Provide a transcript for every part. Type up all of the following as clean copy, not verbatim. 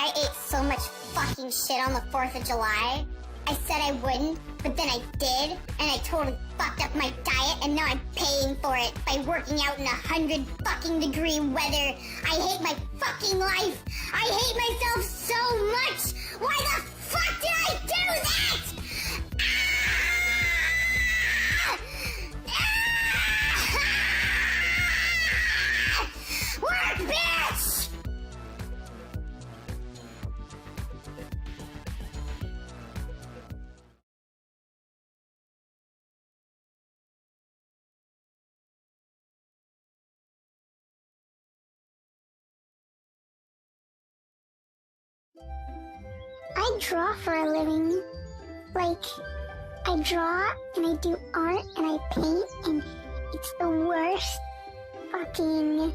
I ate so much fucking shit on the 4th of July. I said I wouldn't, but then I did, and I totally fucked up my diet, and now I'm paying for it by working out in 100 fucking degree weather. I hate my fucking life. I hate myself so much. Why the fuck did I do that? Work, bitch! I draw for a living. Like, I draw and I do art and I paint and it's the worst fucking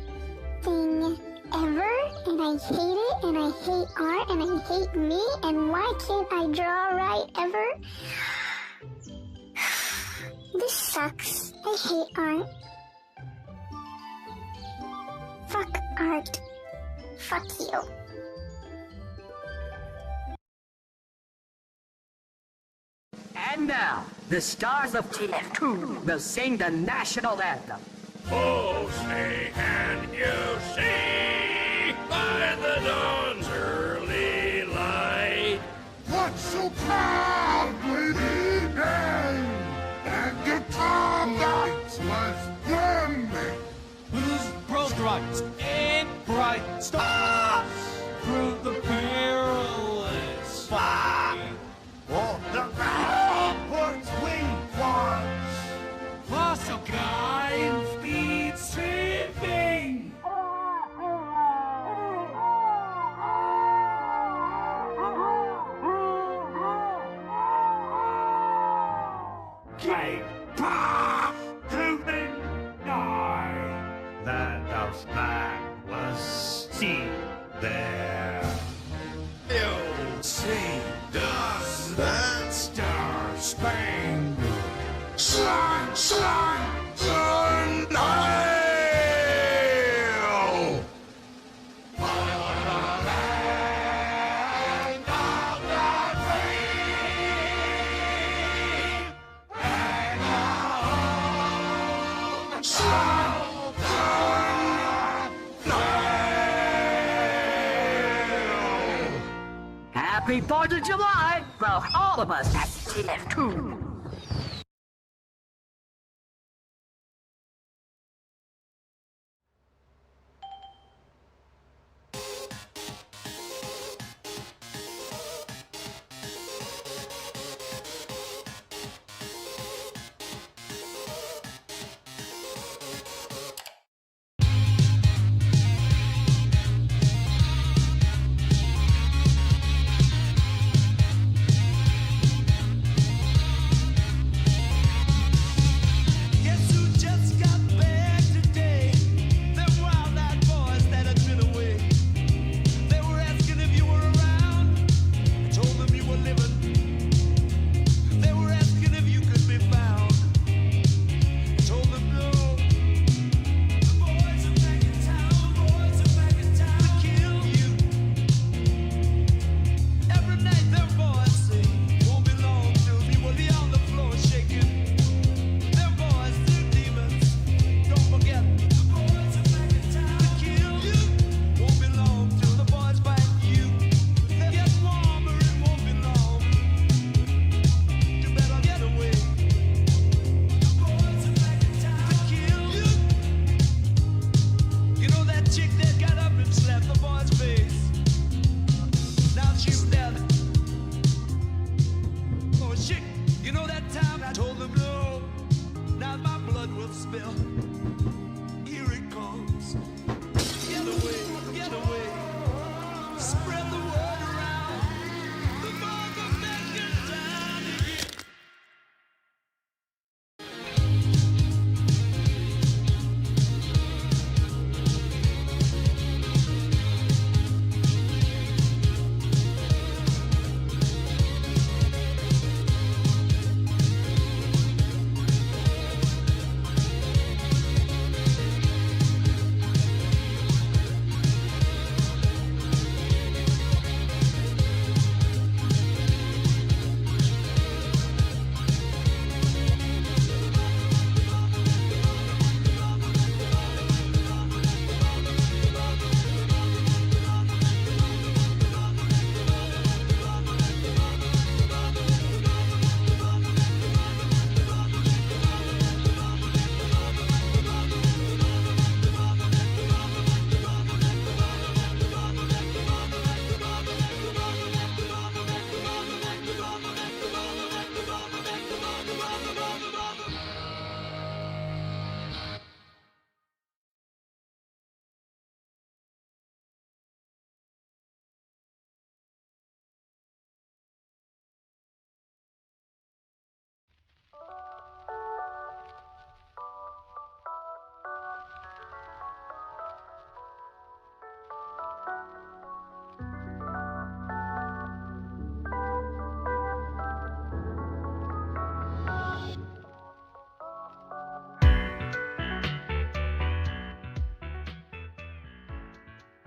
thing ever, and I hate it, and I hate art, and I hate me, and why can't I draw right ever? This sucks. I hate art. Fuck art. Fuck you. And now, the stars of TF2 will sing the national anthem. Oh, say, can you see by the dawn's early light What's so proudly beating, and the Tarbyart was burning. Whose birthright and bright stars through the perilous fight. Oh, the ramparts we watch. Fossil guide speed sweeping. Great path to the night. That house man was seen there. You'll see, does that star-spangled shine, shine, shine, nail. On the land of the free, and the home shall burn, nail. Happy 4th of July from all of us at TF2.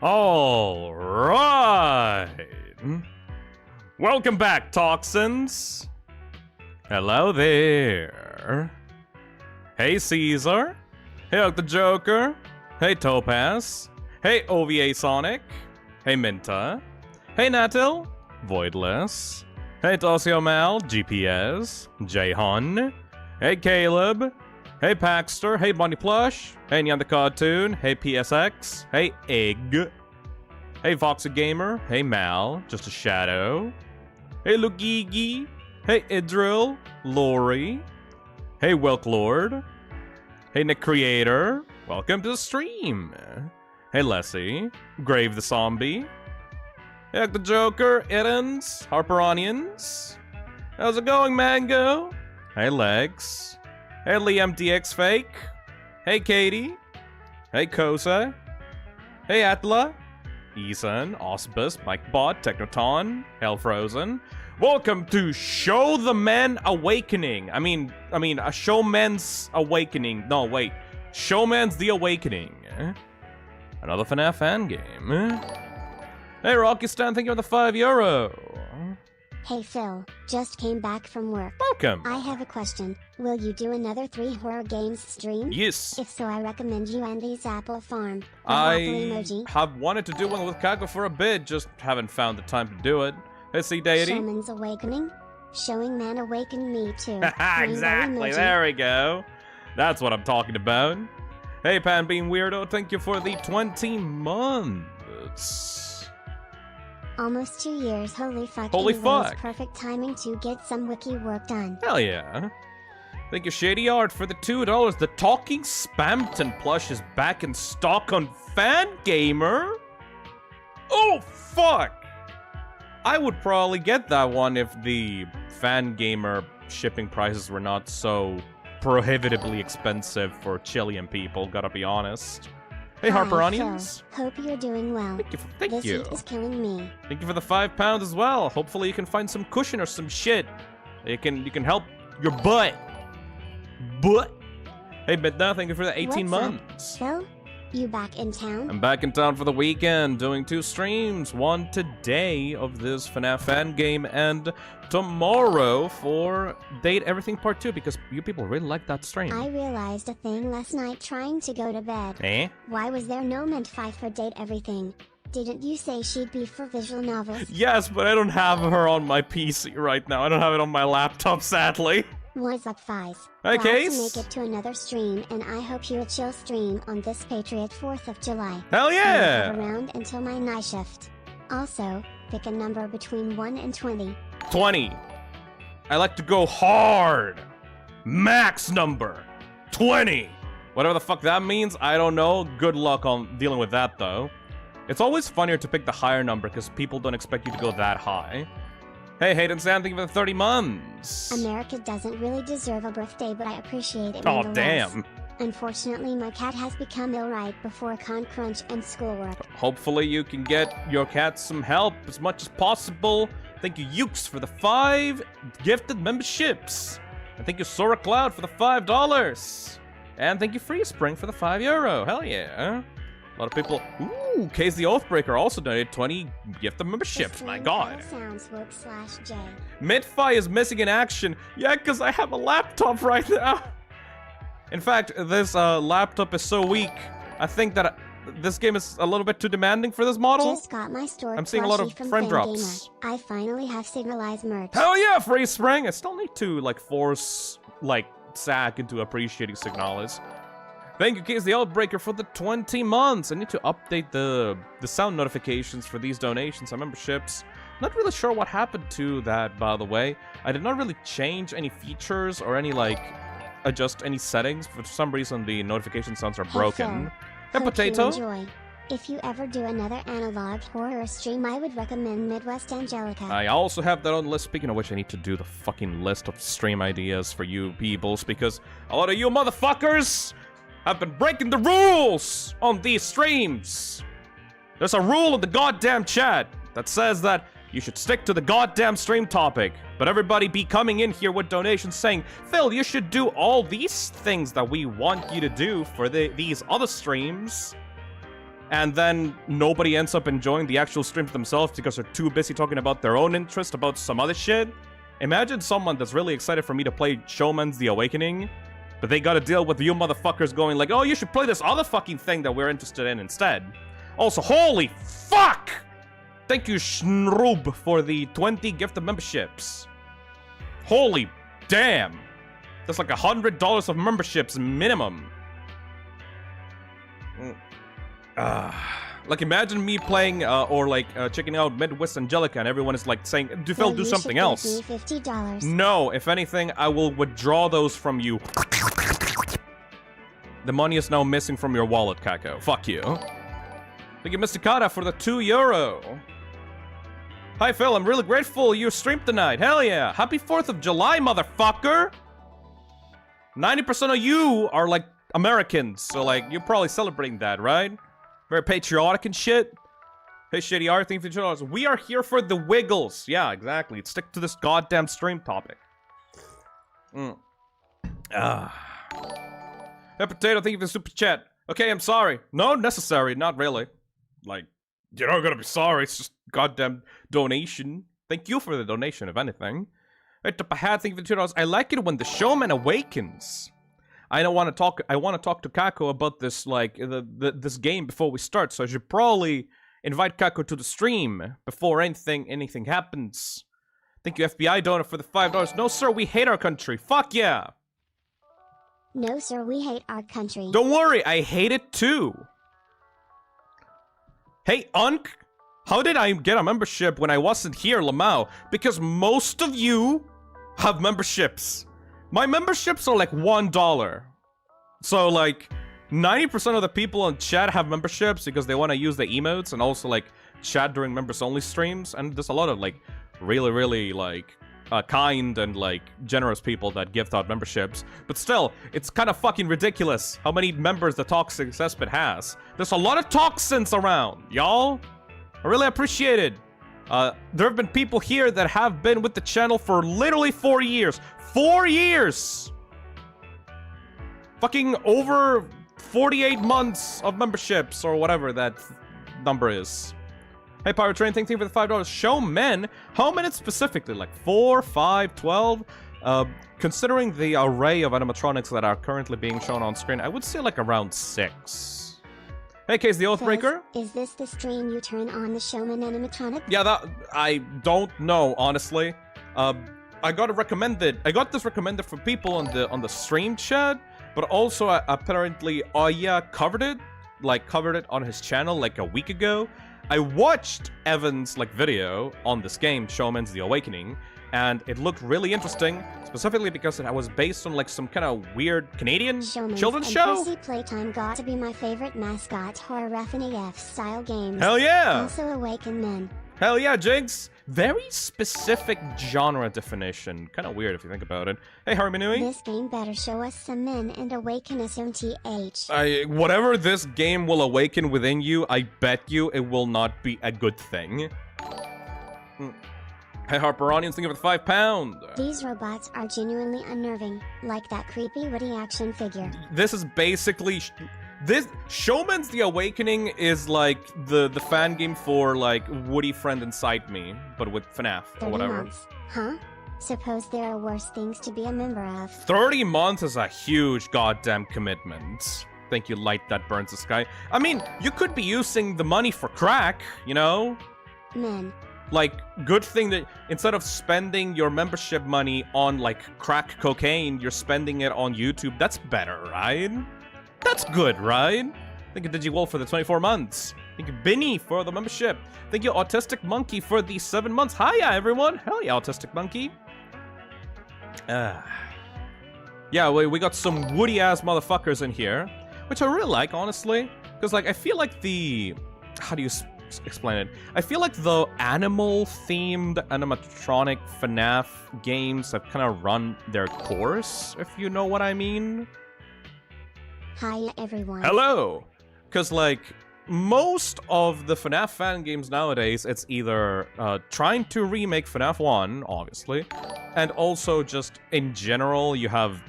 All right. Welcome back, Toxins. Hello there. Hey, Caesar. Hey, Hook the Joker. Hey, Topaz. Hey, OVA Sonic. Hey, Minta. Hey, Natil. Voidless. Hey, Tosio Mal. GPS. Jayhun. Hey, Caleb. Hey, Paxter. Hey, Bonnie Plush. Hey, Nyan the Cartoon. Hey, PSX. Hey, Egg. Hey, Foxy Gamer. Hey, Mal. Just a shadow. Hey, Lugigi. Hey, Idril. Lori. Hey, Welk Lord. Hey, Nick Creator. Welcome to the stream. Hey, Lessie. Grave the Zombie. Hey, the Joker. Ittens. Harper Onions. How's it going, Mango? Hey, Legs. Hey, Liam DX Fake. Hey, Katie. Hey, Kosa. Hey, Atla. Ethan, Osbus, MikeBot, Technoton, Hellfrozen. Welcome to Show the Man Awakening. I mean, a Showman's Awakening. No, wait. Showman's The Awakening. Another FNAF fan game. Hey, Rocky Stan, thank you for the €5. Hey Phil, just came back from work. Welcome. I have a question. Will you do another 3 horror games stream? Yes. If so, I recommend you Andy's Apple Farm. The I waffle emoji. have wanted to do one with Kako for a bit, just haven't found the time to do it. Hey, see, Deity. Showman's Awakening. Showing Man awakened me too. Rainbow Exactly, emoji. there we go. That's what I'm talking about. Hey, Panbeam Weirdo, thank you for the 20 months. Almost 2 years, holy fuck. Holy Anyways, fuck. Perfect timing to get some wiki work done. Hell yeah. Thank you, Shady Art, for the $2. The Talking Spamton plush is back in stock on Fangamer. Oh, fuck! I would probably get that one if the Fangamer shipping prices were not so prohibitively expensive for Chilean people, gotta be honest. Hey, Harper Hi, Onions. Phil. Hope you're doing well. Thank This you. heat is killing me. Thank you for the £5 as well. Hopefully you can find some cushion or some shit. You can help your butt. Hey, Midna, thank you for the 18 What's up, months. Phil? You back in town? I'm back in town for the weekend, doing 2 streams. One today of this FNAF fan game, and tomorrow for Date Everything Part 2, because you people really like that stream. I realized a thing last night trying to go to bed. Eh? Why was there no Mint 5 for Date Everything? Didn't you say she'd be for visual novels? Yes, but I don't have her on my PC right now. I don't have it on my laptop, sadly. What's up, Fies? Hi, Glad Case. to make it to another stream, and I hope you'll chill stream on this Patriot 4th of July. Hell yeah! I'll have around until my night shift. Also, pick a number between 1 and 20. 20. I like to go hard. Max number. 20. Whatever the fuck that means, I don't know. Good luck on dealing with that, though. It's always funnier to pick the higher number because people don't expect you to go that high. Hey, Hayden Sam, thank you for the 30 months. America doesn't really deserve a birthday, but I appreciate it Oh, nonetheless. damn. Unfortunately, my cat has become ill right before con crunch and schoolwork. Hopefully you can get your cat some help as much as possible. Thank you, Ukes, for the 5 gifted memberships. And thank you, Sora Cloud, for the $5. And thank you, Freespring, for the €5. Hell yeah. A lot of people. Ooh, Case the Oathbreaker also donated 20 gifted memberships. My god. Sounds/J. Midfi is missing in action. Yeah, because I have a laptop right now. In fact, this laptop is so weak. I think that this game is a little bit too demanding for this model. Just got my store I'm seeing a lot of plushie from frame Fangamer. drops. I finally have signalized merch. Hell yeah, Free Spring! I still need to, force, Sack into appreciating Signalis. Thank you, Case the Outbreaker, for the 20 months. I need to update the sound notifications for these donations and memberships. Not really sure what happened to that, by the way. I did not really change any features or any, adjust any settings. For some reason, the notification sounds are broken. Hey, Hope Potato! you enjoy. If you ever do another analog horror stream, I would recommend Midwest Angelica. I also have that on the list. Speaking of which, I need to do the fucking list of stream ideas for you peoples, because a lot of you motherfuckers have been breaking the rules on these streams. There's a rule in the goddamn chat that says that you should stick to the goddamn stream topic, but everybody be coming in here with donations saying, Phil, you should do all these things that we want you to do for these other streams. and then nobody ends up enjoying the actual stream themselves because they're too busy talking about their own interest about some other shit. Imagine someone that's really excited for me to play Showman's The Awakening, but they gotta deal with you motherfuckers going like, oh, you should play this other fucking thing that we're interested in instead. Also, holy fuck! Thank you, Schnrub, for the 20 gifted memberships. Holy damn! That's like $100 of memberships minimum. Like, imagine me playing or checking out Midwest Angelica, and everyone is like saying, Phil, do something else. Me $50. No, if anything, I will withdraw those from you. The money is now missing from your wallet, Kako. Fuck you. Thank you, Mr. Kata, for the €2. Hi, Phil. I'm really grateful you streamed tonight. Hell yeah. Happy 4th of July, motherfucker. 90% of you are, like, Americans. So, like, you're probably celebrating that, right? Very patriotic and shit. Hey, Shady R, thank you for $2. We are here for the Wiggles. Yeah, exactly. Stick to this goddamn stream topic. Hey, Potato, thank you for the super chat. Okay, I'm sorry. No, necessary. Not really. Like, you're not gonna be sorry. It's just goddamn donation. Thank you for the donation, if anything. Hey, Tapahat, thank you for $2. I like it when the Showman awakens. I want to talk to Kako about this, like, this game before we start, so I should probably invite Kako to the stream before anything happens. Thank you, FBI donor, for the $5. No, sir, we hate our country. Fuck yeah! No, sir, we hate our country. Don't worry, I hate it too. Hey, Unk, how did I get a membership when I wasn't here, Lamau? Because most of you have memberships. My memberships are like $1. So, like, 90% of the people in chat have memberships because they want to use the emotes and also, like, chat during members-only streams. And there's a lot of, like, really, like, kind and, like, generous people that gift out memberships. But still, it's kind of fucking ridiculous how many members the Toxic Cesspit has. There's a lot of toxins around, y'all. I really appreciate it. There have been people here that have been with the channel for literally 4 years. 4 years! Fucking over 48 months of memberships, or whatever that number is. Hey, Pirate Train, thank you for the $5. Showman? How many specifically? Like 4, 5, 12? Considering the array of animatronics that are currently being shown on screen, I would say like around 6. Hey, Case the Oathbreaker? Is this the stream you turn on the Showman animatronic? Yeah, that... I don't know, honestly. I got this recommended from people on the stream chat, but also apparently Aya covered it on his channel like a week ago. I watched Evan's like video on this game, Showman's The Awakening, and it looked really interesting, specifically because it was based on like some kind of weird Canadian children's show. Percy Playtime got to be my favorite mascot horror FNAF style games. Hell yeah! Also Awaken Men. Hell yeah, Jinx! Very specific genre definition. Kind of weird if you think about it. Hey, Harminui. This game better show us some men and awaken us MTH. Whatever this game will awaken within you, I bet you it will not be a good thing. Hey, Harperonians, thank you for the £5. These robots are genuinely unnerving, like that creepy Woody action figure. This is basically... This Showman's The Awakening is like the fan game for like Woody Friend Inside Me, but with FNAF or whatever. Months. Huh? Suppose there are worse things to be a member of. 30 months is a huge goddamn commitment. Thank you, Light That Burns the Sky. I mean, you could be using the money for crack, you know? Men. Like, good thing that instead of spending your membership money on like crack cocaine, you're spending it on YouTube. That's better, right? That's good, right? Thank you, DigiWolf, for the 24 months. Thank you, Binny, for the membership. Thank you, Autistic Monkey, for the 7 months. Hiya, everyone. Hell yeah, Autistic Monkey. Yeah, we got some woody-ass motherfuckers in here, which I really like, honestly. Because, like, I feel like the... How do you explain it? I feel like the animal-themed animatronic FNAF games have kind of run their course, if you know what I mean. Hi everyone. Hello! Because, like, most of the FNAF fan games nowadays, it's either trying to remake FNAF 1, obviously, and also just, in general, you have,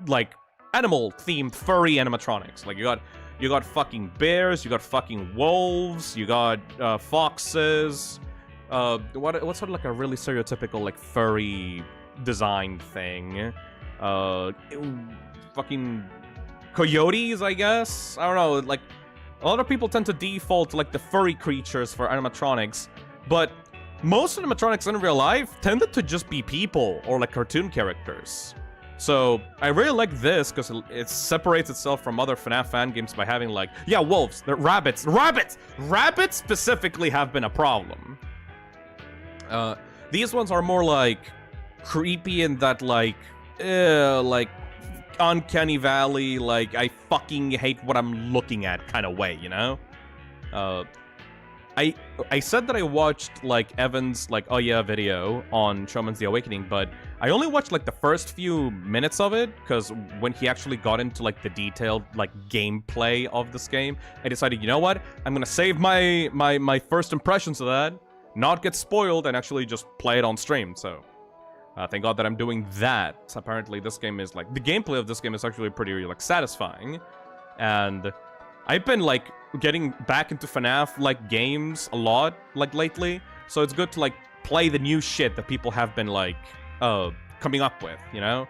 like, animal-themed furry animatronics. Like, you You got fucking bears, you got fucking wolves, you got foxes. What's sort of like a really stereotypical like furry designed thing? Fucking coyotes, I guess? I don't know, like, a lot of people tend to default to like the furry creatures for animatronics, but most animatronics in real life tended to just be people or like cartoon characters. So I really like this because it separates itself from other FNAF fan games by having like, yeah, wolves, they're rabbits. Rabbits specifically have been a problem. These ones are more like creepy in that like uncanny valley, like I fucking hate what I'm looking at kind of way, you know? I said that I watched like Evan's like oh yeah video on Showman's The Awakening, but I only watched like the first few minutes of it because when he actually got into like the detailed like gameplay of this game, I decided, you know what, I'm gonna save my first impressions of that, not get spoiled, and actually just play it on stream. So thank God that I'm doing that. Apparently this game is like, the gameplay of this game is actually pretty like satisfying, and I've been like getting back into FNAF like games a lot like lately, so it's good to like play the new shit that people have been like coming up with, you know?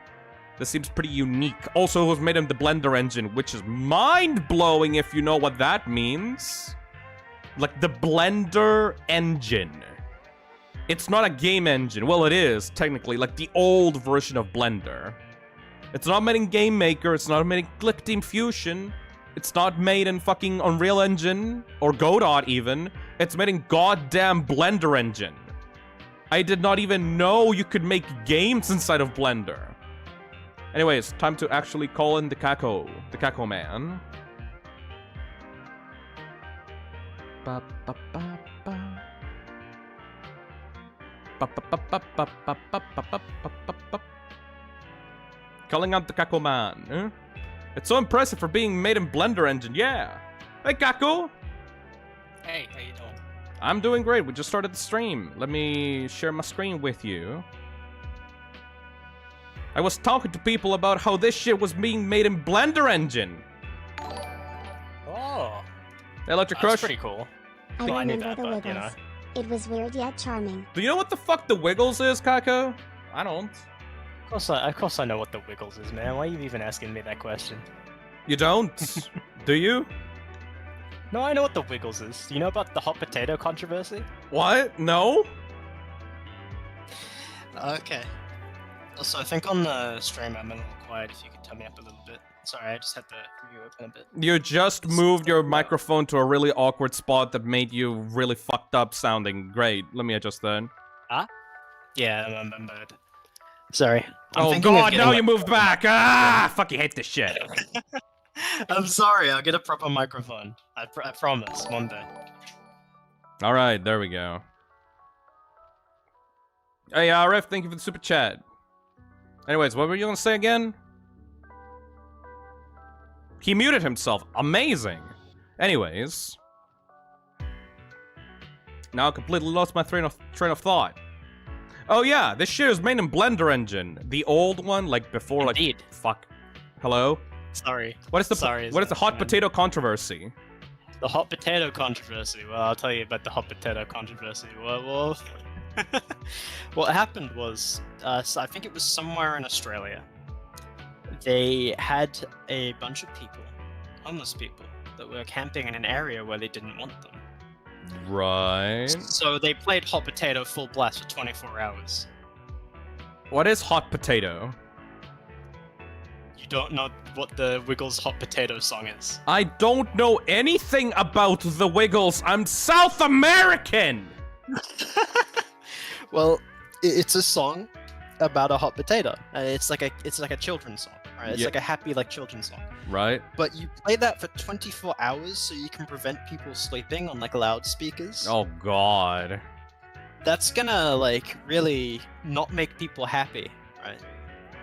This seems pretty unique. Also, it was made in the Blender engine, which is mind-blowing if you know what that means. Like the Blender engine. It's not a game engine. Well, it is, technically, like the old version of Blender. It's not made in Game Maker, it's not made in Click Team Fusion. It's not made in fucking Unreal Engine, or Godot even. It's made in goddamn Blender engine. I did not even know you could make games inside of Blender. Anyways, time to actually call in the Kako Man. Ba, ba, ba, ba. Ba, ba, ba, ba, ba, ba, ba, ba, ba, ba. Calling out the Kako Man, huh? It's so impressive for being made in Blender engine, yeah! Hey, Kako! Hey, how you doing? I'm doing great, we just started the stream. Let me share my screen with you. I was talking to people about how this shit was being made in Blender engine! Oh, Hey, Electric that's Crush. pretty cool. I Well, I knew remember that, the but, you Wiggles. know. It was weird yet charming. Do you know what the fuck the Wiggles is, Kako? I don't. Of course I know what the Wiggles is, man. Why are you even asking me that question? You don't? Do you? No, I know what the Wiggles is. Do you know about the hot potato controversy? What? No? Okay. Also, I think on the stream I'm a little quiet, if you could turn me up a little bit. Sorry, I just had the review open a bit. You just moved your microphone to a really awkward spot that made you really fucked up sounding. Great. Let me adjust that. Yeah, I'm bad. Sorry. I'm Oh thinking of god, getting now a- you moved back! Ah! Fuck, you hate this shit. I'm sorry, I'll get a proper microphone. I promise, one day. Alright, there we go. Hey, RF, thank you for the super chat. Anyways, what were you gonna say again? He muted himself. Amazing. Anyways. Now I completely lost my train of thought. Oh yeah, this shit is made in Blender engine. The old one, like before, Indeed. like fuck. Hello? Sorry. What is the Sorry, what is the hot man. potato controversy? The hot potato controversy. Well, I'll tell you about the hot potato controversy. Well, what happened was, so I think it was somewhere in Australia. They had a bunch of people, homeless people, that were camping in an area where they didn't want them. Right. So they played hot potato full blast for 24 hours. What is hot potato? You don't know what the Wiggles hot potato song is. I don't know anything about the Wiggles. I'm South American. Well, it's a song about a hot potato. It's like a children's song, right? It's Yeah. like a happy children's song. Right. But you play that for 24 hours so you can prevent people sleeping on like loudspeakers. Oh god. That's gonna really not make people happy, right?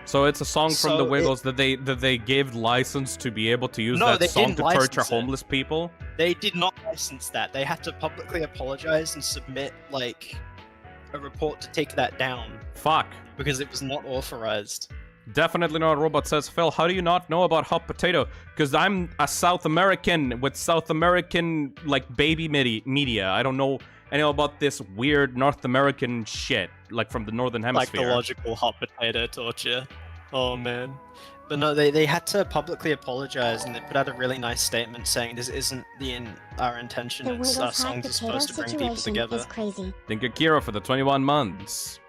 So it's a song from the So Wiggles that they gave license to be able to use No, that they song didn't to torture license it. homeless people. They did not license that. They had to publicly apologize and submit a report to take that down Fuck. because it was not authorized. Definitely not. Robot says, Phil, how do you not know about hot potato? Because I'm a South American with South American, like, baby media. I don't know any about this weird North American shit, like, from the Northern Hemisphere. Psychological hot potato torture. Oh, man. But no, they had to publicly apologize, and they put out a really nice statement saying this isn't our intention. The It's Wiggles hot songs are potato supposed to bring people situation together. is crazy. Thank you, Kira, for the 21 months.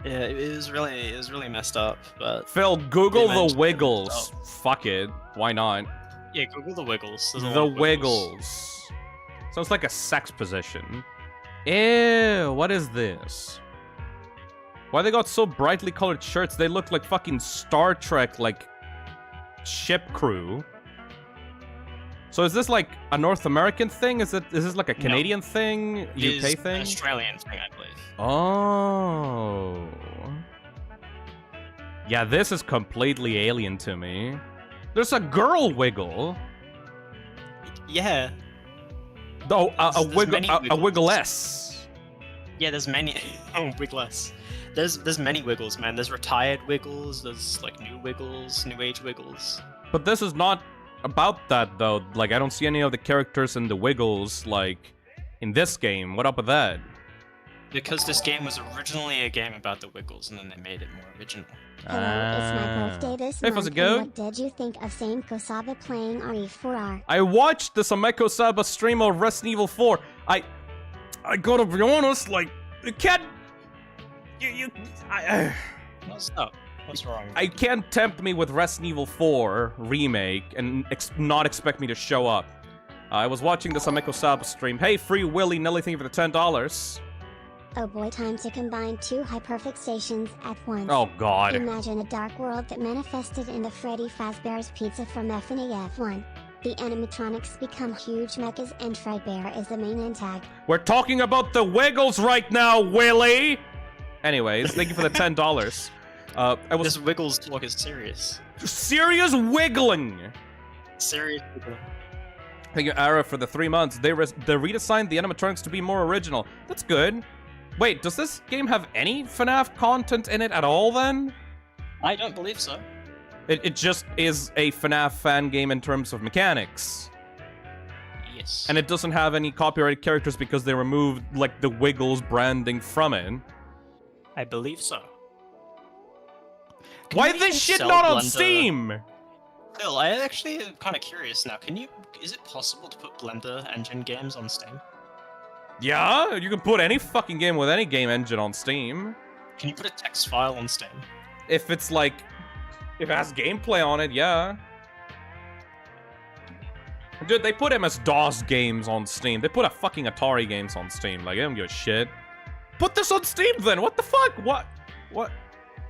Yeah, it was really messed up. But Phil, Google They the mentioned it Wiggles. Fuck it. Why not? yeah, Google the Wiggles. There's a lot The of Wiggles. Sounds like a sex position. Ew, what is this? Why they got so brightly colored shirts? They look like fucking Star Trek, like, ship crew. So is this like a North American thing? Is this like a Canadian thing? It UK is thing? An Australian thing, I believe. Oh. Yeah, this is completely alien to me. There's a girl wiggle. Yeah. Oh, a There's wiggle, many a Wiggles. wiggle-less. Yeah, there's many. Oh, Wiggles. There's many Wiggles, man. There's retired Wiggles. There's like new Wiggles, new age Wiggles. But this is not about that, though. Like, I don't see any of the characters in the Wiggles, like, in this game. What up with that? Because this game was originally a game about the Wiggles, and then they made it more original. Hello, it's my birthday this Hey, month. how's it and go? What did you think of Same Kosaba playing RE4R? I watched the Sameko Saba stream of Resident Evil 4. I gotta be honest, like, you can't... What's wrong? I can't tempt me with Resident Evil 4 remake and not expect me to show up. I was watching the Sameko Saba stream. Hey, Free Willy Nelly, thank you for the $10. Oh boy, time to combine two high-perfect stations at once. Oh, God. Imagine a dark world that manifested in the Freddy Fazbear's Pizza from FNAF 1. The animatronics become huge mechas and Fredbear is the main antag. We're talking about the Wiggles right now, Willy! Anyways, thank you for the $10. I was This Wiggles talk is serious. serious wiggling! Serious Wiggles. Thank you, Ara, for the 3 months. They redesigned the animatronics to be more original. That's good. Wait, does this game have any FNAF content in it at all, then? I don't believe so. It just is a FNAF fan game in terms of mechanics. Yes. And it doesn't have any copyrighted characters because they removed, like, the Wiggles branding from it. I believe so. Why you is this even shit sell not on Blender? Steam? Phil, I actually am kind of curious now. Is it possible to put Blender engine games on Steam? Yeah, you can put any fucking game with any game engine on Steam. Can you put a text file on Steam? If it's like... If it has gameplay on it, yeah. Dude, they put MS-DOS games on Steam. They put a fucking Atari games on Steam. Like, I don't give a shit. Put this on Steam, then! What the fuck? What?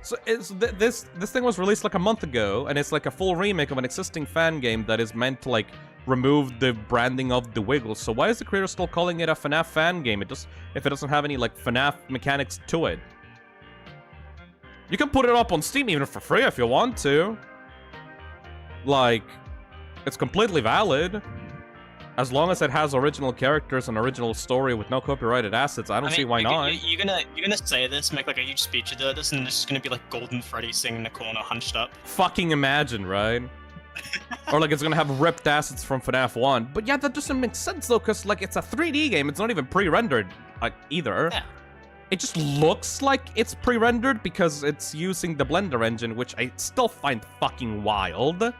So, this thing was released like a month ago, and it's like a full remake of an existing fan game that is meant to, like, remove the branding of the Wiggles. So why is the creator still calling it a FNAF fan game? If it doesn't have any, like, FNAF mechanics to it. You can put it up on Steam even for free if you want to. Like, it's completely valid. As long as it has original characters and original story with no copyrighted assets, I don't see why not. You're gonna say this, make like a huge speech about this, and it's just gonna be like Golden Freddy sitting in the corner, hunched up. Fucking imagine, right? Or like it's gonna have ripped assets from FNAF 1. But yeah, that doesn't make sense though, because like it's a 3D game, it's not even pre-rendered like either. Yeah. It just looks like it's pre-rendered because it's using the Blender engine, which I still find fucking wild.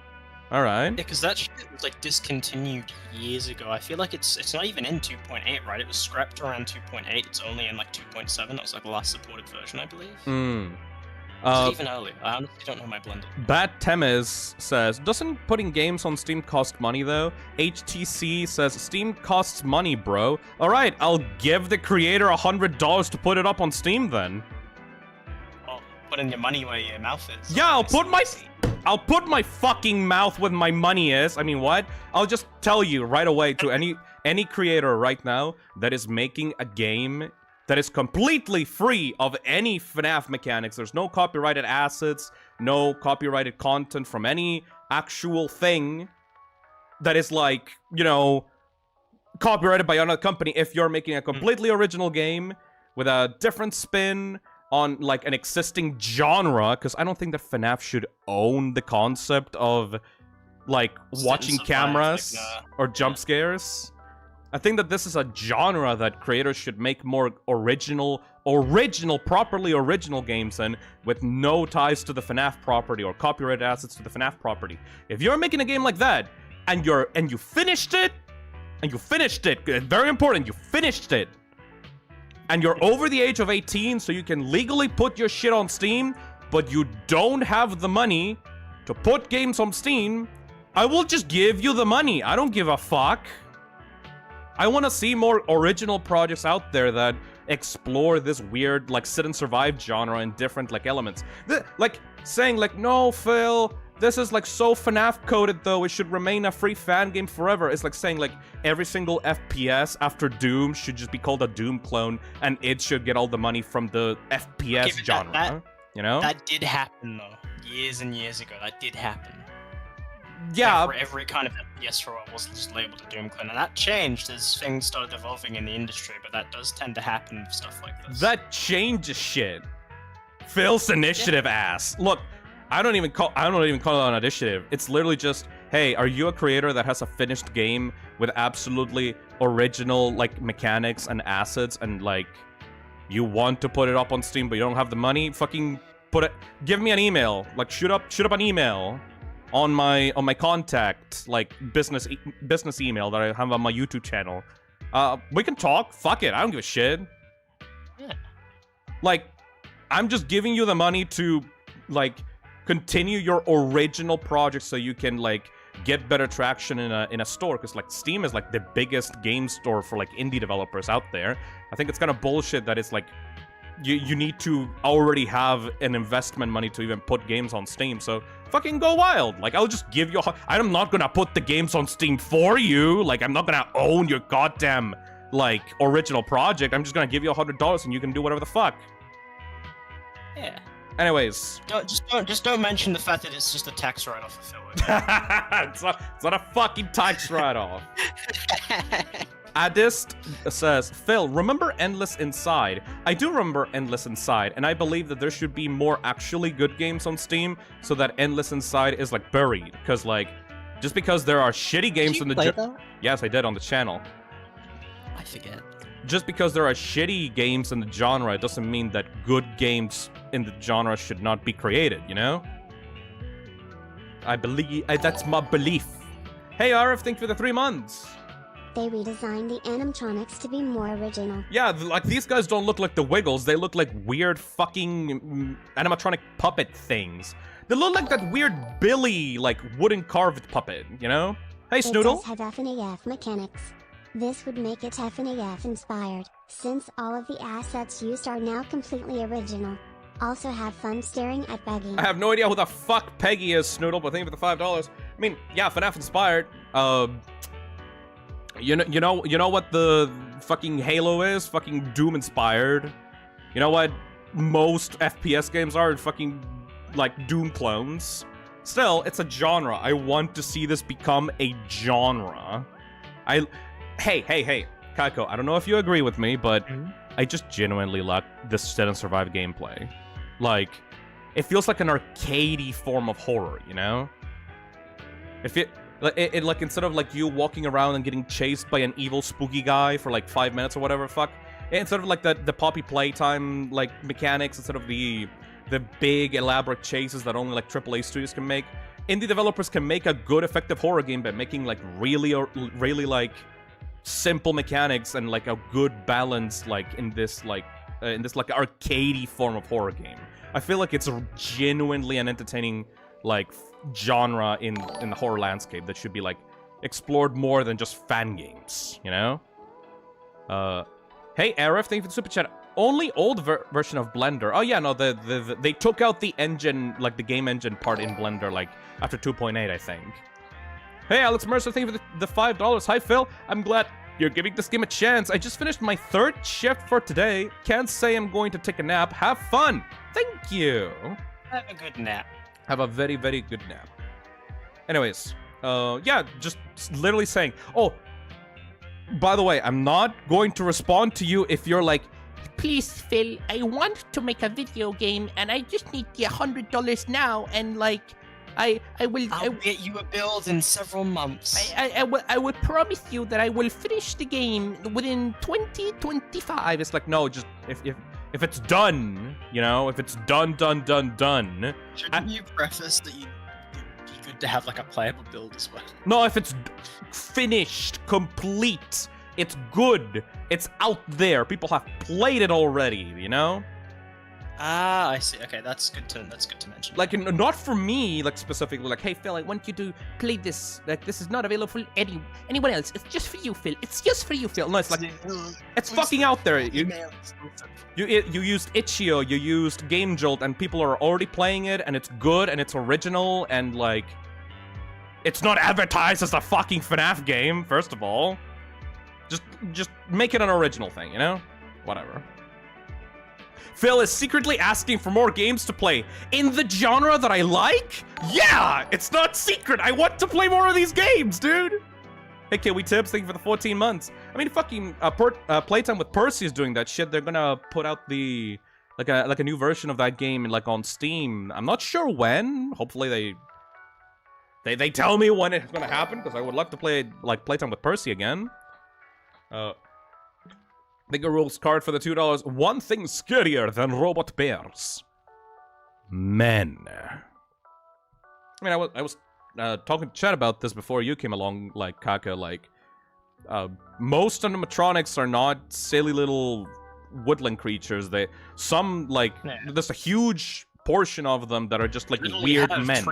Alright. Yeah, because that shit was like discontinued years ago. I feel like it's not even in 2.8, right? It was scrapped around 2.8. It's only in like 2.7. That was like the last supported version, I believe. Was it even earlier? I honestly don't know my Blender. Bat Temes says, doesn't putting games on Steam cost money though? HTC says, Steam costs money, bro. Alright, I'll give the creator $100 to put it up on Steam then. Well, putting your money where your mouth is. Yeah, I'll put my fucking mouth where my money is. I mean, what? I'll just tell you right away to any creator right now that is making a game that is completely free of any FNAF mechanics. There's no copyrighted assets, no copyrighted content from any actual thing that is like, you know, copyrighted by another company. If you're making a completely original game with a different spin on like an existing genre, because I don't think that FNAF should own the concept of like watching cameras or jump scares. I think that this is a genre that creators should make more original, properly original games in, with no ties to the FNAF property or copyrighted assets to the FNAF property. If you're making a game like that, and you finished it, very important, you finished it, and you're over the age of 18, so you can legally put your shit on Steam, but you don't have the money to put games on Steam, I will just give you the money. I don't give a fuck. I want to see more original projects out there that explore this weird, like, sit and survive genre in different, like, elements. Like, saying, like, no, Phil, this is, like, so FNAF coded, though, it should remain a free fan game forever. It's like saying, like, every single FPS after Doom should just be called a Doom clone, and it should get all the money from the FPS genre, you know? That did happen, though. Years and years ago, that did happen. Yeah. Every kind of FPS thrower was just labeled a Doom clone, and that changed as things started evolving in the industry, but that does tend to happen with stuff like this. That changes shit. Phil's initiative ass. Look, I don't even call it an initiative. It's literally just, hey, are you a creator that has a finished game with absolutely original, like, mechanics and assets, and, like, you want to put it up on Steam, but you don't have the money? Fucking put it, give me an email. Like, shoot up an email on my contact, like, business email that I have on my YouTube channel. We can talk. Fuck it. I don't give a shit. Yeah. Like, I'm just giving you the money to, like, continue your original project so you can, like, get better traction in a store, because, like, Steam is, like, the biggest game store for, like, indie developers out there. I think it's kind of bullshit that it's, like, you need to already have an investment money to even put games on Steam, so fucking go wild. Like, I'll just give you I'm not gonna put the games on Steam for you. Like, I'm not gonna own your goddamn, like, original project. I'm just gonna give you $100 and you can do whatever the fuck. Yeah. Anyways. Just don't mention the fact that it's just a tax write-off for Phil. it's not a fucking tax write-off. Adist says, Phil, remember Endless Inside? I do remember Endless Inside, and I believe that there should be more actually good games on Steam so that Endless Inside is, like, buried. Because, like, just because there are shitty games in the genre... Yes, I did on the channel. I forget. Just because there are shitty games in the genre, it doesn't mean that good games in the genre should not be created, you know? I believe... that's my belief. Hey, Arif, thank you for the 3 months. They redesigned the animatronics to be more original. Yeah, like, these guys don't look like the Wiggles. They look like weird fucking animatronic puppet things. They look like that weird Billy, like, wooden carved puppet, you know? Hey, Snoodle. It does have FNAF mechanics. This would make it FNAF inspired, since all of the assets used are now completely original. Also have fun staring at Peggy. I have no idea who the fuck Peggy is, Snoodle, but thank you for the $5. I mean, yeah, FNAF inspired. You know what the fucking Halo is? Fucking Doom inspired. You know what most FPS games are? Fucking, like, Doom clones. Still, it's a genre. I want to see this become a genre. Hey, Kaiko, I don't know if you agree with me, but I just genuinely like this sit and survive gameplay. Like, it feels like an arcadey form of horror, you know? It like, instead of, like, you walking around and getting chased by an evil spooky guy for, like, 5 minutes or whatever, fuck. Instead of, like, the Poppy Playtime, like, mechanics, instead of the big, elaborate chases that only, like, AAA studios can make, indie developers can make a good, effective horror game by making, like, really, like, simple mechanics and, like, a good balance, like, in this, like, arcadey form of horror game. I feel like it's genuinely an entertaining, like, genre in the horror landscape that should be, like, explored more than just fan games, you know? Hey, Arif, thank you for the super chat. Only old version of Blender. Oh yeah, no, they took out the engine, like, the game engine part in Blender, like, after 2.8, I think. Hey, Alex Mercer, thank you for the $5. Hi, Phil. I'm glad you're giving this game a chance. I just finished my 3rd shift for today. Can't say I'm going to take a nap. Have fun. Thank you. Have a good nap. Have a very, very good nap. Anyways, yeah, just literally saying, oh, by the way, I'm not going to respond to you if you're like, please, Phil, I want to make a video game, and I just need the $100 now, and like, I will. I'll get you a build in several months. I will promise you that I will finish the game within 2025. It's like, no, just if it's done, you know, if it's done. Shouldn't you preface that you'd be good to have like a playable build as well? No, if it's finished, complete, it's good, it's out there, people have played it already, you know? Ah, I see. Okay, that's good to mention. Like, not for me, like, specifically, like, hey, Phil, I want you to play this. Like, this is not available for anyone else. It's just for you, Phil. It's just for you, Phil. No, it's like, it's fucking out there. You used Itch.io, you used Game Jolt, and people are already playing it, and it's good, and it's original, and, like, it's not advertised as a fucking FNAF game, first of all. Just make it an original thing, you know? Whatever. Phil is secretly asking for more games to play in the genre that I like? Yeah! It's not secret! I want to play more of these games, dude! Hey, Kiwi Tips, thank you for the 14 months. I mean, fucking Playtime with Percy is doing that shit. They're gonna put out the... Like a new version of that game, like, on Steam. I'm not sure when. Hopefully they tell me when it's gonna happen, because I would love to play, like, Playtime with Percy again. Bigger rules card for the $2. One thing scarier than robot bears. Men. I mean, I was talking to Chad about this before you came along, like, Kaka, like, most animatronics are not silly little woodland creatures. Some, like, there's a huge portion of them that are just, like, weird men.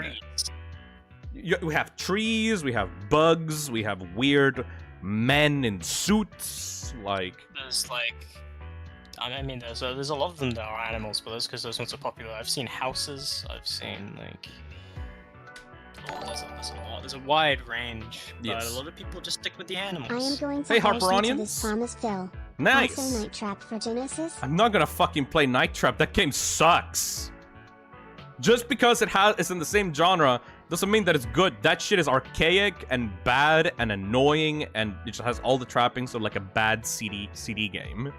We have trees, we have bugs, we have weird men in suits, like... There's, like... I mean, there's a lot of them that are animals, but that's because those ones are popular. I've seen houses, I've seen, like... There's a wide range, but a lot of people just stick with the animals. I am going to Harperonians? this promise, Phil. Nice! Also Night Trap for Genesis. I'm not gonna fucking play Night Trap, that game sucks! Just because it's in the same genre doesn't mean that it's good. That shit is archaic and bad and annoying, and it just has all the trappings of like a bad CD game.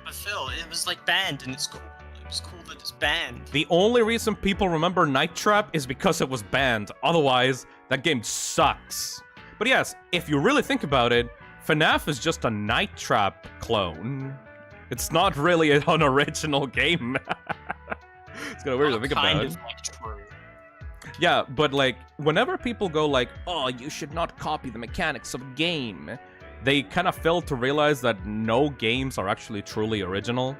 But Phil, it was like banned, and it's cool. It was cool that it's banned. The only reason people remember Night Trap is because it was banned. Otherwise, that game sucks. But yes, if you really think about it, FNAF is just a Night Trap clone. It's not really an original game. It's kind of weird to think about it. Like true. Yeah, but like, whenever people go like, oh, you should not copy the mechanics of a game, they kind of fail to realize that no games are actually truly original.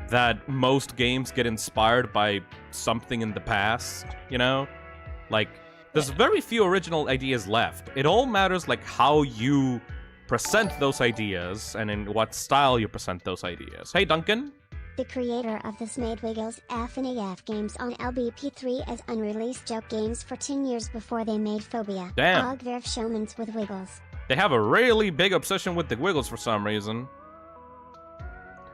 That most games get inspired by something in the past, you know? Like, there's very few original ideas left. It all matters like how you present those ideas and in what style you present those ideas. Hey, Duncan? The creator of this made Wiggles FNAF games on LBP3 as unreleased joke games for 10 years before they made Phobia. Damn. Ogverf Showmans with Wiggles. They have a really big obsession with the Wiggles for some reason.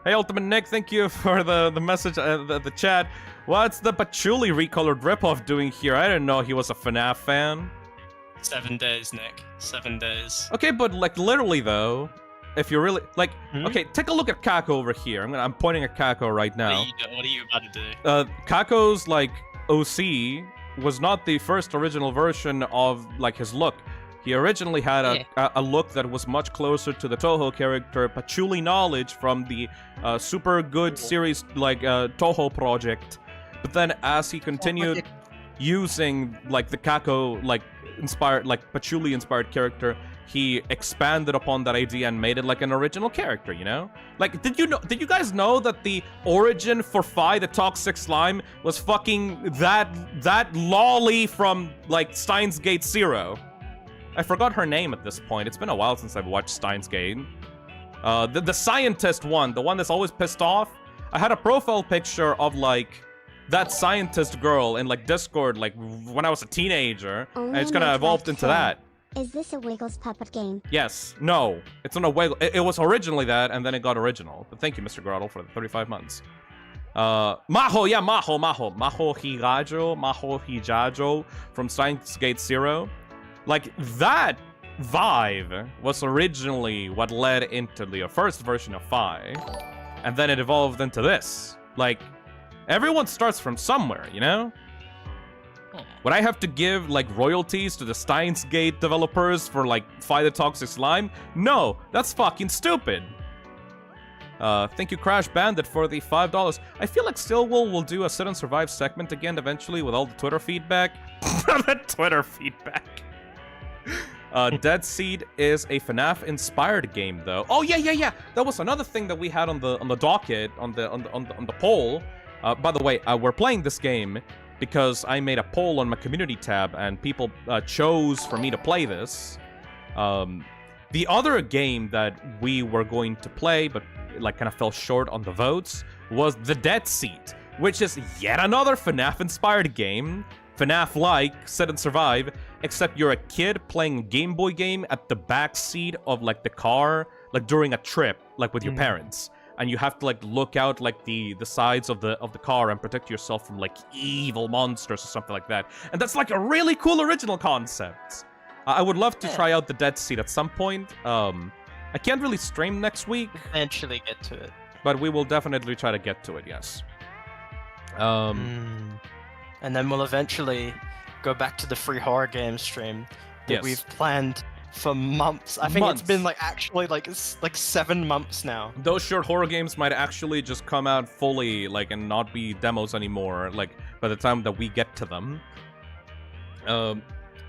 Hey, Ultimate Nick, thank you for the message, the chat. What's the Patchouli recolored ripoff doing here? I didn't know he was a FNAF fan. 7 days, Nick. 7 days. Okay, but like literally though, if you're really like, okay, take a look at Kako over here. I'm pointing at Kako right now. What are you about to do? Kako's like OC was not the first original version of like his look. He originally had a look that was much closer to the Toho character Patchouli Knowledge from the super good series like Toho project. But then as he continued using like the Kako like inspired like Patchouli inspired character, he expanded upon that idea and made it like an original character, you know? Like, did you guys know that the origin for Fi the Toxic Slime was fucking that lolly from like Steins Gate Zero? I forgot her name at this point. It's been a while since I've watched Steins Gate. The scientist one, the one that's always pissed off. I had a profile picture of like that scientist girl in like Discord like when I was a teenager, and it's kind of evolved into that. Is this a Wiggles puppet game? Yes. No. It's not a Wiggle. It was originally that, and then it got original. But thank you, Mr. Grottle, for the 35 months. Maho, yeah, Maho Hijajo from Steins Gate Zero. Like, that vibe was originally what led into the first version of Fi. and then it evolved into this. Like, everyone starts from somewhere, you know? Would I have to give, like, royalties to the Steins Gate developers for, like, Fight the Toxic Slime? No, that's fucking stupid. Thank you, Crash Bandit, for the $5. I feel like Stillwell will do a Sit and Survive segment again eventually with all the Twitter feedback. The Twitter feedback. Dead Seed is a FNAF-inspired game, though. Oh yeah. That was another thing that we had on the docket on the poll. By the way, we're playing this game because I made a poll on my community tab, and people chose for me to play this. The other game that we were going to play, but like kind of fell short on the votes, was The Dead Seat, which is yet another FNAF-inspired game. FNAF-like, Sit and Survive, except you're a kid playing a Game Boy game at the back seat of like the car, like during a trip, like with your parents, and you have to like look out like the sides of the car and protect yourself from like evil monsters or something like that. And that's like a really cool original concept. I would love to try out The Dead Seat at some point. I can't really stream next week. Eventually get to it. But we will definitely try to get to it, yes. And then we'll eventually go back to the free horror game stream that we've planned for months. I think it's been like actually like 7 months now. Those short horror games might actually just come out fully, like, and not be demos anymore, like, by the time that we get to them.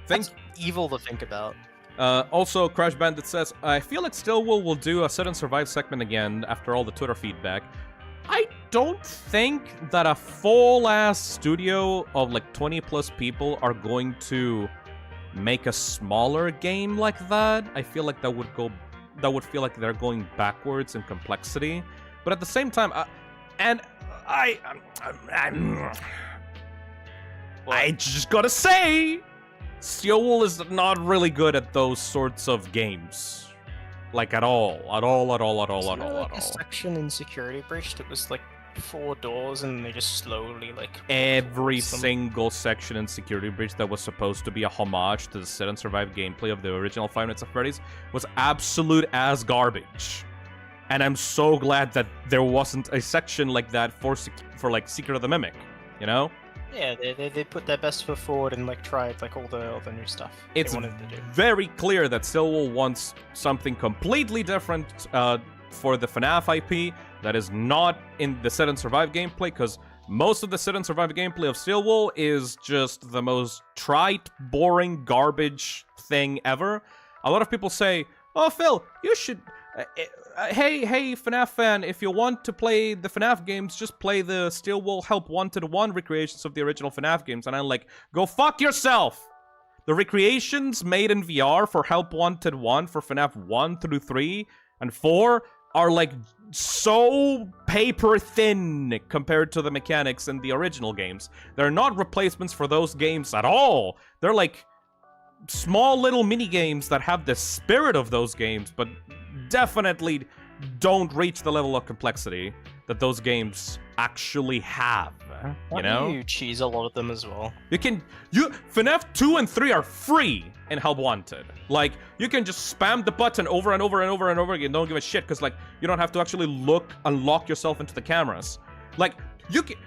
That's evil to think about. Also, Crash Bandit says, I feel like Stillwell will do a Sit and Survive segment again after all the Twitter feedback. I don't think that a full-ass studio of like 20+ people are going to make a smaller game like that. I feel like that would feel like they're going backwards in complexity. But at the same time, I just gotta say, Stillwell is not really good at those sorts of games. Like, at all. A section in Security Breach that was, like, 4 doors and they just slowly, like... Every single section in Security Breach that was supposed to be a homage to the Sit and Survive gameplay of the original Five Nights at Freddy's was absolute as garbage. And I'm so glad that there wasn't a section like that for like, Secret of the Mimic, you know? Yeah, they put their best foot forward and like tried like all the new stuff it's they wanted to do. Very clear that Stillwell wants something completely different for the FNAF IP that is not in the Sit and Survive gameplay, because most of the Sit and Survive gameplay of Stillwell is just the most trite, boring, garbage thing ever. A lot of people say, "Oh, Phil, you should." Hey, FNAF fan, if you want to play the FNAF games, just play the Stillwell Help Wanted 1 recreations of the original FNAF games. And I'm like, go fuck yourself! The recreations made in VR for Help Wanted 1 for FNAF 1 through 3 and 4 are like so paper thin compared to the mechanics in the original games. They're not replacements for those games at all. They're like small little mini games that have the spirit of those games, but definitely don't reach the level of complexity that those games actually have. You know? You cheese a lot of them as well. FNAF 2 and 3 are free in Help Wanted. Like, you can just spam the button over and over and over and over again. Don't give a shit, because like you don't have to actually unlock yourself into the cameras. Like,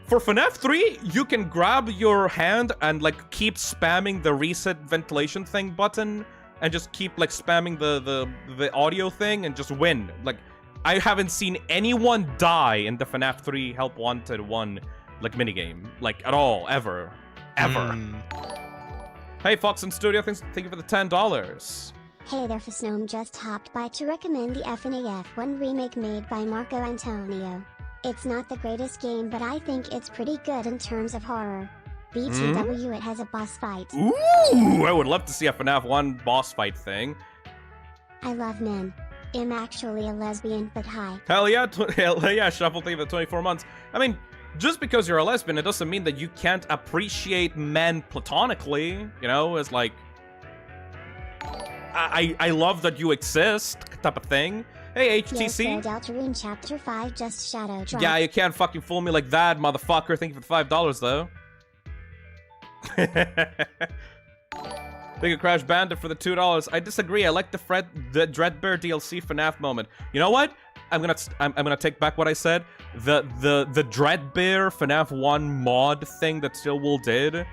for FNAF 3, you can grab your hand and like keep spamming the reset ventilation thing button and just keep like spamming the audio thing and just win. Like, I haven't seen anyone die in the FNAF 3 Help Wanted 1 like minigame, like at all, ever. Hey, Fox and Studio, thank you for the $10. Hey there, Phisnom just hopped by to recommend the FNAF 1 remake made by Marco Antonio. It's not the greatest game, but I think it's pretty good in terms of horror. Vtuber, it has a boss fight. Ooh, I would love to see a FNAF 1 boss fight thing. I love men. I'm actually a lesbian, but hi. Hell yeah, Shuffle, thank you for 24 months. I mean, just because you're a lesbian, it doesn't mean that you can't appreciate men platonically. You know, it's like, I love that you exist, type of thing. Hey, HTC. Deltarune Chapter 5 just shadow drop. Yeah, you can't fucking fool me like that, motherfucker. Thank you for the $5, though. Thank you, Crash Bandit, for the $2. I disagree. I like the Dreadbear DLC FNAF moment. You know what? I'm gonna take back what I said. The Dreadbear FNAF 1 mod thing that Stillwell did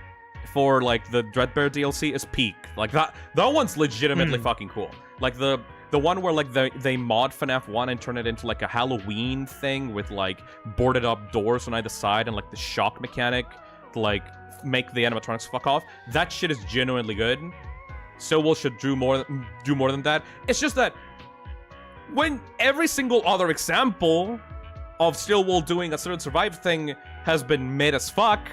for like the Dreadbear DLC is peak. Like that one's legitimately fucking cool. Like the one where like they mod FNAF 1 and turn it into like a Halloween thing with like boarded up doors on either side and like the shock mechanic to like make the animatronics fuck off. That shit is genuinely good. Stillwell should do more than that. It's just that when every single other example of Stillwell doing a certain survive thing has been mid as fuck,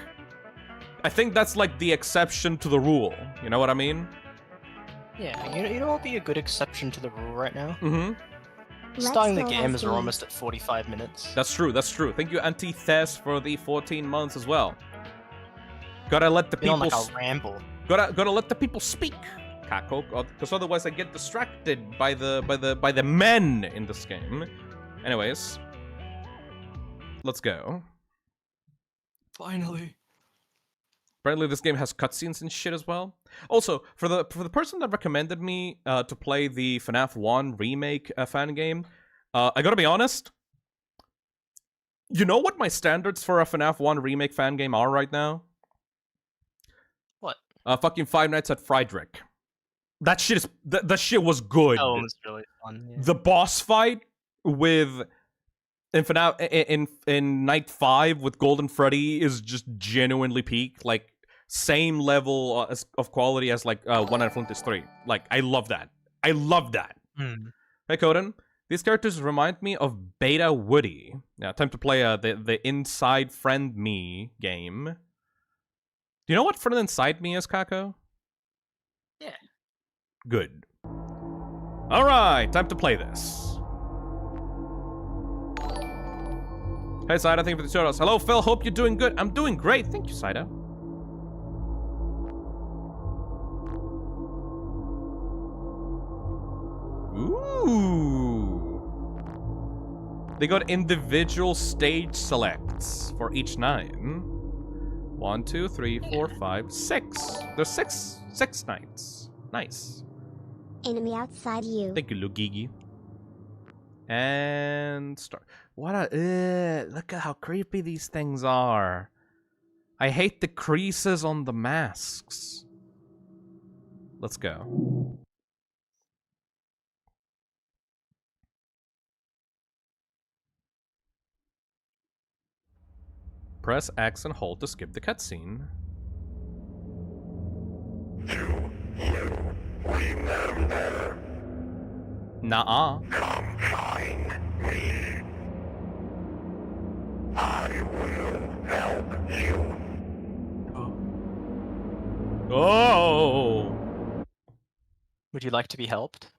I think that's like the exception to the rule. You know what I mean? Yeah, you know what would be a good exception to the rule right now? Mm-hmm. Starting the game as we're almost at 45 minutes. That's true, that's true. Thank you, Anti-Thes, for the 14 months as well. Gotta let the people... like a ramble. Gotta let the people speak, Kako, because otherwise I get distracted by the men in this game. Anyways, let's go. Finally. Apparently this game has cutscenes and shit as well. Also, for the person that recommended me to play the FNAF 1 remake fan game, I gotta be honest. You know what my standards for a FNAF 1 remake fan game are right now? What? Fucking Five Nights at Friedrich. That shit is that shit was good. Oh, it was really fun. Yeah. The boss fight with in Night 5 with Golden Freddy is just genuinely peak. Like, same level of quality as, like, One Night Frontiers 3. Like, I love that. I love that. Hey, Coden. These characters remind me of Beta Woody. Now, time to play the Inside Friend Me game. Do you know what Friend Inside Me is, Kako? Yeah. Good. Alright, time to play this. Hey, Saida, thank you for the shoutouts. Hello, Phil, hope you're doing good. I'm doing great, thank you, Saida. Ooh. They got individual stage selects for each 9. 1, 2, 3, 4, 5, 6. There's six nights. Nice. Enemy outside you. Thank you, Lugigi. And start. What a look at how creepy these things are. I hate the creases on the masks. Let's go. Press X and hold to skip the cutscene. Do you remember? Nuh-uh. Come find me. I will help you. Oh! Would you like to be helped?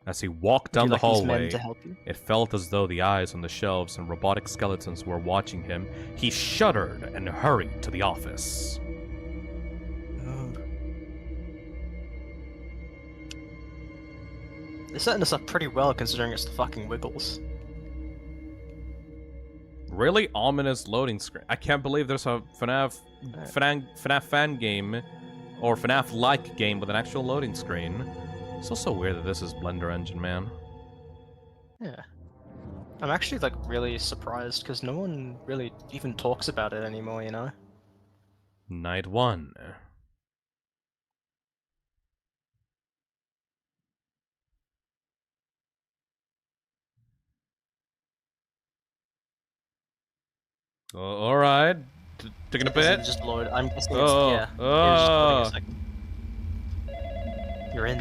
As he walked down Would the you like these men hallway, to help you? it felt as though the eyes on the shelves and robotic skeletons were watching him. He shuddered and hurried to the office. They're setting us up pretty well considering it's the fucking Wiggles. Really ominous loading screen. I can't believe there's a FNAF fan game or FNAF-like game with an actual loading screen. It's also weird that this is Blender Engine, man. Yeah. I'm actually, like, really surprised because no one really even talks about it anymore, you know? Night 1. Alright. Taking a bit. Just load. I'm guessing Oh, it's, yeah. Just loading a second. You're in.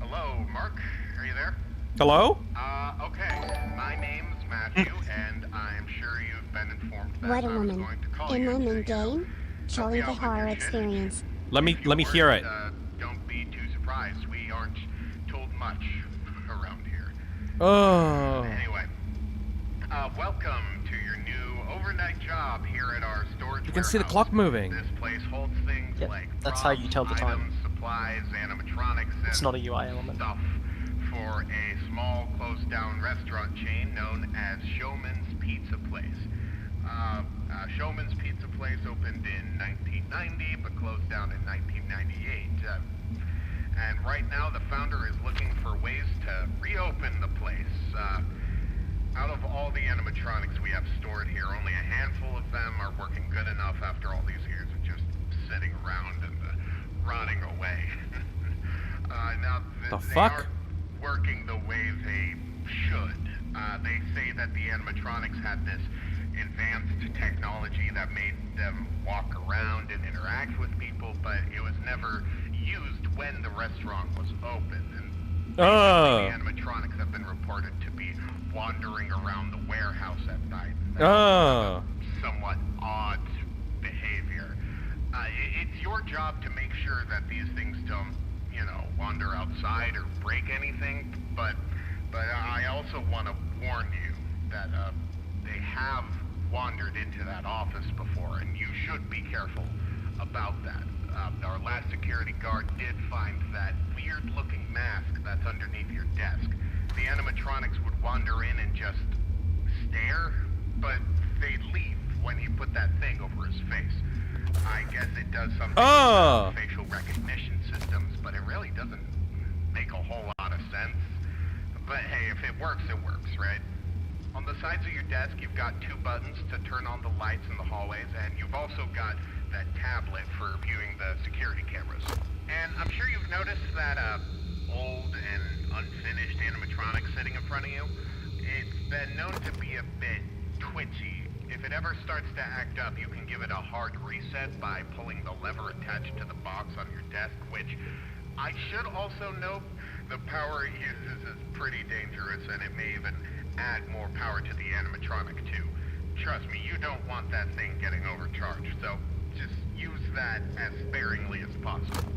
Hello, Mark. Are you there? Hello? Okay. My name's Matthew, and I'm sure you've been informed that What a I was woman. going to call In you my main today, so game, Charlie the help me out with Horror your shit. Experience. Let me hear it. Don't be too surprised. We aren't told much around here. Oh. Anyway, welcome to your new overnight job here at our storage You can see the warehouse. clock moving. This place holds things Yep, like that's how you tell the time. items, supplies, animatronics, It's and not a UI element. stuff for a small closed-down restaurant chain known as Showman's Pizza Place. Showman's Pizza Place opened in 1990, but closed down in 1998. And right now, the founder is looking for ways to reopen the place. animatronics we have stored here, only a handful of them are working good enough after all these years of just sitting around and rotting away. Now, The they fuck? aren't working the way they should. They say that the animatronics had this advanced technology that made them walk around and interact with people, but it was never used when the restaurant was open. And the animatronics have been reported to be wandering around the warehouse at night. Somewhat odd behavior. It's your job to make sure that these things don't, wander outside or break anything, but I also want to warn you that they have wandered into that office before, and you should be careful about that. Our last security guard did find that weird-looking mask that's underneath your desk. The animatronics would wander in and just stare, but they'd leave when he put that thing over his face. I guess it does something with facial recognition systems, but it really doesn't make a whole lot of sense. But hey, if it works, right? On the sides of your desk, you've got 2 buttons to turn on the lights in the hallways, and you've also got that tablet for viewing the security cameras. And I'm sure you've noticed that old and unfinished animatronic sitting in front of you. It's been known to be a bit twitchy. If it ever starts to act up, you can give it a hard reset by pulling the lever attached to the box on your desk, which I should also note the power it uses is pretty dangerous, and it may even add more power to the animatronic too. Trust me, you don't want that thing getting overcharged, so just use that as sparingly as possible.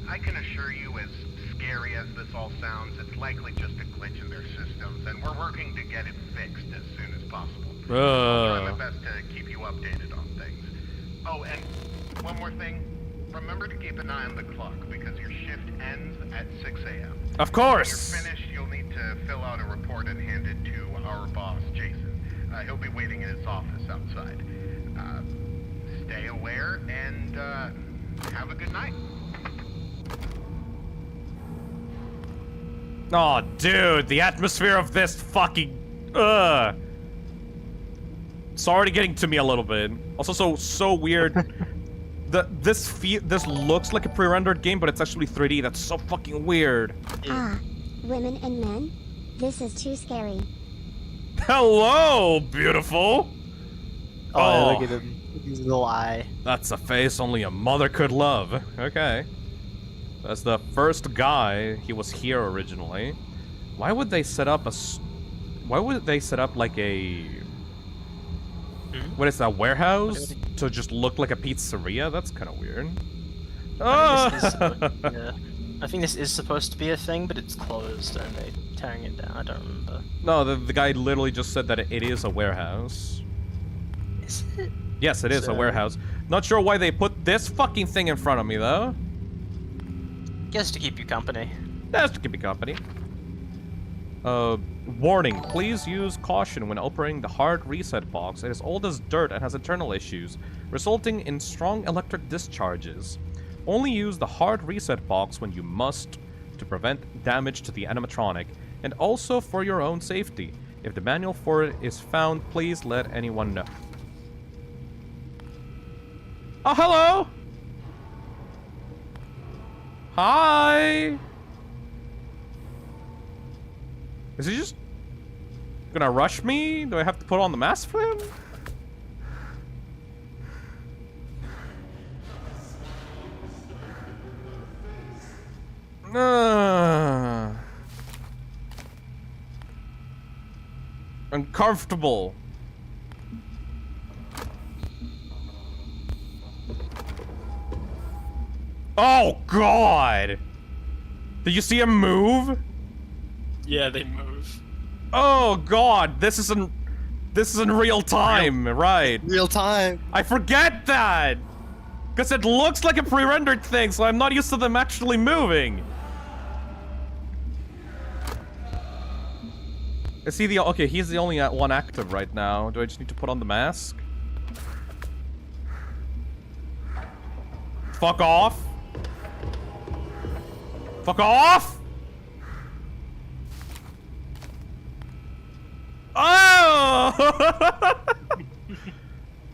I can assure you, as scary as this all sounds, it's likely just a glitch in their systems, and we're working to get it fixed as soon as possible. I'll try my best to keep you updated on things. Oh, and one more thing. Remember to keep an eye on the clock, because your shift ends at 6 a.m. Of course! When you're finished, you'll need to fill out a report and hand it to our boss, Jason. He'll be waiting in his office outside. Stay aware, and have a good night. Oh, dude, the atmosphere of this fucking... It's already getting to me a little bit. Also, so weird. This looks like a pre-rendered game, but it's actually 3D. That's so fucking weird. Women and men? This is too scary. Hello, beautiful. Oh, look at him. His little eye. That's a face only a mother could love. Okay. That's the first guy. He was here originally. Why would they set up like a... What is that, warehouse? To just look like a pizzeria? That's kind of weird. I think this is supposed to be a thing, but it's closed and they're tearing it down. I don't remember. No, the guy literally just said that it is a warehouse. Is it? Yes, it is a warehouse. Not sure why they put this fucking thing in front of me, though. Guess to keep you company. That's to keep you company. Warning, please use caution when operating the hard reset box. It is old as dirt and has internal issues, resulting in strong electric discharges. Only use the hard reset box when you must to prevent damage to the animatronic, and also for your own safety. If the manual for it is found, please let anyone know. Oh, hello! Hi! Is he just gonna rush me? Do I have to put on the mask for him? Uncomfortable. Oh God! Did you see him move? Yeah, they move. Oh God! This is in real time, right? Real time. I forget that, because it looks like a pre-rendered thing, so I'm not used to them actually moving. Is he the okay? He's the only one active right now. Do I just need to put on the mask? Fuck off! Fuck off! Oh!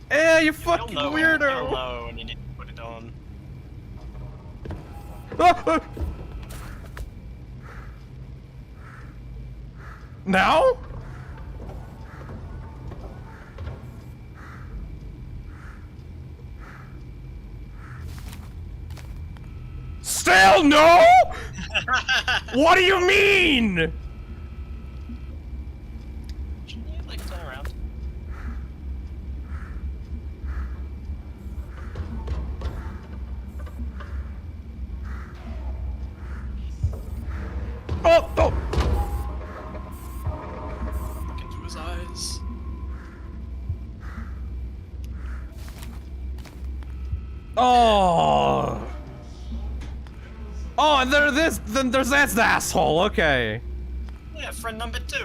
Eh, you fucking You'll weirdo! know when you need to put it on. Now? Still no? What do you mean? Shouldn't you, like, turn around? Oh, oh. Look into his eyes. Oh. Oh, and then there's that asshole, okay. Yeah, friend number 2.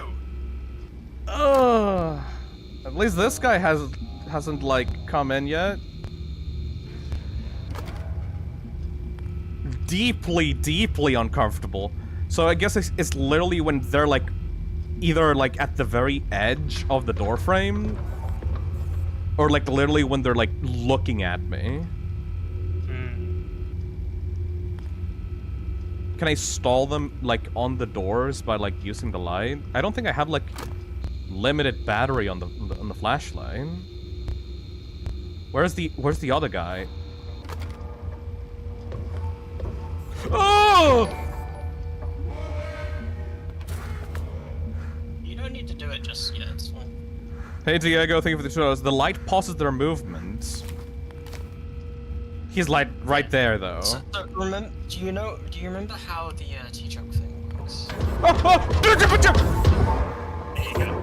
At least this guy hasn't like come in yet. Deeply uncomfortable. So I guess it's literally when they're like either like at the very edge of the door frame, or like literally when they're like looking at me. Can I stall them like on the doors by like using the light? I don't think I have like limited battery on the flashlight. Where's the other guy? Oh! You don't need to do it just yet, it's fine. Hey Diego, thank you for the shows. The light pauses their movement. He's like right there though. So, do you remember how the T-choke thing works? Oh! There you go.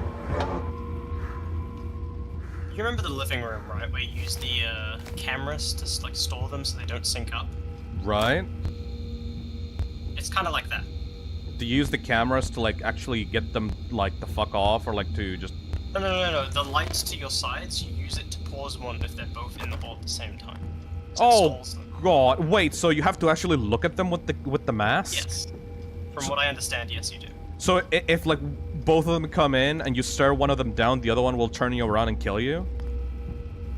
You remember the living room, right? Where you use the cameras to like store them so they don't sync up? Right. It's kind of like that. Do you use the cameras to like actually get them like the fuck off, or like to just... No. The lights to your sides, you use it to pause one if they're both in the hole at the same time. So oh god, wait, so you have to actually look at them with the mask? Yes. From what I understand, yes you do. So if like both of them come in and you stare one of them down, the other one will turn you around and kill you?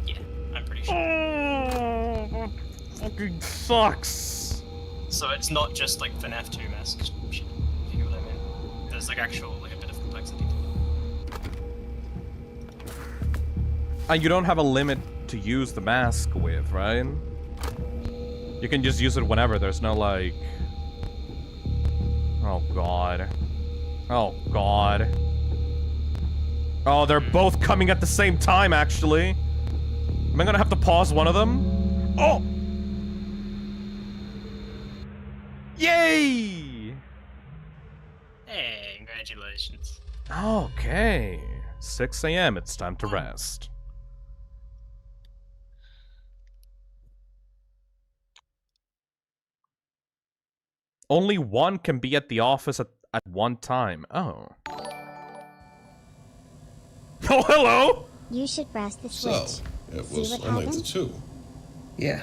Yeah, I'm pretty sure. Oh, fucking sucks. So it's not just like FNAF 2 mask shit, if you get what I mean. There's like actual, like a bit of complexity to it. And you don't have a limit to use the mask with, right? You can just use it whenever, there's no like... Oh god. Oh god. Oh, they're both coming at the same time, actually. Am I gonna have to pause one of them? Oh! Yay! Hey, congratulations. Okay. 6 AM, it's time to rest. Only one can be at the office at one time. Oh. Oh, hello! You should press the switch. So, it See was what only the happens? 2. Yeah.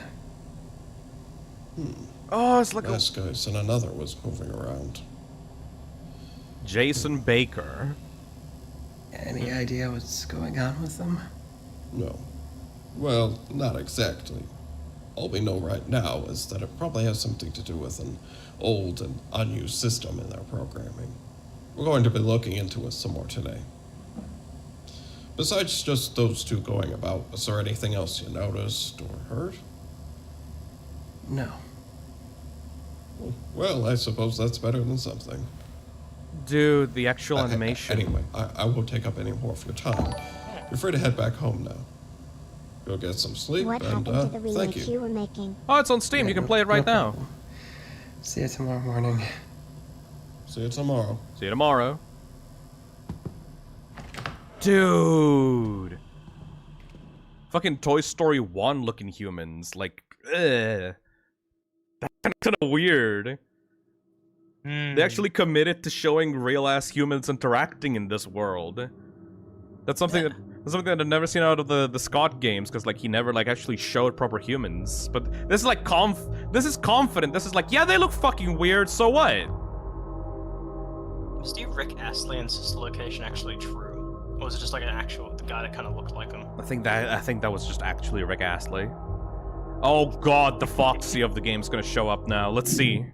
Oh, it's like Last guy said another was moving around. Jason Baker. Any idea what's going on with them? No. Well, not exactly. All we know right now is that it probably has something to do with an old and unused system in their programming. We're going to be looking into it some more today. Besides just those two going about, was there anything else you noticed or heard? No. Well, I suppose that's better than something. Dude, the actual animation. Anyway, I won't take up any more of your time. You're free to head back home now. Go get some sleep, What and happened to the thank remake you. you were making? Oh, it's on Steam. Yeah, you can no- play it right no now. problem. See you tomorrow morning. See you tomorrow. See you tomorrow. Dude. Fucking Toy Story 1 looking humans. Like, ugh. That's kind of weird. They actually committed to showing real-ass humans interacting in this world. That's something that I've never seen out of the Scott games, because like he never like actually showed proper humans. But this is like this is confident. This is like, yeah, they look fucking weird, so what? Was the Rick Astley and sister location actually true? Or was it just like an actual the guy that kind of looked like him? I think that was just actually Rick Astley. Oh god, the Foxy of the game's gonna show up now. Let's see.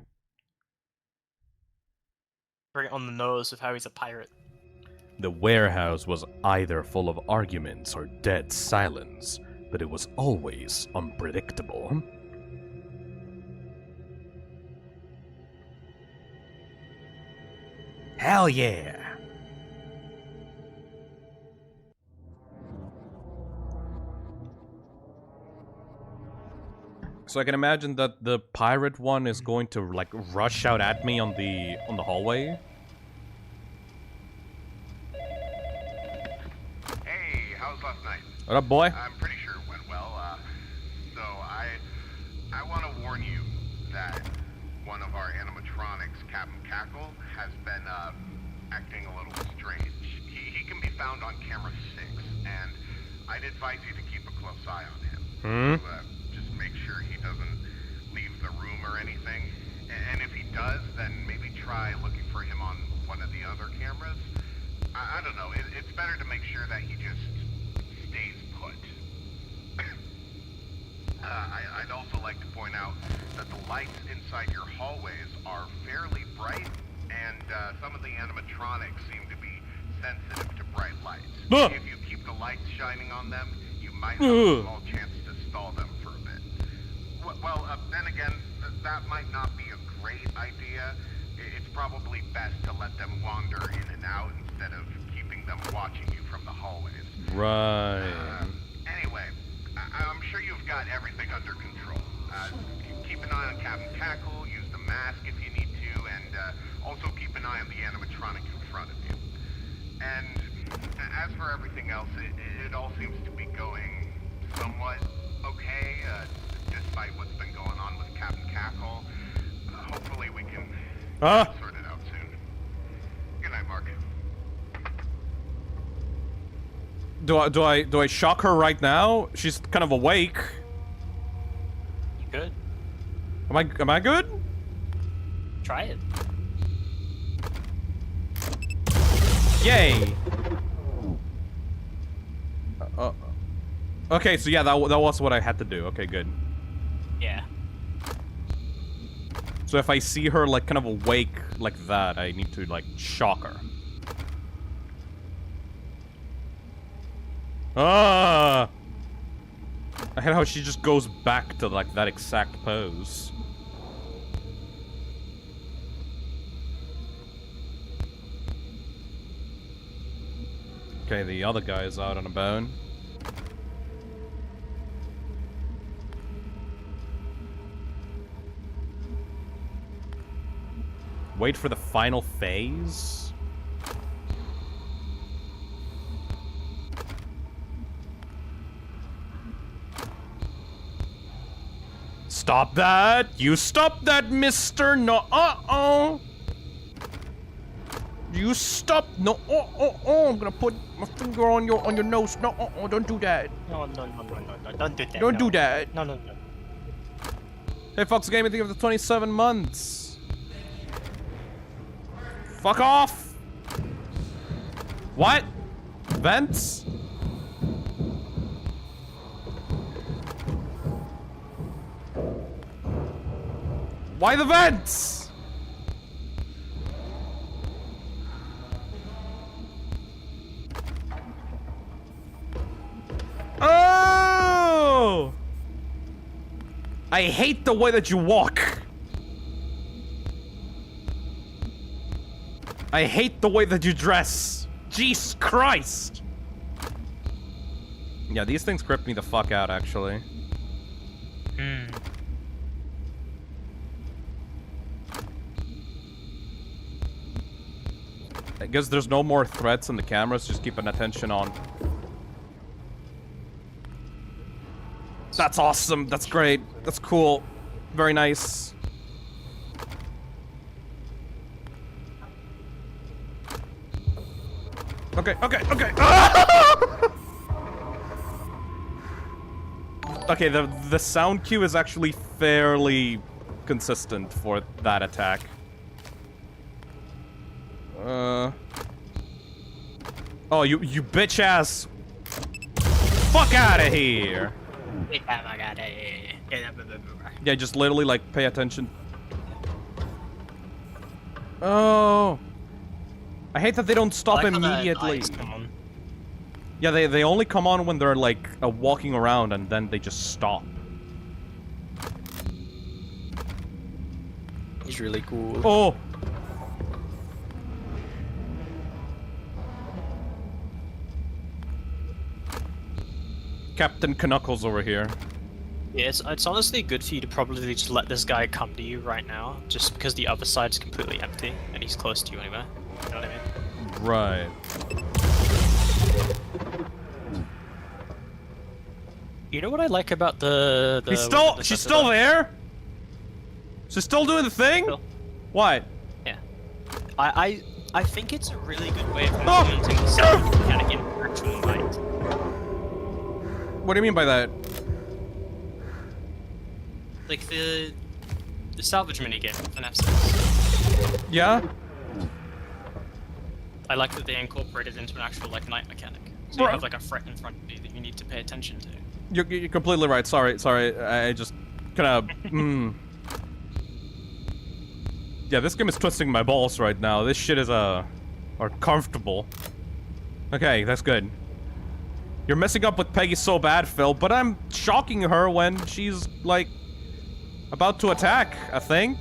Very on the nose of how he's a pirate. The warehouse was either full of arguments or dead silence, but it was always unpredictable. Hell yeah! So I can imagine that the pirate one is going to like rush out at me on the hallway. Hey, how's last night? What up, boy? I'm pretty sure it went well. So I want to warn you that one of our animatronics, Captain Cackle, has been acting a little strange. He can be found on camera 6, and I'd advise you to keep a close eye on him. Just make sure he doesn't leave the room or anything. And if he does, then maybe try looking for him on one of the other cameras. I don't know. It's better to make sure that he just stays put. I'd also like to point out that the lights inside your hallways are fairly bright, and some of the animatronics seem to be sensitive to bright lights. If you keep the lights shining on them, you might have a small chance to stall them for a bit. Well, then again, that might not be a great idea. It's probably best to let them wander in and out instead of keeping them watching you from the hallways. Right. Anyway, I'm sure you've got everything under control. Keep an eye on Captain Cackle, use the mask if you need to, and also keep an eye on the animatronic in front of you. And as for everything else, it all seems to be going somewhat okay, despite what's been going on with Captain Cackle. Hopefully we can sort it out soon. Good night, Mark. Do I shock her right now? She's kind of awake. You good? Am I good? Try it. Yay! Okay, so yeah, that was what I had to do. Okay, good. Yeah. So if I see her like kind of awake like that, I need to like shock her. Ah! I hate how she just goes back to like that exact pose. Okay, the other guy is out on a bone. Wait for the final phase? Stop that! You stop that, mister! No, You stop! No, I'm gonna put my finger on your nose. No, don't do that. No, don't do that. Don't do that. No. Hey, Fox Gaming, think of the 27 months. Fuck off! What? Vents? Why the vents? Oh! I hate the way that you walk. I hate the way that you dress. Jesus Christ. Yeah, these things creep me the fuck out, actually. I guess there's no more threats in the cameras, just keeping attention on. That's awesome, that's great, that's cool. Very nice. Okay. Okay, the sound cue is actually fairly consistent for that attack. Oh, you bitch ass. Fuck out of here. Yeah, just literally like pay attention. Oh. I hate that they don't stop immediately. Yeah, they only come on when they're like walking around and then they just stop. He's really cool. Oh. Captain Knuckles over here. Yeah, it's honestly good for you to probably just let this guy come to you right now, just because the other side's completely empty, and he's close to you anyway. You know what I mean? Right. You know what I like about the she's still there? She's still doing the thing? Still. What? Yeah. I think it's a really good way of implementing the sound mechanic in virtual light. What do you mean by that? Like the salvage minigame for FNAF 6. Yeah? I like that they incorporated into an actual like night mechanic. So you have like a threat in front of you that you need to pay attention to. You're completely right. Sorry. I just kind of. Yeah, this game is twisting my balls right now. This shit is uncomfortable. Okay, that's good. You're messing up with Peggy so bad, Phil, but I'm shocking her when she's, like, about to attack, I think.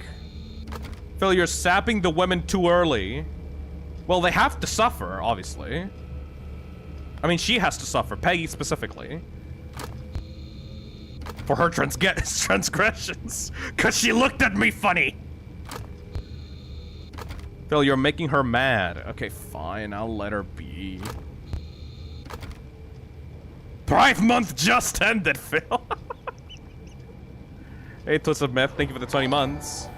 Phil, you're sapping the women too early. Well, they have to suffer, obviously. I mean, she has to suffer, Peggy specifically. For her transgressions. Because she looked at me funny. Phil, you're making her mad. Okay, fine, I'll let her be. Pride Month just ended, Phil. Hey, Twisted Meth, thank you for the 20 months.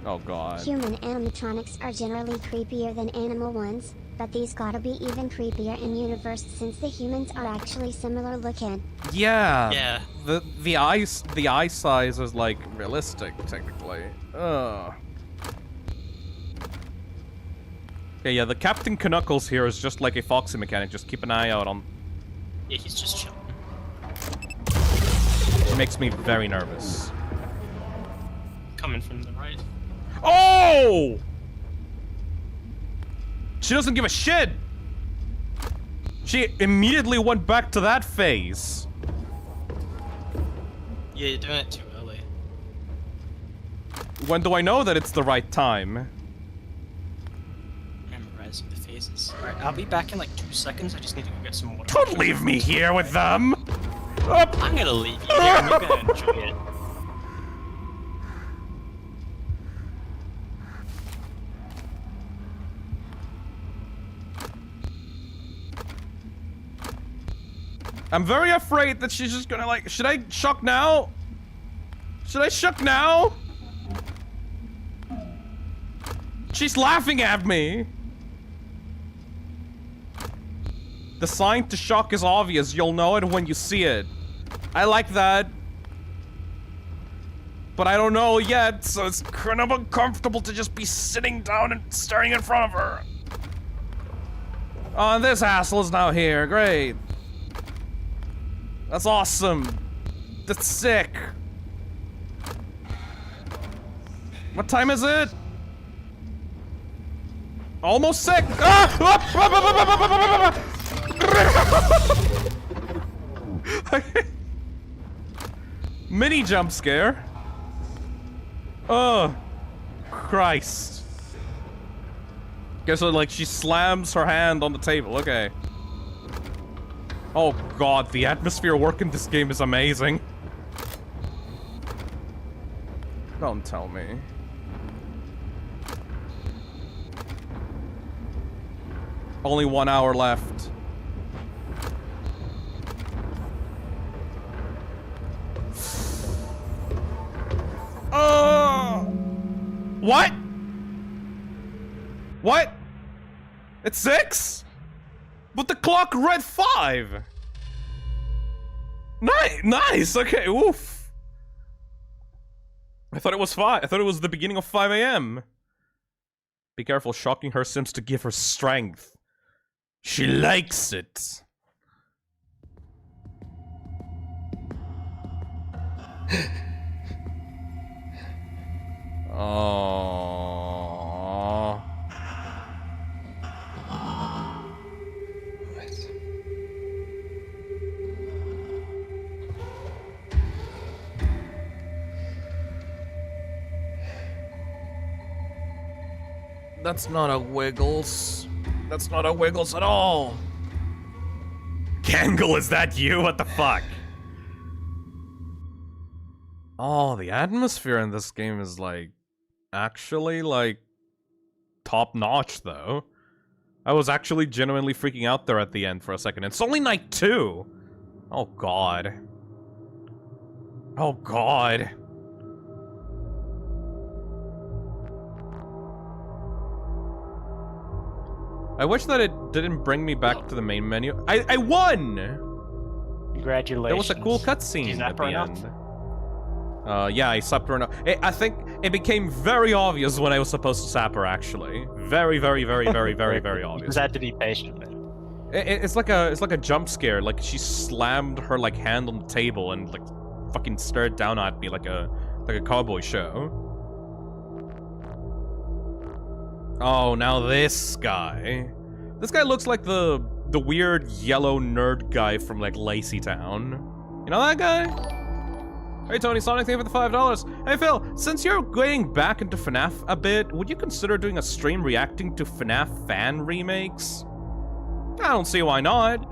Oh god. Human animatronics are generally creepier than animal ones, but these gotta be even creepier in universe since the humans are actually similar looking. Yeah. Yeah. The eye size is like realistic, technically. Ugh. Yeah, the Captain Knuckles here is just like a Foxy mechanic. Just keep an eye out on. Yeah, he's just chilling. She makes me very nervous. Coming from the right. Oh! She doesn't give a shit! She immediately went back to that phase. Yeah, you're doing it too early. When do I know that it's the right time? Memorizing the phases. Alright, I'll be back in like 2 seconds. I just need to go get some water. Don't leave me here with them! I'm gonna leave you here and you're gonna enjoy it. I'm very afraid that she's just gonna like, should I shuck now? Should I shuck now? She's laughing at me. The sign to shock is obvious. You'll know it when you see it. I like that. But I don't know yet, so it's kind of uncomfortable to just be sitting down and staring in front of her. Oh, and this hassle is now here. Great. That's awesome. That's sick. What time is it? Almost sick. Ah! Mini jump scare. Oh, Christ. Guess what, like she slams her hand on the table. Okay. Oh god, the atmosphere work in this game is amazing. Don't tell me. Only 1 hour left. Oh! What? What? It's 6? But the clock read 5. Nice. Okay. Oof. I thought it was 5. I thought it was the beginning of 5 a.m. Be careful shocking her Sims to give her strength. She likes it. Oh. That's not a Wiggles. That's not a Wiggles at all. Kangle, is that you? What the fuck? Oh, the atmosphere in this game is like actually like top notch though. I was actually genuinely freaking out there at the end for a second. It's only night 2. Oh god. Oh god. I wish that it didn't bring me back to the main menu. I won! Congratulations. There was a cool cutscene at the end. Yeah, I sapped her enough. I think it became very obvious when I was supposed to sap her, actually. Very, very, very, very, very, very obvious. You just had to be patient, man. It's like a jump scare. Like she slammed her like hand on the table and like fucking stared down at me like a cowboy show. Oh, now this guy. This guy looks like the weird yellow nerd guy from like Lacey Town. You know that guy? Hey Tony Sonic, thank you for the $5. Hey Phil, since you're going back into FNAF a bit, would you consider doing a stream reacting to FNAF fan remakes? I don't see why not.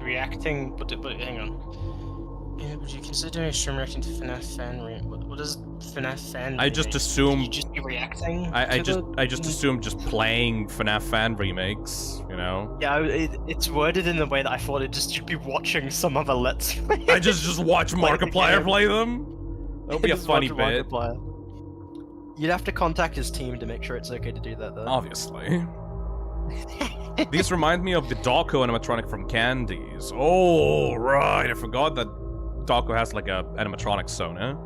Reacting, but hang on. Yeah, would you consider doing a stream reacting to FNAF fan remake? What is FNAF fan remake? I just assume. You just be reacting. I just assume just playing FNAF fan remakes. You know. Yeah, it's worded in the way that I thought it just should be watching some other Let's Play. I just watch Markiplier play them. That'll be a funny bit. You'd have to contact his team to make sure it's okay to do that, though. Obviously. These remind me of the Dawko animatronic from Candies. Oh, right. I forgot that Dawko has like a animatronic Sona.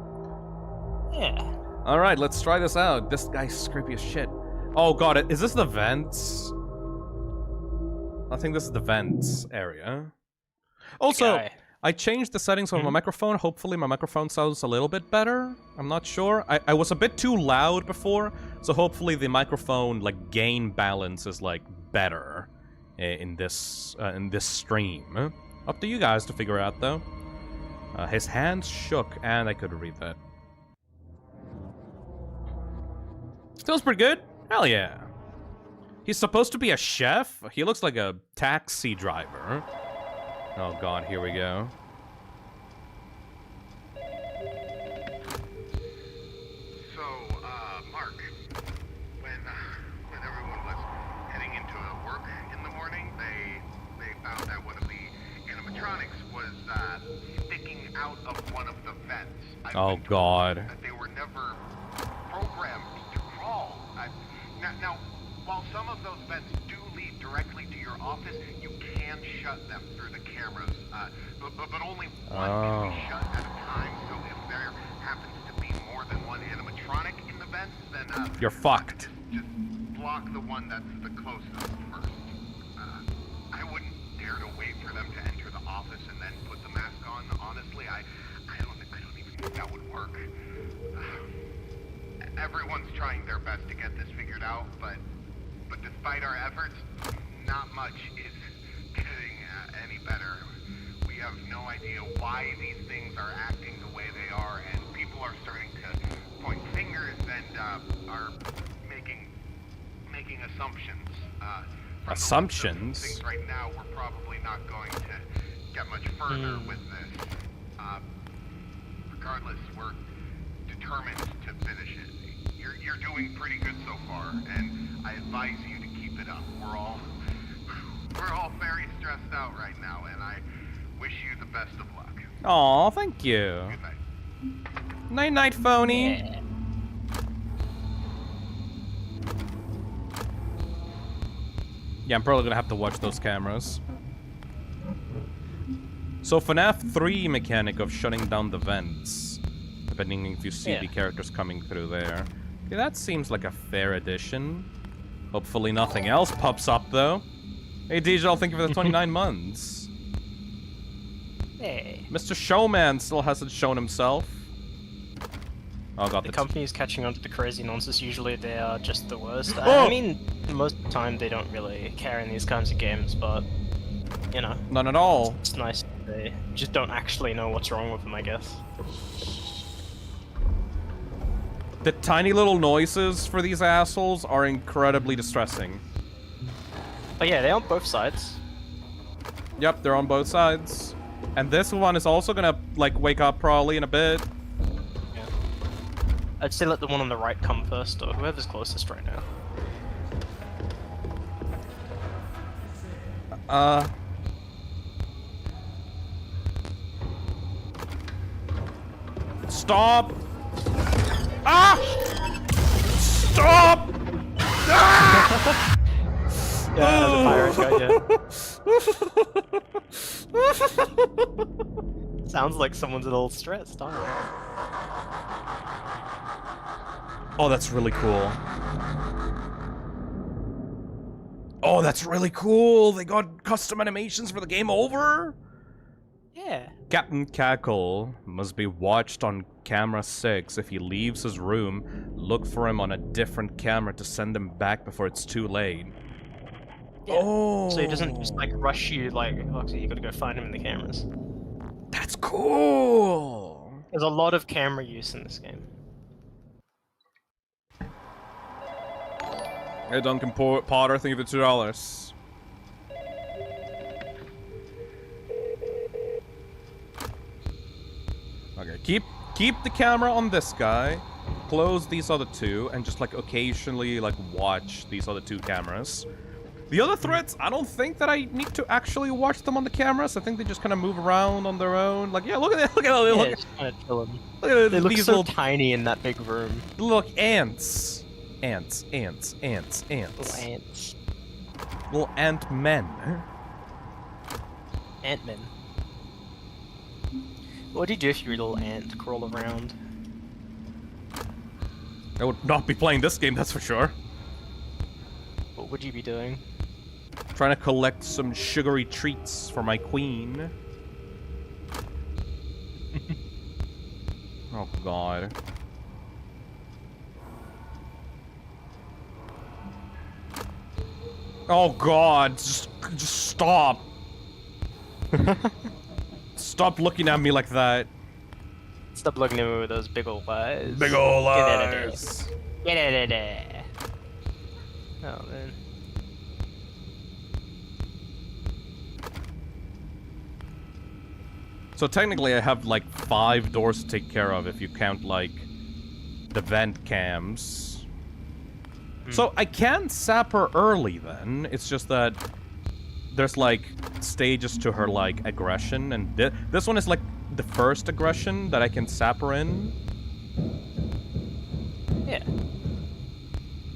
Yeah. Alright, let's try this out. This guy's creepy as shit. Oh god, is this the vents? I think this is the vents area. Also, I changed the settings on my microphone. Hopefully my microphone sounds a little bit better. I'm not sure. I was a bit too loud before, so hopefully the microphone like gain balance is like better in this stream. Up to you guys to figure out though. His hands shook, and I couldn't read that. Sounds pretty good. Hell yeah. He's supposed to be a chef? He looks like a taxi driver. Oh god, here we go. So, Mark, when everyone was heading into work in the morning, they found that one of the animatronics was sticking out of one of the vents. Oh god. That they were never programmed to crawl. Now, while some of those vents do lead directly to your office, you can shut them through the cameras, but only one can be shut at a time. So if there happens to be more than one animatronic in the vents, then you're fucked. Just block the one that's the closest first. I wouldn't dare to wait for them to enter the office and then put the mask on. Honestly, I don't even think that would work. Everyone's trying their best to get this figured out, but despite our efforts, not much is getting any better. We have no idea why these things are acting the way they are, and people are starting to point fingers and are making assumptions. Assumptions? Things right now, we're probably not going to get much further with this. Regardless, we're determined to finish it. You're doing pretty good so far, and I advise you to keep it up. We're all very stressed out right now, and I wish you the best of luck. Aw, thank you. Good night. Night night, phony. Yeah, I'm probably gonna have to watch those cameras. So FNAF 3 mechanic of shutting down the vents, depending if you see the characters coming through there. Okay, that seems like a fair addition. Hopefully nothing else pops up, though. Hey, DJ, thank you for the 29 months. Hey. Mr. Showman still hasn't shown himself. Oh god, The company's catching on to the crazy nonsense. Usually they are just the worst. Oh! I mean, most of the time they don't really care in these kinds of games, but, you know. None at all. It's nice they just don't actually know what's wrong with them, I guess. The tiny little noises for these assholes are incredibly distressing. Oh yeah, they're on both sides. Yep, they're on both sides. And this one is also gonna, like, wake up probably in a bit. Yeah. I'd say let the one on the right come first, or whoever's closest right now. Stop! Ah! Stop! Ah! Yeah, the pirate guy, yeah. Sounds like someone's a little stressed, huh? Oh, that's really cool. Oh, that's really cool! They got custom animations for the game over? Yeah. Captain Cackle must be watched on camera 6. If he leaves his room, look for him on a different camera to send him back before it's too late. Yeah. Oh. So he doesn't just like rush you like, oh, so you gotta go find him in the cameras. That's cool! There's a lot of camera use in this game. Hey, Duncan Potter, thank you for $2. Okay, keep the camera on this guy, close these other two, and just like occasionally like watch these other two cameras. The other threats, I don't think that I need to actually watch them on the cameras. I think they just kind of move around on their own. Like, yeah, look at that, look at that, Yeah, it's kind of chilling. look at They look these so little tiny in that big room. look ants, ants. Little ants. Little ant men. Ant-men. What do you do if your little ant crawl around? I would not be playing this game, that's for sure. What would you be doing? Trying to collect some sugary treats for my queen. Oh god. Oh god, just stop. Stop looking at me like that. Stop looking at me with those big old eyes. Big ol' Get out of eyes. there. Get out of there. Oh man. So technically I have like 5 doors to take care of if you count like the vent cams. So I can sap her early then, it's just that there's like stages to her like aggression, and this one is like the first aggression that I can sap her in. Yeah.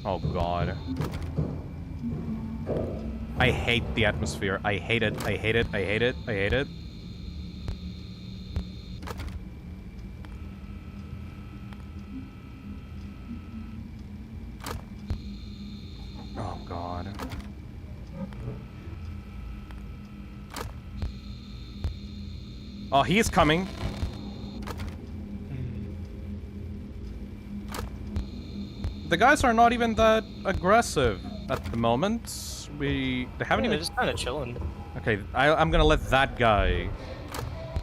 Oh god. I hate the atmosphere. I hate it. I hate it. I hate it. I hate it. Oh god. Oh, he's coming. The guys are not even that aggressive at the moment. They haven't They're even... just kind of chilling. Okay, I'm gonna let that guy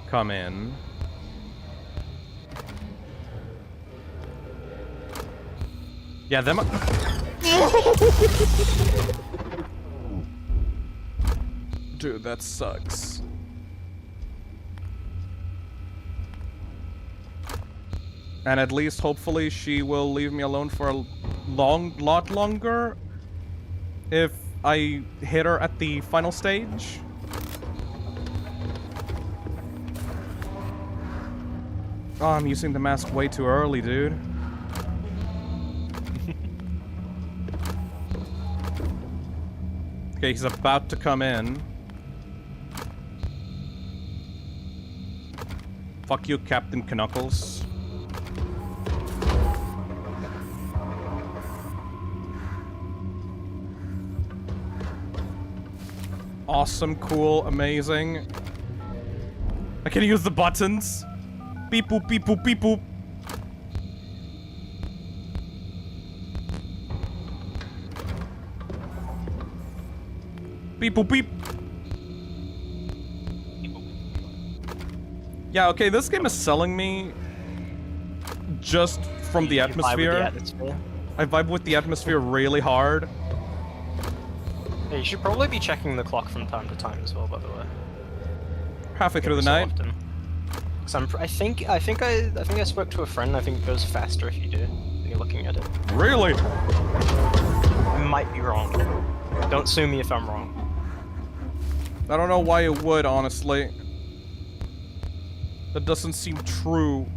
come in. Yeah, them... Dude, that sucks. And at least, hopefully, she will leave me alone for a lot longer if I hit her at the final stage. Oh, I'm using the mask way too early, dude. Okay, he's about to come in. Fuck you, Captain Knuckles. Awesome, cool, amazing. I can use the buttons. Beep boop, beep boop, beep boop. Beep boop, beep. Yeah, okay, this game is selling me just from the atmosphere. I vibe with the atmosphere really hard. Yeah, you should probably be checking the clock from time to time as well, by the way. Halfway through the night. Because I think I spoke to a friend. I think it goes faster if you do. When you're looking at it. Really? I might be wrong. Don't sue me if I'm wrong. I don't know why it would, honestly. That doesn't seem true.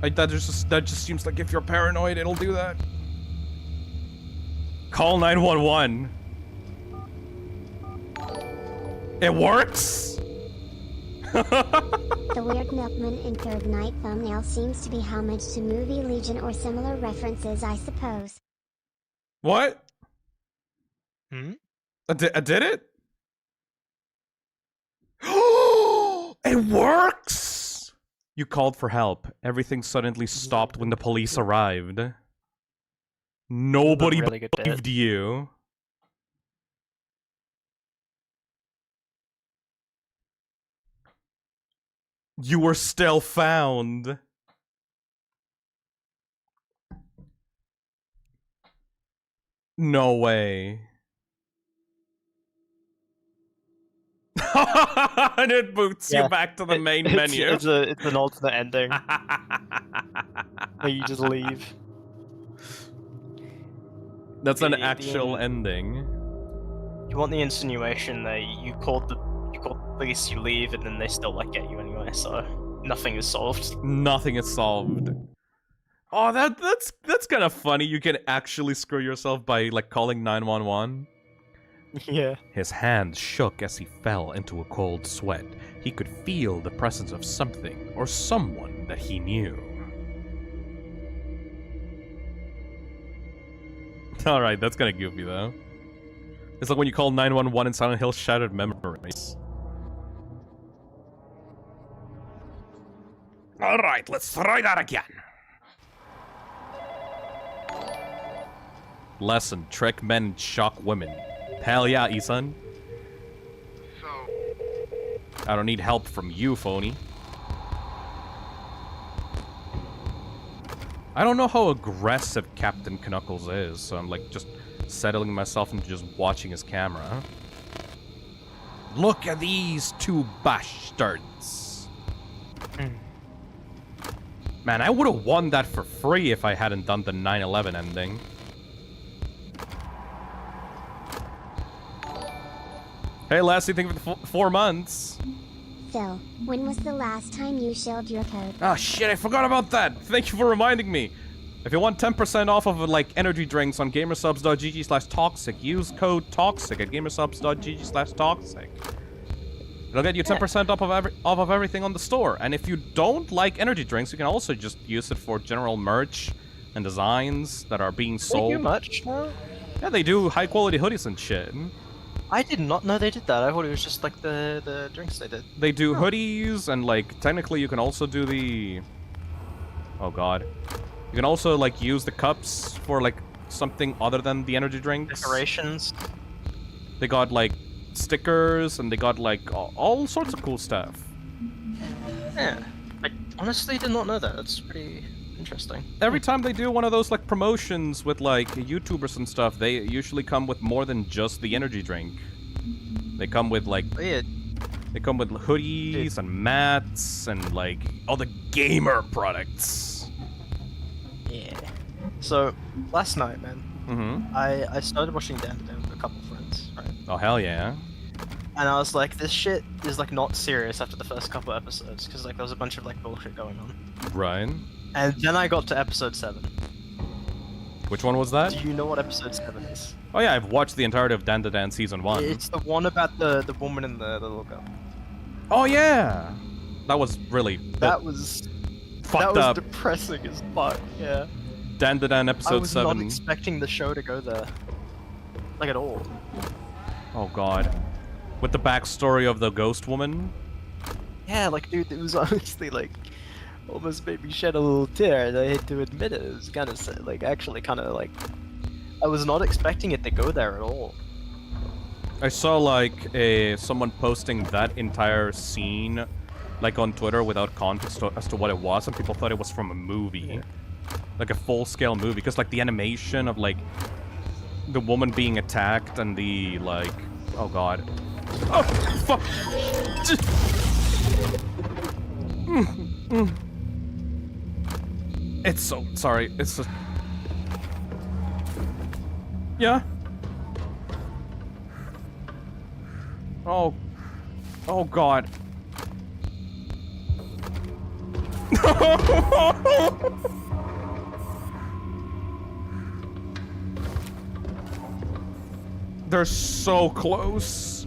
Like that just seems like if you're paranoid, it'll do that. Call 911. It works? The weird milkman in Third Night thumbnail seems to be homage to movie Legion or similar references, I suppose. What? Hmm? I did it? It works! You called for help. Everything suddenly stopped when the police arrived. Nobody Really good believed you. You were still found. No way. And it boots you back to the main menu. It's an alternate ending. Where you just leave. That's an actual ending. You want the insinuation that you called the police, you leave, and then they still like get you anyway, so nothing is solved. Nothing is solved. Oh, that's kind of funny. You can actually screw yourself by like calling 911. Yeah. His hand shook as he fell into a cold sweat. He could feel the presence of something or someone that he knew. Alright, that's kinda goofy though. It's like when you call 911 in Silent Hill Shattered Memories. Alright, let's try that again. Lesson, trick men and shock women. Hell yeah, Isan. I don't need help from you, phony. I don't know how aggressive Captain Knuckles is, so I'm like just settling myself into just watching his camera. Look at these two bastards. Man, I would have won that for free if I hadn't done the 9/11 ending. Hey, Lassie, thank you for the 4 months. Phil, when was the last time you shelled your code? Oh shit, I forgot about that. Thank you for reminding me. If you want 10% off of like energy drinks on gamersubs.gg/toxic, use code TOXIC at gamersubs.gg/toxic. It'll get you 10% off of everything on the store. And if you don't like energy drinks, you can also just use it for general merch and designs that are being sold. They do much now? Yeah, they do high quality hoodies and shit. I did not know they did that. I thought it was just like the drinks they did. They do hoodies, and like technically you can also do the... Oh god. You can also like use the cups for like something other than the energy drinks. Decorations. They got like stickers, and they got like all sorts of cool stuff. Yeah. I honestly did not know that. That's pretty interesting. Every time they do one of those like promotions with like YouTubers and stuff, they usually come with more than just the energy drink. They come with like they come with hoodies and mats and like all the gamer products. Yeah. So last night, man, I started watching Dan with a couple friends, right? Oh hell yeah. And I was like, this shit is like not serious after the first couple episodes, because like there was a bunch of like bullshit going on. Right. And then I got to episode 7. Which one was that? Do you know what episode 7 is? Oh yeah, I've watched the entirety of Dan Dan Season 1. It's the one about the woman and the little girl. Oh yeah! That was really... That was... fucked that was up. depressing as fuck, yeah. Dan Dan episode 7. I was not expecting the show to go there. Like, at all. Oh god. With the backstory of the ghost woman? Yeah, like, dude, it was honestly, like, almost made me shed a little tear, and I hate to admit it. It was kind of, like, actually kind of, like, I was not expecting it to go there at all. I saw, like, someone posting that entire scene, like, on Twitter without context as to what it was, and people thought it was from a movie. Like, a full-scale movie, because, like, the animation of, like, the woman being attacked and the, like... Oh, god. Oh, fuck! It's so... Sorry, it's just... Yeah? Oh. Oh, god. They're so close.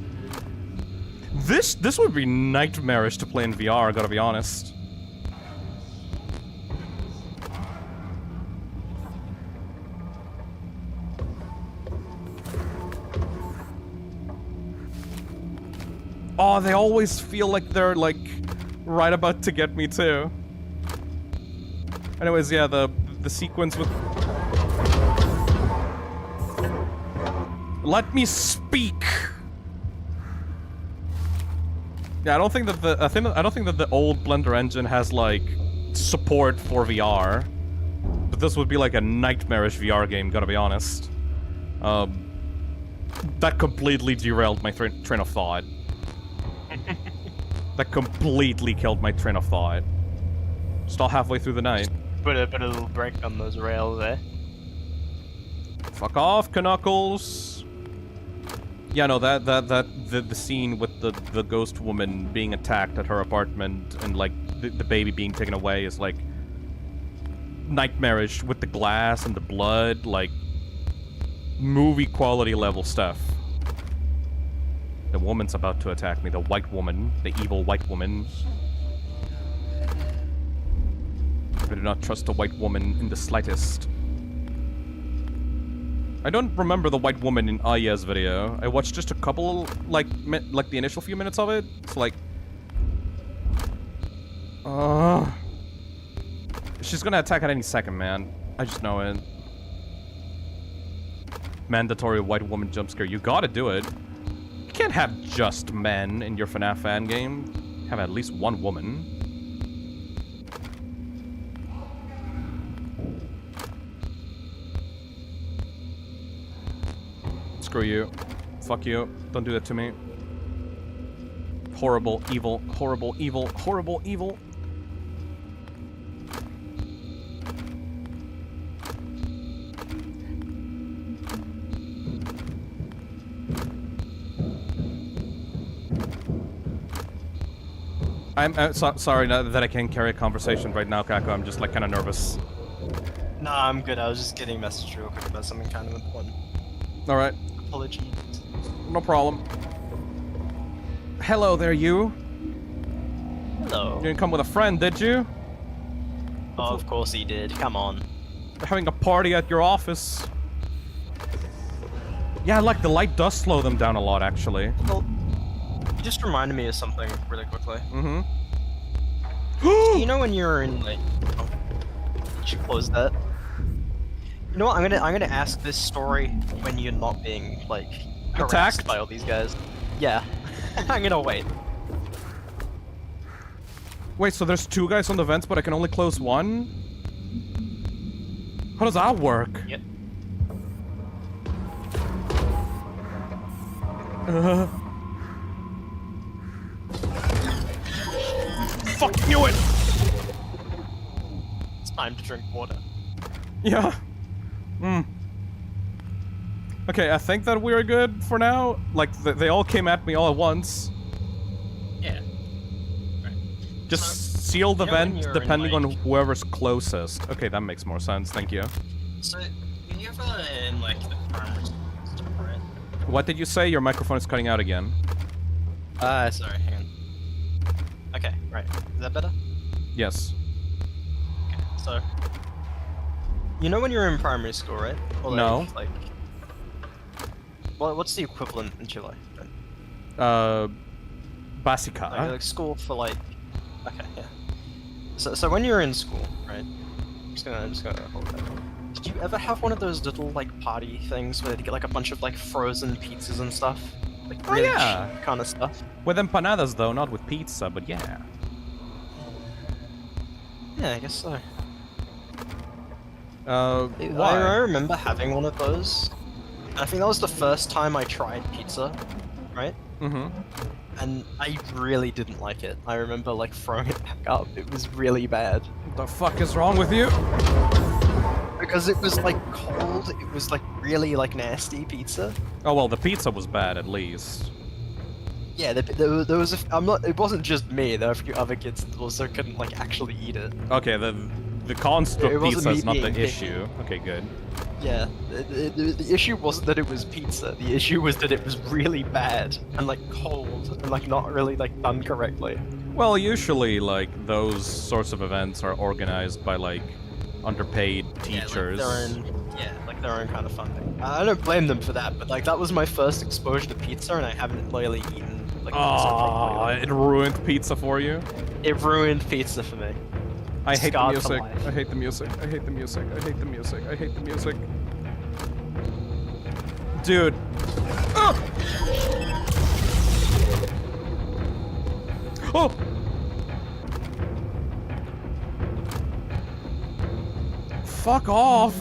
This would be nightmarish to play in VR, I gotta be honest. Oh, they always feel like they're, like, right about to get me, too. Anyways, yeah, the sequence with... Let me speak! Yeah, I don't think that the old Blender engine has, like, support for VR. But this would be, like, a nightmarish VR game, gotta be honest. That completely derailed my train of thought. That completely killed my train of thought. Still halfway through the night. Put a little break on those rails there. Fuck off, Knuckles. Yeah, no, the scene with the ghost woman being attacked at her apartment and, like, the baby being taken away is, like, nightmarish with the glass and the blood, like, movie quality level stuff. The woman's about to attack me, the white woman, the evil white woman. I do not trust the white woman in the slightest. I don't remember the white woman in Aya's video. I watched just a couple, like the initial few minutes of it. It's like... She's gonna attack at any second, man. I just know it. Mandatory white woman jump scare. You gotta do it. You can't have just men in your FNAF fan game. Have at least one woman. Screw you. Fuck you. Don't do that to me. Horrible, evil, horrible, evil, horrible, evil. I'm sorry that I can't carry a conversation right now, Kako. I'm just, like, kind of nervous. Nah, I'm good. I was just getting a message real quick about something kind of important. Alright. Apologies. No problem. Hello there, you. Hello. You didn't come with a friend, did you? Oh, of course he did. Come on. They're having a party at your office. Yeah, like, the light does slow them down a lot, actually. Well, you just reminded me of something really quickly. Mm-hmm. You know when you're in, like... Oh, you should close that. You know what? I'm gonna ask this story when you're not being, like, harassed attacked by all these guys. Yeah. I'm gonna wait. Wait, so there's two guys on the vents, but I can only close one? How does that work? Yep. Fuck, knew it! It's time to drink water. Yeah. Okay, I think that we're good for now. Like, they all came at me all at once. Yeah. Right. Just seal the vent depending on like... whoever's closest. Okay, that makes more sense. Thank you. So, you ever in, like, the primary school stuff, right? What did you say? Your microphone is cutting out again. Sorry, hang on. Okay, right. Is that better? Yes. Okay, so... You know when you're in primary school, right? Or, No. Like... What's the equivalent in Chile? Basica. Like school for like. Okay, yeah. So when you're in school, right? I'm just gonna hold that. Did you ever have one of those little like party things where they get like a bunch of like frozen pizzas and stuff? Like really cheap kind of stuff. With empanadas though, not with pizza, but yeah. Yeah, I guess so. Why? I remember having one of those. I think that was the first time I tried pizza, right? Mm-hmm. And I really didn't like it. I remember like throwing it back up. It was really bad. What the fuck is wrong with you? Because it was like cold. It was like really like nasty pizza. Oh well, the pizza was bad at least. Yeah, there was it wasn't just me. There were a few other kids that also couldn't like actually eat it. Okay, the construct pizza is not the being issue. Okay, good. Yeah, the issue wasn't that it was pizza. The issue was that it was really bad and like cold and like not really like done correctly. Well, usually like those sorts of events are organized by like underpaid teachers. Like their own kind of funding. I don't blame them for that, but like that was my first exposure to pizza, and I haven't really eaten like pizza properly. It ruined pizza for you. It ruined pizza for me. I hate the Scarred music. for life. I hate the music. I hate the music. I hate the music. I hate the music. Dude. Oh! Oh! Fuck off!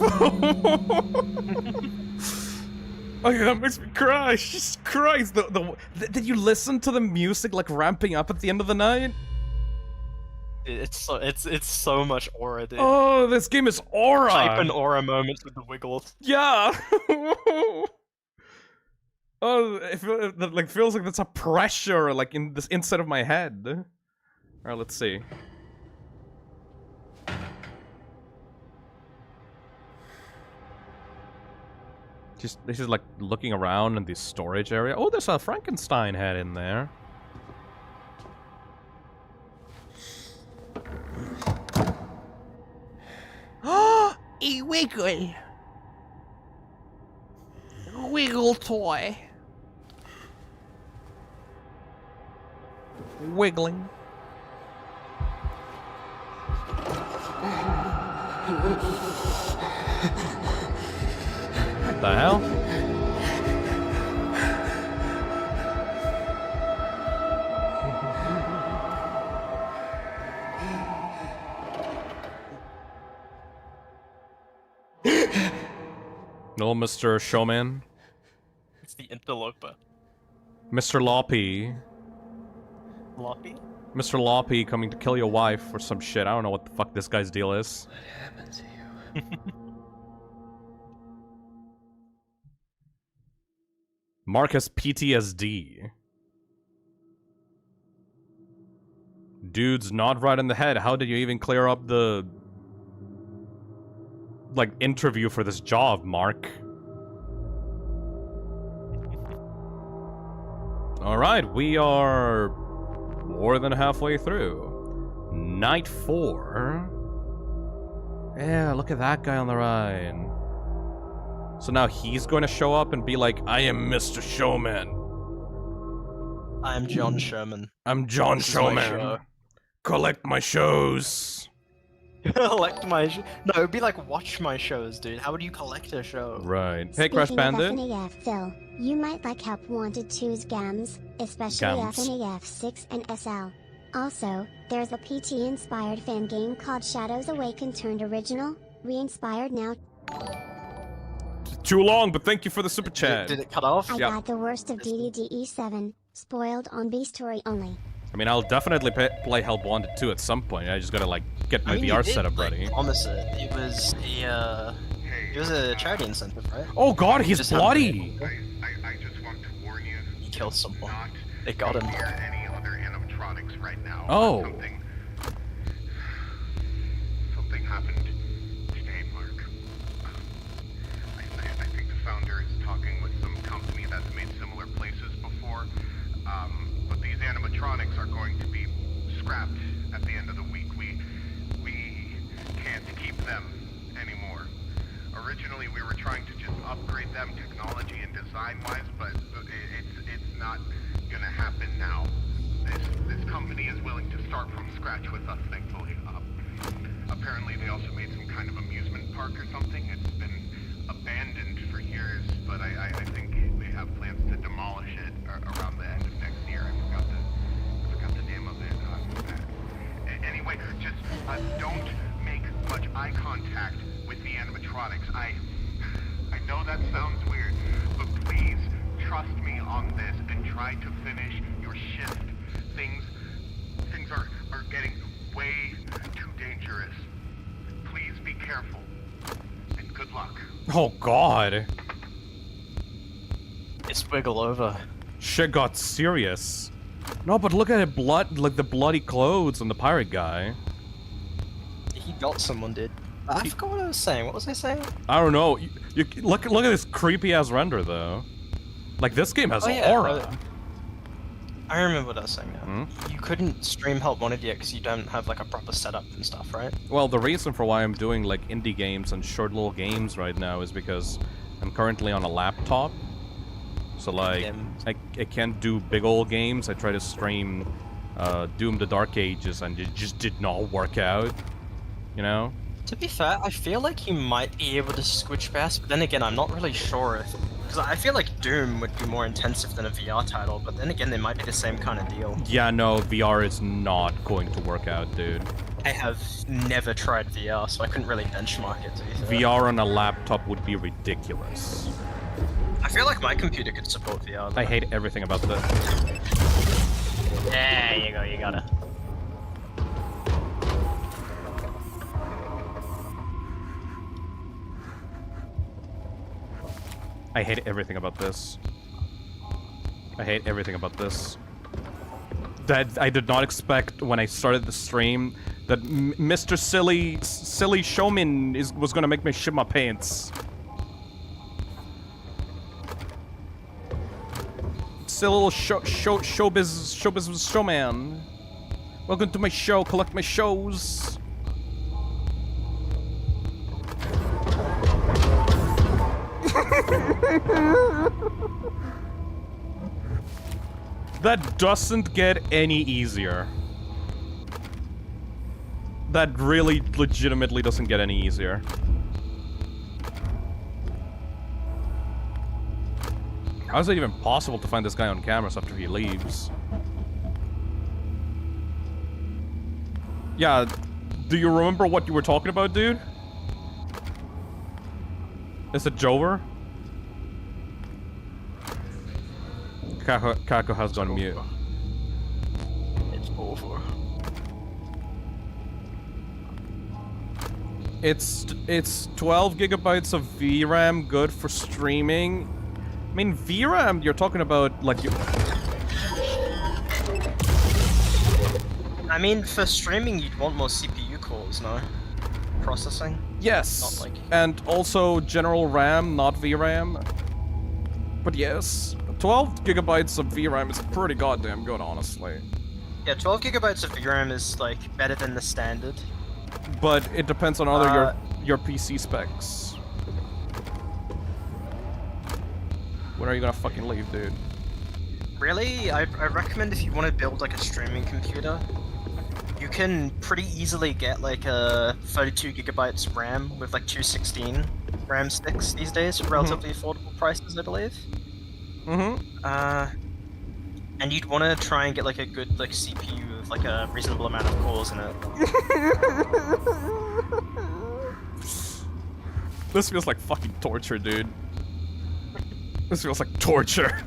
Oh, that makes me cry. Jesus Christ! Did you listen to the music like ramping up at the end of the night? It's so much aura, dude. Oh, this game is aura. Type in aura moments with the wiggles. Yeah. Oh, it feels like there's a pressure like in this inside of my head. All right, let's see. This is like looking around in the storage area. Oh, there's a Frankenstein head in there. Oh, a wiggle. Wiggle toy. Wiggling. What the hell? No, Mr. Showman. It's the interloper. Mr. Loppy. Loppy? Mr. Loppy coming to kill your wife or some shit. I don't know what the fuck this guy's deal is. What happened to you? Mark has PTSD. Dude's not right in the head. How did you even clear up the... like, interview for this job, Mark? Alright, we are more than halfway through. Night 4. Yeah, look at that guy on the right. So now he's going to show up and be like, I am Mr. Showman. I'm John Sherman. I'm John This is my Showman. show. Collect my shows. Collect my No, it'd be like watch my shows, dude. How would you collect a show? Right. Hey, Crash Speaking of Bandit. FNAF, Phil, you might like Help Wanted 2's games, especially Gams. FNAF 6 and SL. Also, there's a PT-inspired fan game called Shadows Awaken turned original, re-inspired now. Too long, but thank you for the super chat. Did it cut off? I Yeah. got the worst of DDDE7, spoiled on B-Story only. I mean, I'll definitely play Help Wanted 2 at some point. I just gotta, like, get my I mean, VR you did, setup like, ready. promise it. It was a charity incentive, right? Oh god, You he's just haven't been bloody! able to. I just want to warn you. He killed someone. Not They got him. near any other animatronics right now. Oh. Something happened today, Mark. I think the founder is talking with some company that's made similar places before. But these animatronics are going to be scrapped at the end of the week. We can't keep them anymore. Originally, we were trying to just upgrade them technology and design-wise, on this and try to finish your shift. Things are getting way too dangerous. Please be careful. And good luck. Oh god. It's wiggle over. Shit got serious. No, but look at it, like the bloody clothes on the pirate guy. He got someone, dude. I forgot what I was saying. What was I saying? I don't know. You look at this creepy ass render though. Like this game has aura. I remember what I was saying now. You couldn't stream Help Wanted yet because you don't have like a proper setup and stuff, right? Well, the reason for why I'm doing like indie games and short little games right now is because I'm currently on a laptop. So like, I can't do big old games. I try to stream Doom the Dark Ages and it just did not work out. You know? To be fair, I feel like he might be able to switch past, but then again, I'm not really sure if... Because I feel like Doom would be more intensive than a VR title, but then again, they might be the same kind of deal. Yeah, no, VR is not going to work out, dude. I have never tried VR, so I couldn't really benchmark it, to be fair. VR on a laptop would be ridiculous. I feel like my computer could support VR, though. I hate everything about this. There you go, you got it. I hate everything about this. I hate everything about this. That I did not expect when I started the stream that Mr. Silly Showman was gonna make me shit my pants. Silly little showbiz showman. Welcome to my show. Collect my shows. That doesn't get any easier. That really legitimately doesn't get any easier. How is it even possible to find this guy on cameras after he leaves? Yeah, do you remember what you were talking about, dude? Is it Jover? Kako has gone mute. It's over. It's 12 gigabytes of VRAM, good for streaming. I mean, VRAM, you're talking about like you. I mean, for streaming, you'd want more CPU cores, no? Processing? Yes, Not like... and also general RAM, not VRAM. But yes, 12 gigabytes of VRAM is pretty goddamn good, honestly. Yeah, 12 gigabytes of VRAM is, like, better than the standard. But it depends on other your PC specs. When are you gonna fucking leave, dude? Really? I recommend if you want to build, like, a streaming computer, you can pretty easily get, like, a 32 gigabytes RAM with, like, 216 RAM sticks these days for relatively affordable prices, I believe. And you'd want to try and get, like, a good, like, CPU with, like, a reasonable amount of cores in it. This feels like fucking torture, dude. This feels like torture.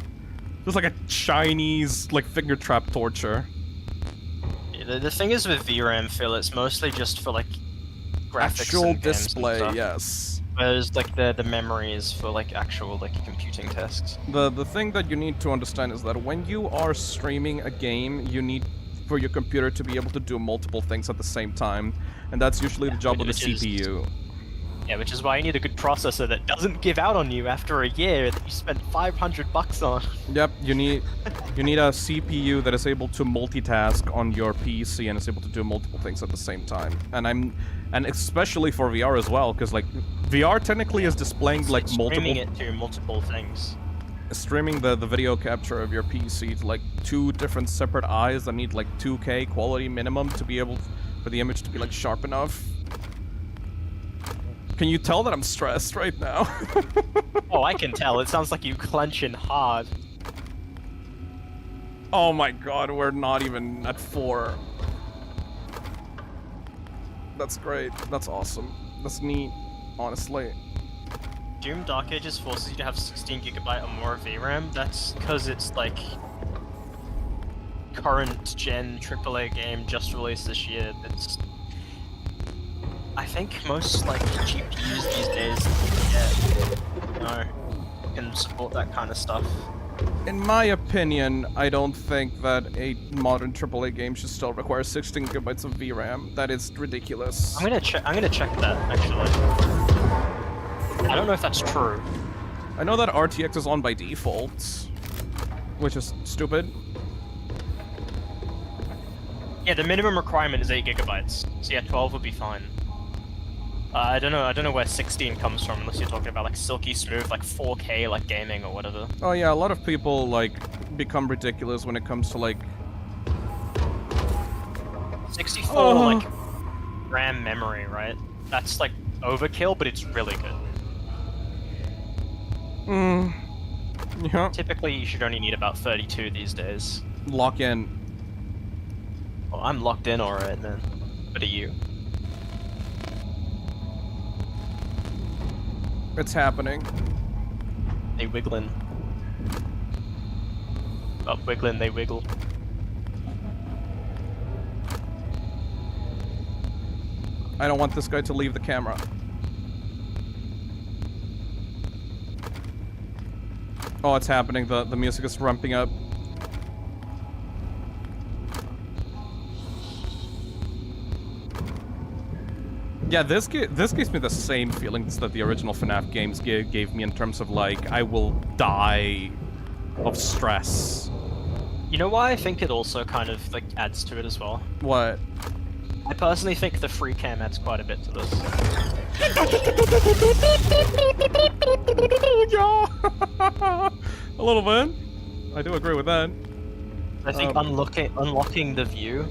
Feels like a Chinese, like, finger trap torture. Yeah, the thing is with VRAM, Phil, it's mostly just for, like, graphics Actual and games display, and stuff. yes. Whereas, like, the memory is for, like, actual, like, computing tasks. The thing that you need to understand is that when you are streaming a game, you need for your computer to be able to do multiple things at the same time, and that's usually the job of the CPU. Yeah, which is why you need a good processor that doesn't give out on you after a year that you spent $500 on. Yep, you need a CPU that is able to multitask on your PC and is able to do multiple things at the same time. And especially for VR as well, because like VR technically is displaying like Streaming it to multiple things. Streaming the video capture of your PC to like two different separate eyes that need like 2K quality minimum to be able for the image to be like sharp enough. Can you tell that I'm stressed right now? Oh, I can tell. It sounds like you clenching hard. Oh my god, we're not even at 4. That's great. That's awesome. That's neat, honestly. Doom Dark Ages forces you to have 16GB or more of VRAM, that's because it's like current gen AAA game just released this year. It's I think most like GPUs these days can support that kind of stuff. In my opinion, I don't think that a modern AAA game should still require 16GB of VRAM. That is ridiculous. I'm gonna check that actually. I don't know if that's true. I know that RTX is on by default, which is stupid. Yeah, the minimum requirement is 8GB. So yeah, 12 would be fine. I don't know where 16 comes from, unless you're talking about like silky smooth, like 4K, like gaming or whatever. Oh yeah, a lot of people like become ridiculous when it comes to like 64 like RAM memory, right? That's like overkill, but it's really good. Yeah. Typically, you should only need about 32 these days. Lock in. Well, I'm locked in alright, man. What are you? It's happening. They wiggling. Up wiggling, they wiggle. I don't want this guy to leave the camera. Oh, it's happening. The music is ramping up. Yeah, this gives me the same feelings that the original FNAF games gave me in terms of like, I will die of stress. You know why I think it also kind of like adds to it as well? What? I personally think the free cam adds quite a bit to this. A little bit. I do agree with that. I think unlocking the view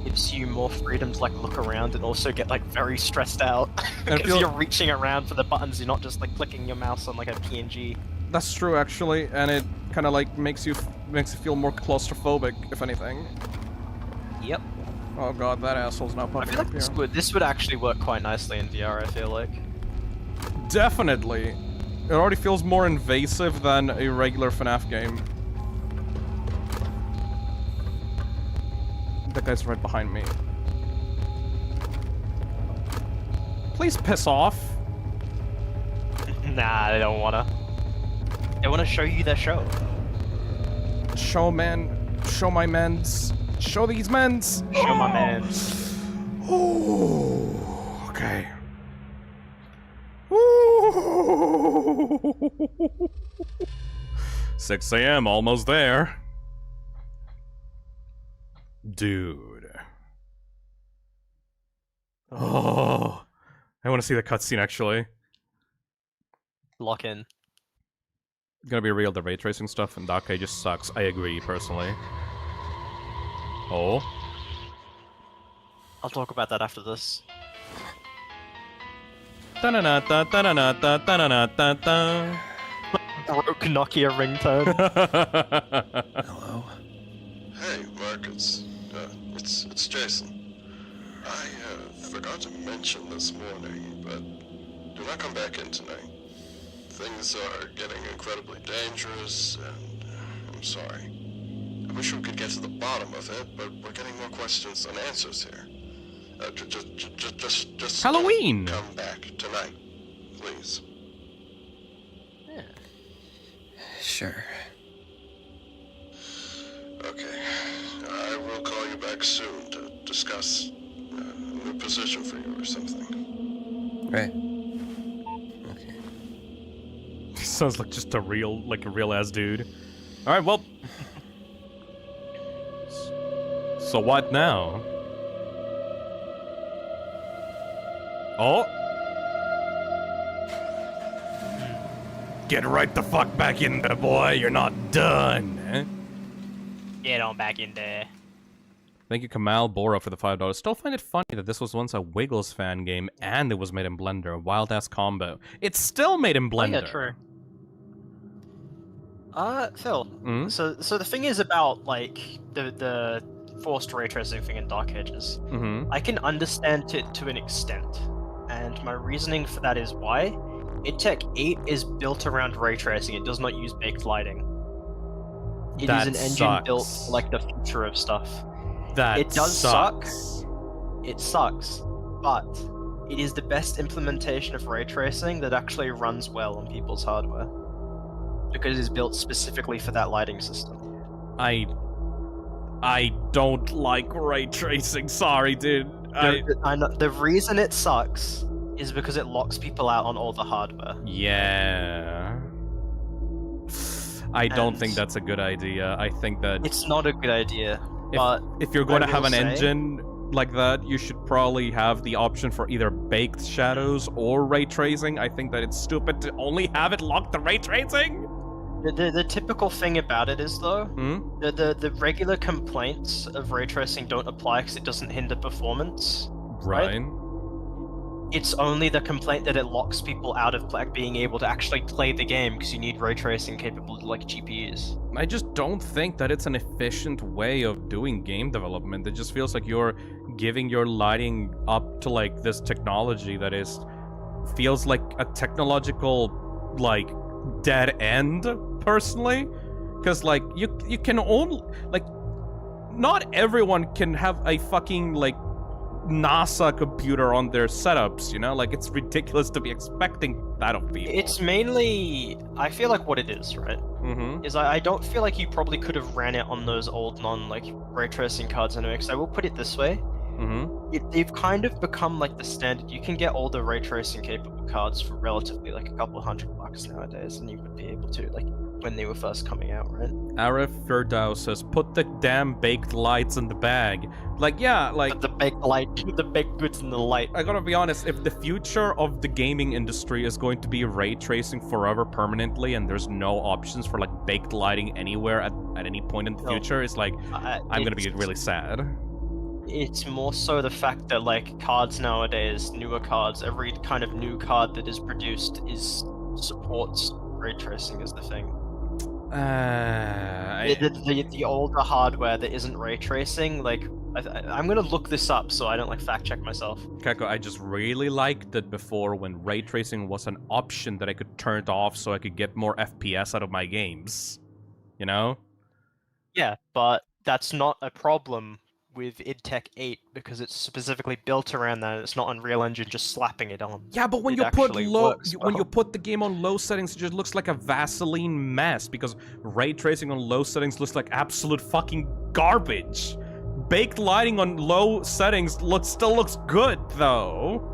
gives you more freedom to like look around and also get like very stressed out because you're reaching around for the buttons. You're not just like clicking your mouse on like a PNG. That's true, actually, and it kind of like makes you feel more claustrophobic, if anything. Yep. Oh god, that asshole's now popping up here. This would actually work quite nicely in VR, I feel like. Definitely. It already feels more invasive than a regular FNAF game. That guy's right behind me. Please piss off. Nah, they don't wanna. They wanna show you their show. Showman. Show my mens. Show these mens. Show my mens. Oh, okay. 6 a.m. almost there. Dude. Oh. I want to see the cutscene, actually. Lock in. Gonna be real, the ray tracing stuff in Dark Age just sucks. I agree, personally. Oh. I'll talk about that after this. Broke Nokia ringtone. Hello. Hey, Mark, it's Jason. I forgot to mention this morning, but do not come back in tonight. Things are getting incredibly dangerous, and I'm sorry. I wish we could get to the bottom of it, but we're getting more questions than answers here. Just Halloween! Come back tonight, please. Yeah. Sure. Okay. I will call you back soon to discuss a new position for you or something. Right. Sounds like just a real ass dude. Alright, well. So what now? Oh. Get right the fuck back in there, boy. You're not done. Eh? Get on back in there. Thank you, Kamal Bora, for the $5. Still find it funny that this was once a Wiggles fan game and it was made in Blender. Wild ass combo. It's still made in Blender. Oh, yeah, true. Phil. So the thing is about like the forced ray tracing thing in Dark Ages. I can understand it to an extent, and my reasoning for that is why. InTech 8 is built around ray tracing. It does not use baked lighting. It That is an engine sucks. built for, like, the future of stuff. That It does sucks. suck. It sucks, but it is the best implementation of ray tracing that actually runs well on people's hardware. Because it is built specifically for that lighting system. I don't like ray tracing. Sorry, dude. I know, the reason it sucks is because it locks people out on all the hardware. Yeah. I don't And- think that's a good idea. I think that It's not a good idea, but if you're going I to have will an say- engine like that, you should probably have the option for either baked shadows or ray tracing. I think that it's stupid to only have it locked to ray tracing. the typical thing about it is, though, Hmm? the regular complaints of ray tracing don't apply because it doesn't hinder performance. Right. It's only the complaint that it locks people out of being able to actually play the game because you need ray tracing capable like GPUs. I just don't think that it's an efficient way of doing game development. It just feels like you're giving your lighting up to like this technology that feels like a technological like dead end, personally, because like you can only like not everyone can have a fucking like NASA computer on their setups, you know? Like, it's ridiculous to be expecting that of people. It's mainly, I feel like what it is, right? Mm-hmm. Is I don't feel like you probably could have ran it on those old ray tracing cards anyway, because I will put it this way. Mm-hmm. They've kind of become like the standard. You can get all the ray tracing capable cards for relatively like a couple $100 nowadays, and you would be able to, like, when they were first coming out, right? Arif Firdau says, put the damn baked lights in the bag. Like, yeah, like... But the baked goods in the light. I gotta be honest, if the future of the gaming industry is going to be ray tracing forever permanently, and there's no options for, like, baked lighting anywhere at any point in the future, it's like, I'm gonna be really sad. It's more so the fact that, like, cards nowadays, newer cards, every kind of new card that is produced supports ray tracing is the thing. The older hardware that isn't ray tracing, like, I'm gonna look this up so I don't like fact check myself. Kako, I just really liked it before when ray tracing was an option that I could turn it off so I could get more FPS out of my games. You know? Yeah, but that's not a problem with InTech 8 because it's specifically built around that. And it's not Unreal Engine just slapping it on. Yeah, but when you put when you put the game on low settings, it just looks like a Vaseline mess because ray tracing on low settings looks like absolute fucking garbage. Baked lighting on low settings still looks good though.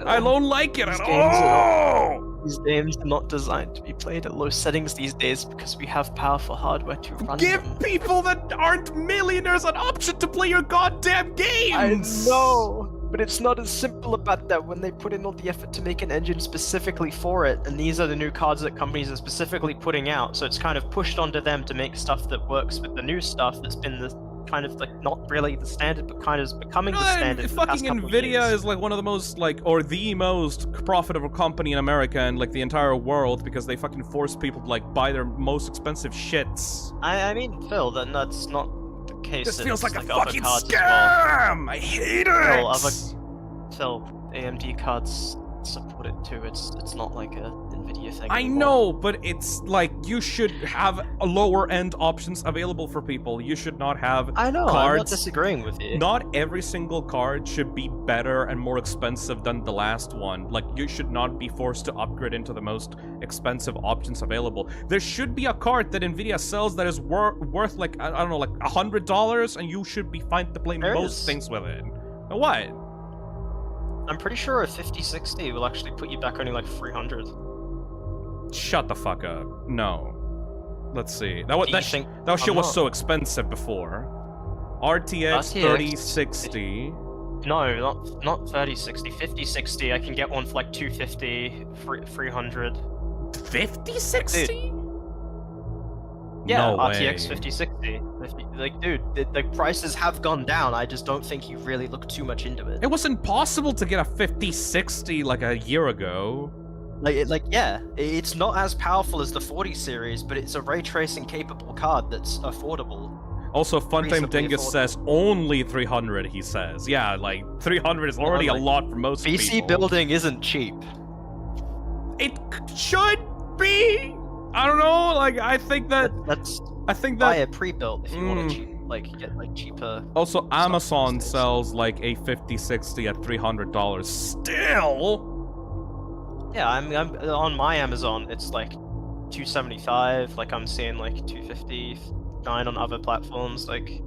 I don't like it at all. These games are not designed to be played at low settings these days because we have powerful hardware to run Give them. people that aren't millionaires an option to play your goddamn games! I know, but it's not as simple about that when they put in all the effort to make an engine specifically for it, and these are the new cards that companies are specifically putting out, so it's kind of pushed onto them to make stuff that works with the new stuff that's been the kind of like not really the standard, but kind of becoming the standard. For the past Fucking couple of Nvidia years. is like one of the most or the most profitable company in America and like the entire world because they fucking force people to like buy their most expensive shits. I mean, Phil, that's not the case. This in, feels like a other fucking cards as scam! well. I hate it! Phil, AMD cards support it too. It's not like a Nvidia thing. I anymore. know, but it's like you should have lower end options available for people. You should not have I know, cards. I'm not disagreeing with you. Not every single card should be better and more expensive than the last one. Like, you should not be forced to upgrade into the most expensive options available. There should be a card that Nvidia sells that is worth like, I don't know, like $100, and you should be fine to play most things with it. What? I'm pretty sure a 5060 will actually put you back only like 300. Shut the fuck up. No. Let's see. That shit was so expensive before. RTX 3060. No, not 3060. 5060. I can get one for like 250, 300. 5060? Yeah, No RTX way. 5060. Like, dude, the prices have gone down. I just don't think you really look too much into it. It was impossible to get a 5060 like a year ago. Yeah, it's not as powerful as the 40 series, but it's a ray tracing capable card that's affordable. Also, Funtime Reasonably Dingus affordable. says only 300, he says. Yeah, like, 300 is already a lot for most PC people. building isn't cheap. it should be. I don't know. Like, I think that buy a pre-built if you want to get like cheaper. Also, Amazon sells like a 5060 at $300 still. Yeah, I'm on my Amazon. It's like $275. Like I'm seeing like $259 on other platforms. Like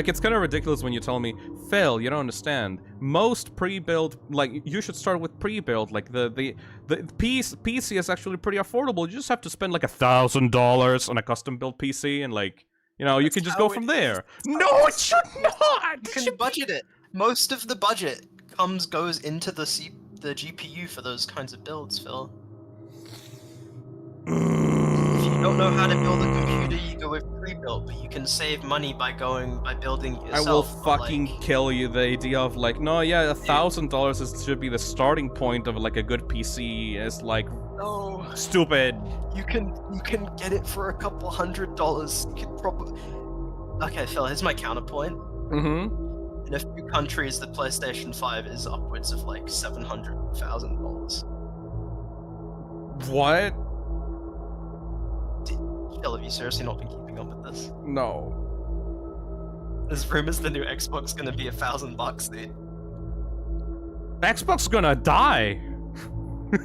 it's kind of ridiculous when you tell me, Phil, you don't understand. Most pre-built, like, you should start with pre-built. Like, the PC is actually pretty affordable. You just have to spend, like, $1,000 on a custom-built PC, and, like, you know, you can just go from there. No, it should not! You can budget it. Most of the budget goes into the GPU for those kinds of builds, Phil. If you don't know how to build a computer, you go with pre-built, but you can save money by building it yourself. I will fucking kill you. The idea of like, no, yeah, $1,000 should be the starting point of like a good PC is like stupid. You can get it for a couple $100. You could probably. Okay, Phil. Here's my counterpoint. Mm-hmm. In a few countries, the PlayStation 5 is upwards of like $700,000. What? Phil, have you seriously not been keeping up with this? No. There's rumors the new Xbox gonna be $1,000, dude. Xbox gonna die.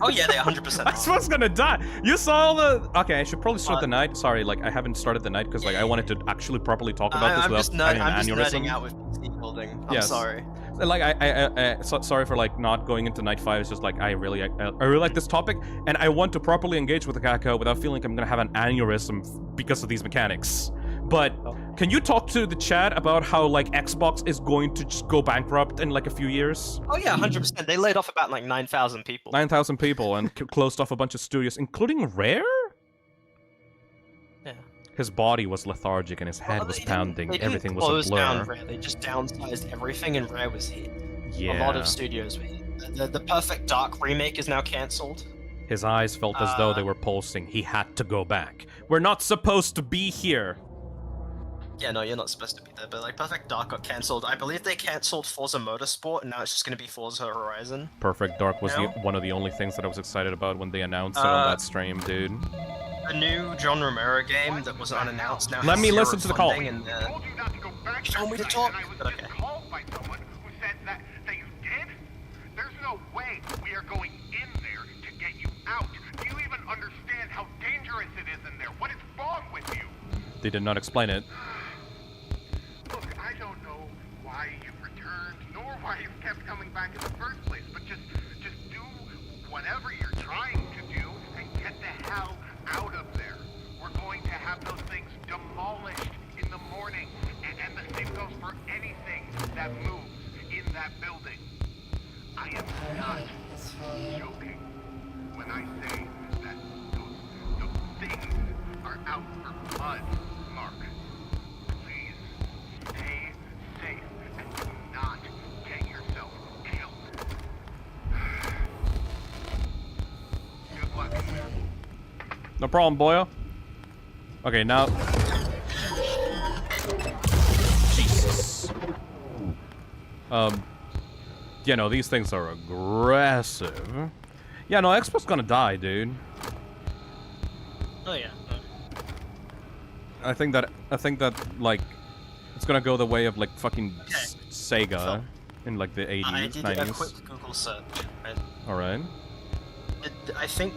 Oh yeah, they 100% are. Xbox gonna die. You saw the. Okay, I should probably start the night. Sorry, like I haven't started the night because like I wanted to actually properly talk about this without having an aneurysm. I'm just nerding out with PC building. I'm sorry. Like sorry for like not going into night 5. It's just like I really like this topic, and I want to properly engage with the Kako without feeling like I'm gonna have an aneurysm because of these mechanics. But can you talk to the chat about how like Xbox is going to just go bankrupt in like a few years? Oh yeah, 100%. They laid off about like 9,000 people. 9,000 people and closed off a bunch of studios, including Rare. Yeah. His body was lethargic and his head was pounding. Everything was a blur. They didn't close down Rare. They just downsized everything, and Rare was hit. Yeah. A lot of studios were hit. The Perfect Dark remake is now cancelled. His eyes felt as though they were pulsing. He had to go back. We're not supposed to be here. Yeah, no, you're not supposed to be there, but like Perfect Dark got cancelled. I believe they cancelled Forza Motorsport, and now it's just going to be Forza Horizon. Perfect Dark was one of the only things that I was excited about when they announced it on that stream, dude. A new John Romero game that was unannounced now. Let me listen to the call. And, I told you not to go back to told me to the talk. site, and I was just called by someone who said that you did. There's no way we are going in there to get you out. Do you even understand how dangerous it is in there? What is wrong with you? They did not explain it. Look, I don't know why you've returned, nor why you've kept coming back in the first place, but just do whatever you're trying to do and get the hell out of there. We're going to have those things demolished in the morning, and the same goes for anything that moves in that building. I am not joking when I say that those things are out for blood, Mark. Please stay safe and do not get yourself killed. Good luck. No problem, boyo. Okay, now. Jesus. You know, these things are aggressive. Yeah, no, Xbo's gonna die, dude. Oh yeah. I think that like it's gonna go the way of like fucking Sega in like the 80s, I did 90s. a quick Google search. Right? All right. I think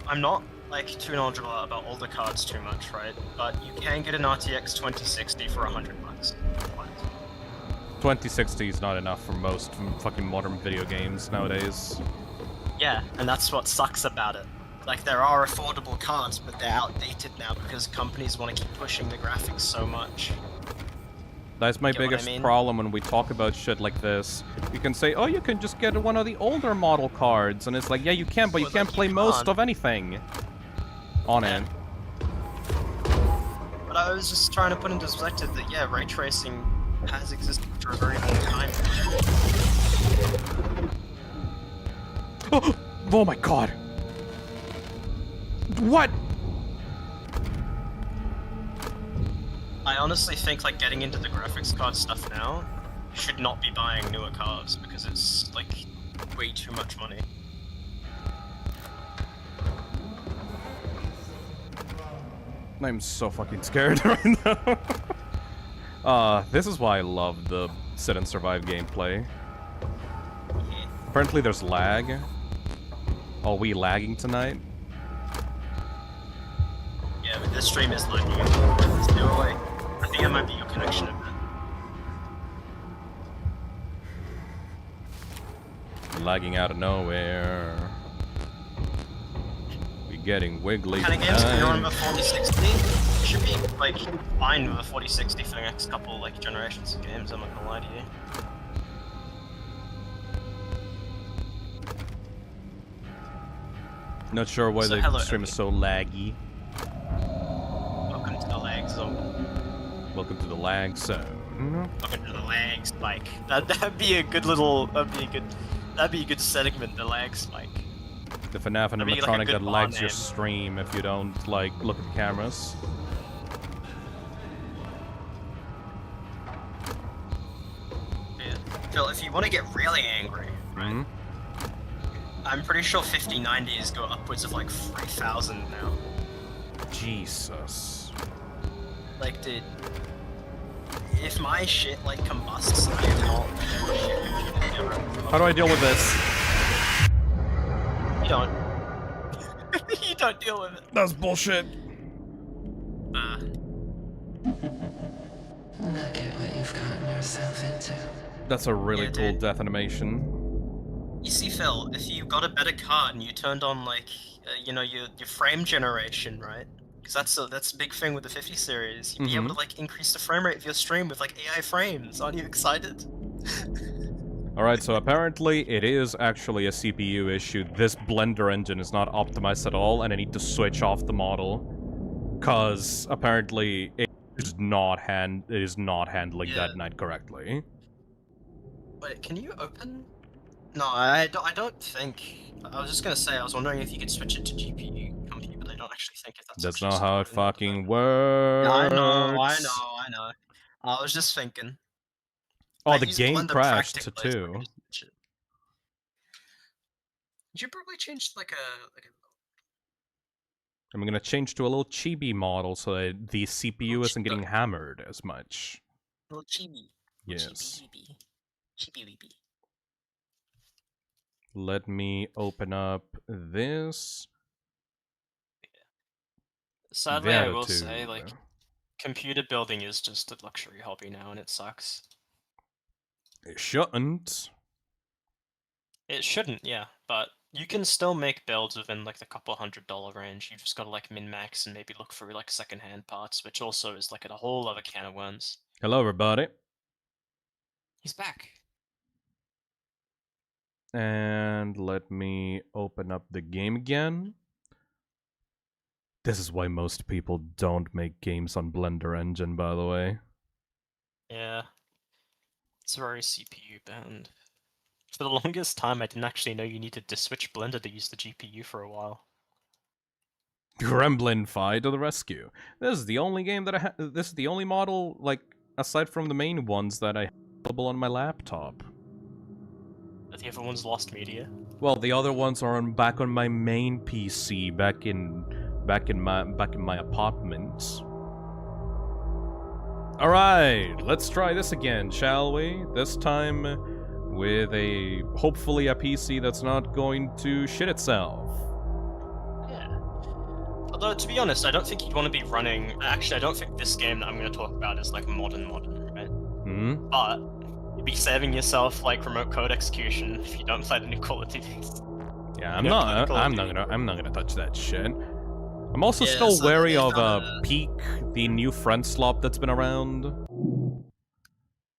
I'm not like too knowledgeable about older cards too much, right? But you can get an RTX 2060 for $100. 2060 is not enough for most fucking modern video games nowadays. Yeah, and that's what sucks about it. Like, there are affordable cards, but they're outdated now because companies want to keep pushing the graphics so much. That's my biggest problem when we talk about shit like this. You can say, oh, you can just get one of the older model cards, and it's like, yeah, you can, but you can't play most of anything on it. But I was just trying to put into perspective that, yeah, ray tracing has existed for a very long time. Oh my god! What? I honestly think like getting into the graphics card stuff now should not be buying newer cards because it's like way too much money. I'm so fucking scared right now. This is why I love the sit and survive gameplay. Apparently there's lag. Are we lagging tonight? Yeah, but this stream is lagging. There's no way. I think it might be your connection a bit. Lagging out of nowhere. We getting wiggly. What kind of games can you run with 4060? You should be like fine with a 4060 for the next couple like generations of games. I'm not gonna lie to you. Not sure why So, the hello, stream is so laggy. Welcome to the lag zone. Welcome to the lag zone. Welcome to the lag spike. That'd be a good little. That'd be a good segment. The lag spike. The FNAF That'd be like a animatronic good that lags your name. stream if you don't like look at the cameras. Yeah. Phil, if you want to get really angry, Hmm? I'm pretty sure 5090s go upwards of like 3,000 now. Jesus. Like, dude, if my shit like combusts, I cannot. How do I deal with this? You don't. You don't deal with it. That's bullshit. Look at what you've gotten yourself into. That's a really Yeah, cool dude. death animation. You see, Phil, if you got a better card and you turned on like, you know, your frame generation, right? Because that's a big thing with the 50 series. You'd be able to like increase the frame rate of your stream with like AI frames. Aren't you excited? Alright, so apparently it is actually a CPU issue. This Blender engine is not optimized at all, and I need to switch off the model. Cause apparently it is not handling that night correctly. Wait, can you open? No, I don't think. I was just gonna say, I was wondering if you could switch it to GPU company, but I don't actually think if that's. That's actually not how it supported. fucking works. I know. I was just thinking. Oh, I the use game Blender crashed practically, so I too. can just switch it. You probably changed like a. I'm gonna change to a little chibi model so that the CPU isn't getting hammered as much. Little chibi. Yes. Chibi. Let me open up this. Sadly, I will Vtuber. say, like, computer building is just a luxury hobby now, and it sucks. It shouldn't. It shouldn't, yeah, but you can still make builds within like the couple $100 range. You just gotta like min-max and maybe look for like second-hand parts, which also is like a whole other can of worms. Hello, everybody. He's back. And let me open up the game again. This is why most people don't make games on Blender engine, by the way. Yeah. It's very CPU bound. For the longest time, I didn't actually know you needed to switch Blender to use the GPU for a while. Gremlin Fi to the rescue. This is the only game that this is the only model, like, aside from the main ones that I have available on my laptop. But the other one's lost media. Well, the other ones are back on my main PC, back in my apartment. All right, let's try this again, shall we? This time with hopefully a PC that's not going to shit itself. Yeah. Although, to be honest, I don't think you'd want to be running... Actually, I don't think this game that I'm going to talk about is, like, modern, right? Hmm? But you'd be saving yourself, like, remote code execution if you don't play the new Call of Duty. Yeah, I'm not gonna touch that shit. I'm also Yeah, still so wary they've of done Peak, the new friend slop that's been around.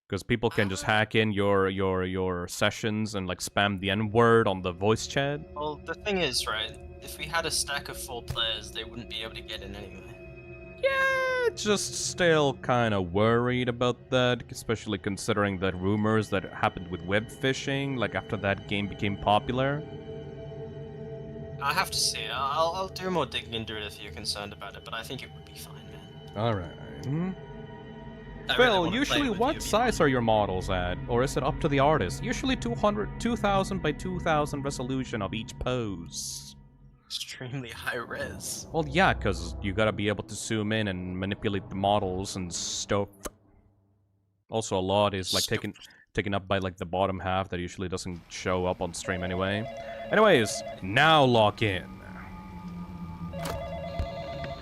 Because people can just hack in your sessions and like spam the N-word on the voice chat. Well, the thing is, right, if we had a stack of 4 players, they wouldn't be able to get in anyway. Yeah, just still kind of worried about that, especially considering that rumors that happened with web phishing, like after that game became popular. I have to see. I'll do more digging into it if you're concerned about it, but I think it would be fine, man. Alright. I really Phil, wanna play usually with what you. size are your models at? Or is it up to the artist? Usually 2000 by 2000 resolution of each pose. Extremely high res. Well, yeah, because you gotta be able to zoom in and manipulate the models and stuff. Also, a lot is like taken up by like the bottom half that usually doesn't show up on stream anyway. Anyways, now lock in.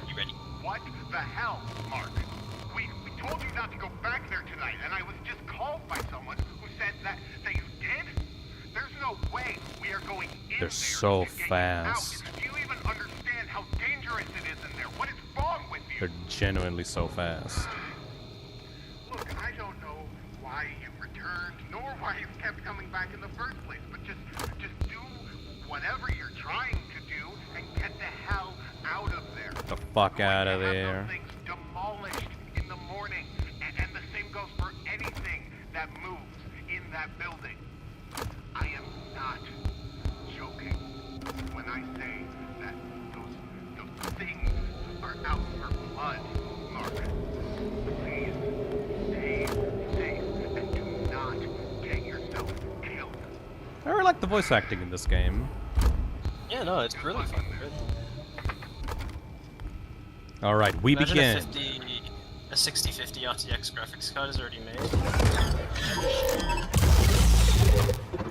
You ready? What the hell, Mark? We told you not to go back there tonight, and I was just called by someone who said that you did? There's no way we are going in They're there so to get you fast. out. Do you even understand how dangerous it is in there? What is wrong with you? They're genuinely so fast. Look, I don't know why you returned, nor why you kept coming back in the first place, but just do whatever you're trying to do and get the hell out of there. The fuck out of Have there. those things demolished in the morning, and the same goes for anything that moves in that building. I am not joking when I say that those things are out for blood, Mark. Please stay safe and do not get yourself killed. I really like the voice acting in this game. Yeah, no, it's really fun. Alright, we begin. A 6050 RTX graphics card is already made.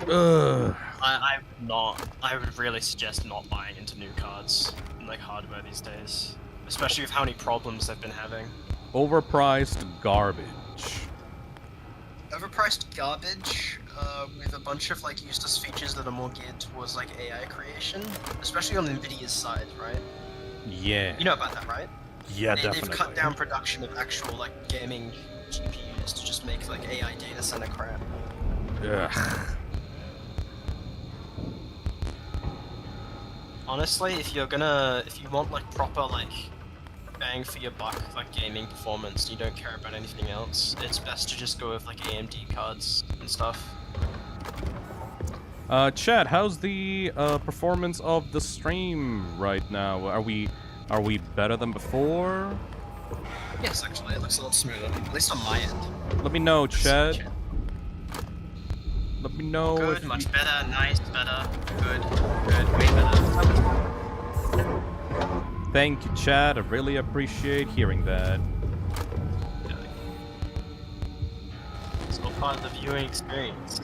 Ugh. I would really suggest not buying into new cards in like hardware these days. Especially with how many problems they've been having. Overpriced garbage. Overpriced garbage, with a bunch of like useless features that are more geared towards like AI creation. Especially on Nvidia's side, right? Yeah. You know about that, right? Yeah, They've definitely. cut down production of actual like gaming GPUs to just make like AI data center crap. Ugh. Honestly, if you want like proper like bang for your buck like gaming performance, you don't care about anything else, it's best to just go with like AMD cards and stuff. Chad, how's the performance of the stream right now? Are we better than before? Yes, actually, it looks a lot smoother, at least on my end. Let me know, Chad. Let me know. Good, much better, nice, better, good, way better. Thank you, Chad. I really appreciate hearing that. It's all part of the viewing experience.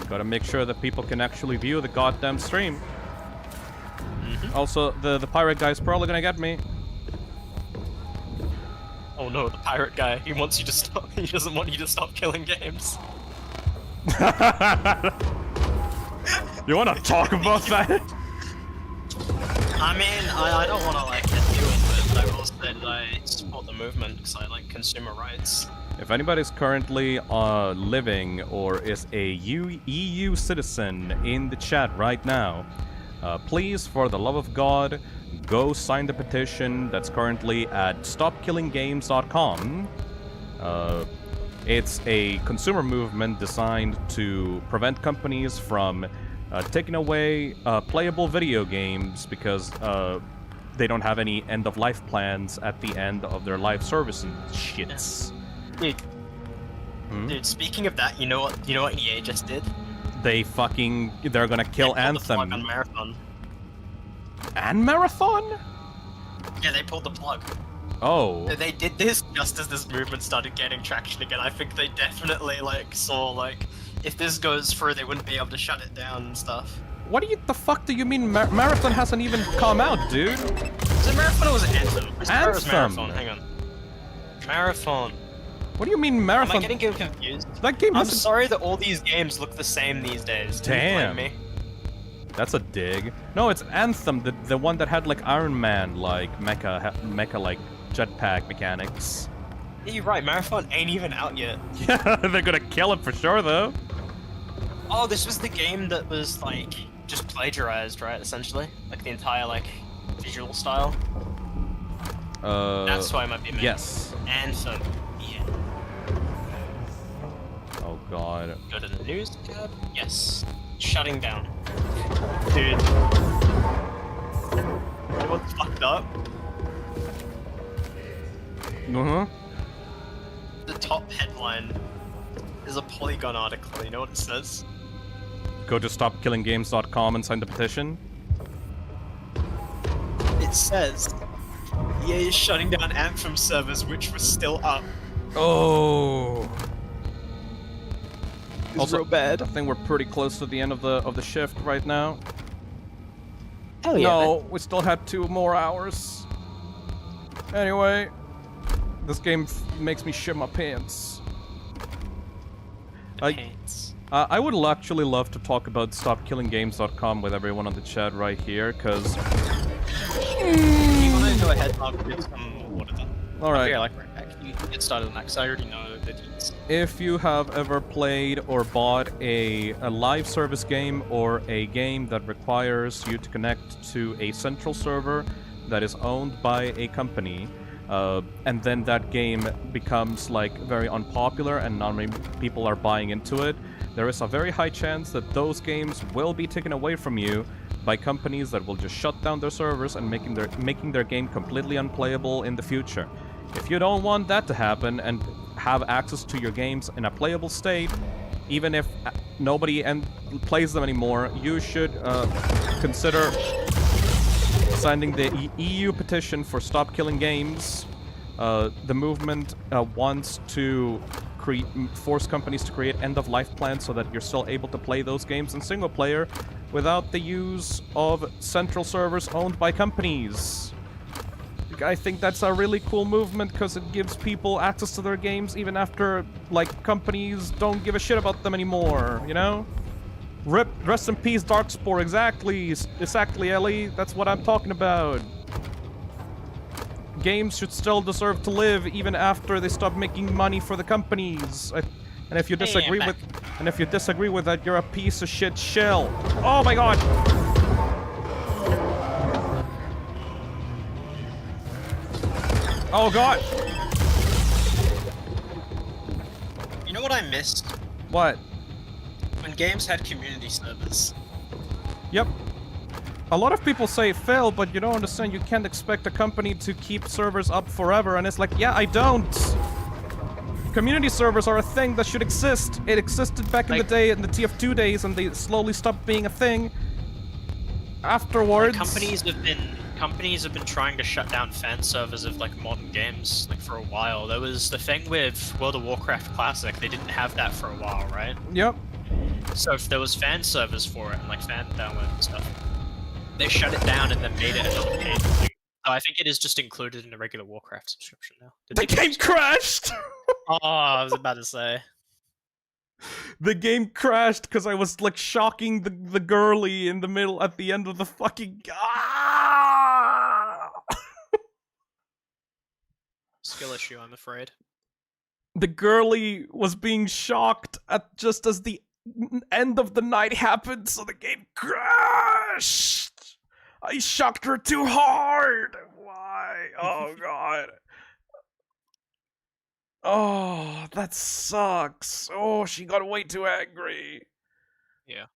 Gotta make sure that people can actually view the goddamn stream. Also, the pirate guy's probably gonna get me. Oh no, the pirate guy. He wants you to stop. He doesn't want you to stop killing games. You wanna talk about that? I mean, I don't want to like get too into it, but I will say that I support the movement because I like consumer rights. If anybody's currently living or is a EU citizen in the chat right now, please, for the love of God, go sign the petition that's currently at stopkillinggames.com. It's a consumer movement designed to prevent companies from taking away playable video games because they don't have any end-of-life plans at the end of their live service and shits. Dude, speaking of that, you know what EA just did? They're gonna kill Anthem. On Marathon. And Marathon? Yeah, they pulled the plug. Oh. They did this just as this movement started getting traction again. I think they definitely like saw like if this goes through, they wouldn't be able to shut it down and stuff. The fuck do you mean Marathon hasn't even come out, dude? Is it Marathon or was it Anthem? Anthem. It was Marathon. Hang on. Marathon. What do you mean Marathon? Am I getting confused? That game I'm hasn't... sorry that all these games look the same these days. Damn. Blame me. That's a dig. No, it's Anthem, the one that had like Iron Man, like mecha like jetpack mechanics. Yeah, you're right. Marathon ain't even out yet. Yeah, they're gonna kill it for sure, though. Oh, this was the game that was like just plagiarized, right? Essentially, like the entire like visual style. That's why I might be mad. Yes. Anthem. Yeah. Oh god. Go to the news tab. Yes. Shutting down. Dude. You know what's fucked up? The top headline is a Polygon article. You know what it says? Go to stopkillinggames.com and sign the petition. it says EA is shutting down Anthem servers, which were still up. Oh. It's Also, real bad. I think we're pretty close to the end of the shift right now. Hell yeah, No, we still had 2 more hours. Anyway, this game makes me shit my pants. I would actually love to talk about StopKillingGames.com with everyone on the chat right here, because... You want to go ahead and get some water then? Alright. Yeah, like right back. You can get started on that, because I already know the details. If you have ever played or bought a live service game or a game that requires you to connect to a central server that is owned by a company, and then that game becomes like very unpopular and not many people are buying into it, there is a very high chance that those games will be taken away from you by companies that will just shut down their servers and making their game completely unplayable in the future. If you don't want that to happen and have access to your games in a playable state, even if nobody plays them anymore, you should consider signing the EU petition for Stop Killing Games. The movement wants to force companies to create end-of-life plans so that you're still able to play those games in single player without the use of central servers owned by companies. I think that's a really cool movement because it gives people access to their games even after, like, companies don't give a shit about them anymore, you know? Rest in peace, Darkspore, exactly, Ellie, that's what I'm talking about. Games should still deserve to live even after they stop making money for the companies. And if you disagree with that, you're a piece of shit shell. Oh my god! Oh god! You know what I missed? What? When games had community servers. Yep. A lot of people say fail, but you don't understand, you can't expect a company to keep servers up forever, and it's like, yeah, I don't! Community servers are a thing that should exist. It existed back in the day, in the TF2 days, and they slowly stopped being a thing. Afterwards... Like, companies have been trying to shut down fan servers of, like, modern games, like, for a while. There was the thing with World of Warcraft Classic, they didn't have that for a while, right? Yep. So if there was fan servers for it, and, like, fan download and stuff, they shut it down and then made it another paid thing. So I think it is just included in the regular Warcraft subscription now. The game crashed! Oh, I was about to say. The game crashed because I was, like, shocking the girly in the middle at the end of the fucking... Skill issue, I'm afraid. The girly was being shocked at just as the end of the night happened, so the game crashed! I shocked her too hard! Why? Oh god. Oh, that sucks. Oh, she got way too angry. Yeah.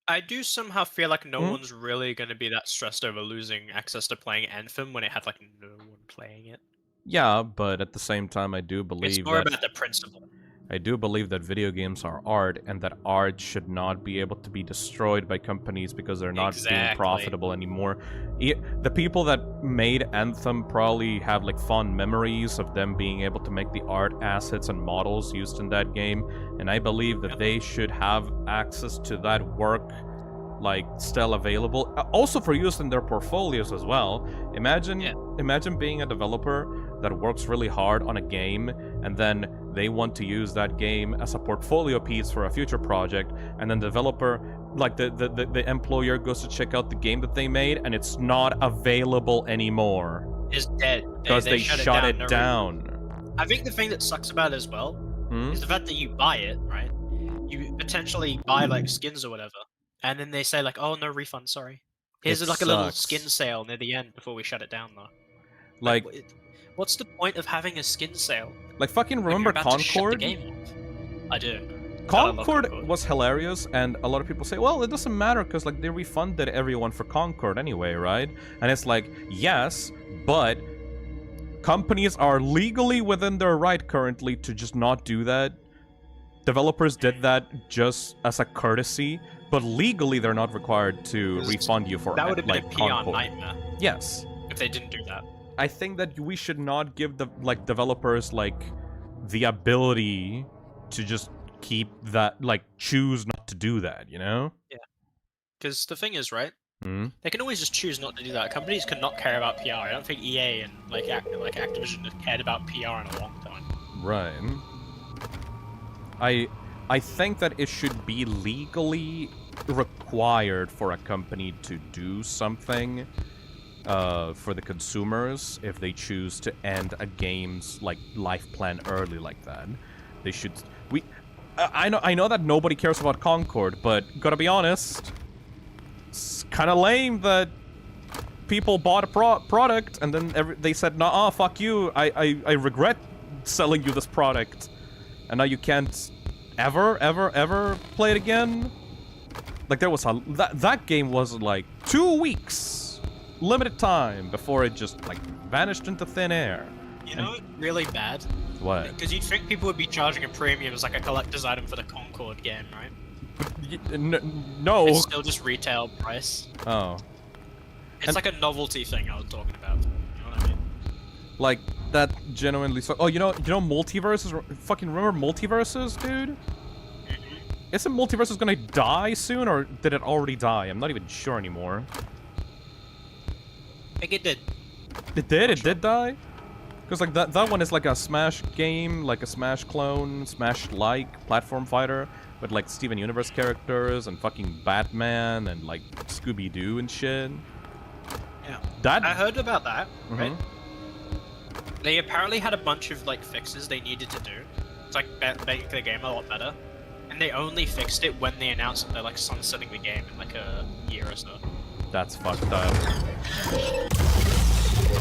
I do somehow feel like no one's really going to be that stressed over losing access to playing Anthem when it had, like, no one playing it. Yeah, but at the same time, I do believe It's more about the principle. I do believe that video games are art, and that art should not be able to be destroyed by companies because they're not being profitable anymore. The people that made Anthem probably have, like, fond memories of them being able to make the art assets and models used in that game, and I believe that they should have access to that work, like, still available. Also for use in their portfolios as well. Imagine being a developer that works really hard on a game, and then they want to use that game as a portfolio piece for a future project, and then the developer, like the employer, goes to check out the game that they made, and it's not available anymore. It's dead. Because they shut it down. I think the thing that sucks about it as well is the fact that you buy it, right? You potentially buy, like, skins or whatever, and then they say, like, oh, no refund, sorry. Here's, like, a little skin sale near the end before we shut it down, though. Like, what's the point of having a skin sale? Like, fucking remember Concord? I do. Concord was hilarious, and a lot of people say, well, it doesn't matter because, like, they refunded everyone for Concord anyway, right? And it's like, yes, but companies are legally within their right currently to just not do that. Developers did that just as a courtesy But legally, they're not required to refund you for That would have been like a PR Concord. nightmare Yes. if they didn't do that. I think that we should not give the developers like the ability to just keep that, like, choose not to do that, you know? Yeah. Because the thing is, right? Hmm? They can always just choose not to do that. Companies cannot care about PR. I don't think EA and like Activision have cared about PR in a long time. Right. I think that it should be legally required for a company to do something for the consumers if they choose to end a game's like life plan early like that. They should. I know that nobody cares about Concord, but gotta be honest, it's kind of lame that people bought a product and then they said, "Nah, fuck you. I regret selling you this product," and now you can't ever play it again. Like there was that game was like 2 weeks limited time before it just like vanished into thin air. You know what's really bad? What? Because you'd think people would be charging a premium as like a collector's item for the Concord game, right? No. It's still just retail price. Oh. It's like a novelty thing I was talking about. You know what I mean? Like that genuinely. Oh, you know, Multiverses. Fucking remember Multiverses, dude? Isn't Multiverses gonna die soon, or did it already die? I'm not even sure anymore. I think it did. It did? It did die? Because like that one is like a Smash game, like a Smash clone, Smash-like platform fighter, with like Steven Universe characters and fucking Batman and like Scooby-Doo and shit. Yeah. I heard about that, right? Mm-hmm. They apparently had a bunch of like fixes they needed to do to like make the game a lot better. And they only fixed it when they announced that they're like sunsetting the game in like a year or so. That's fucked up.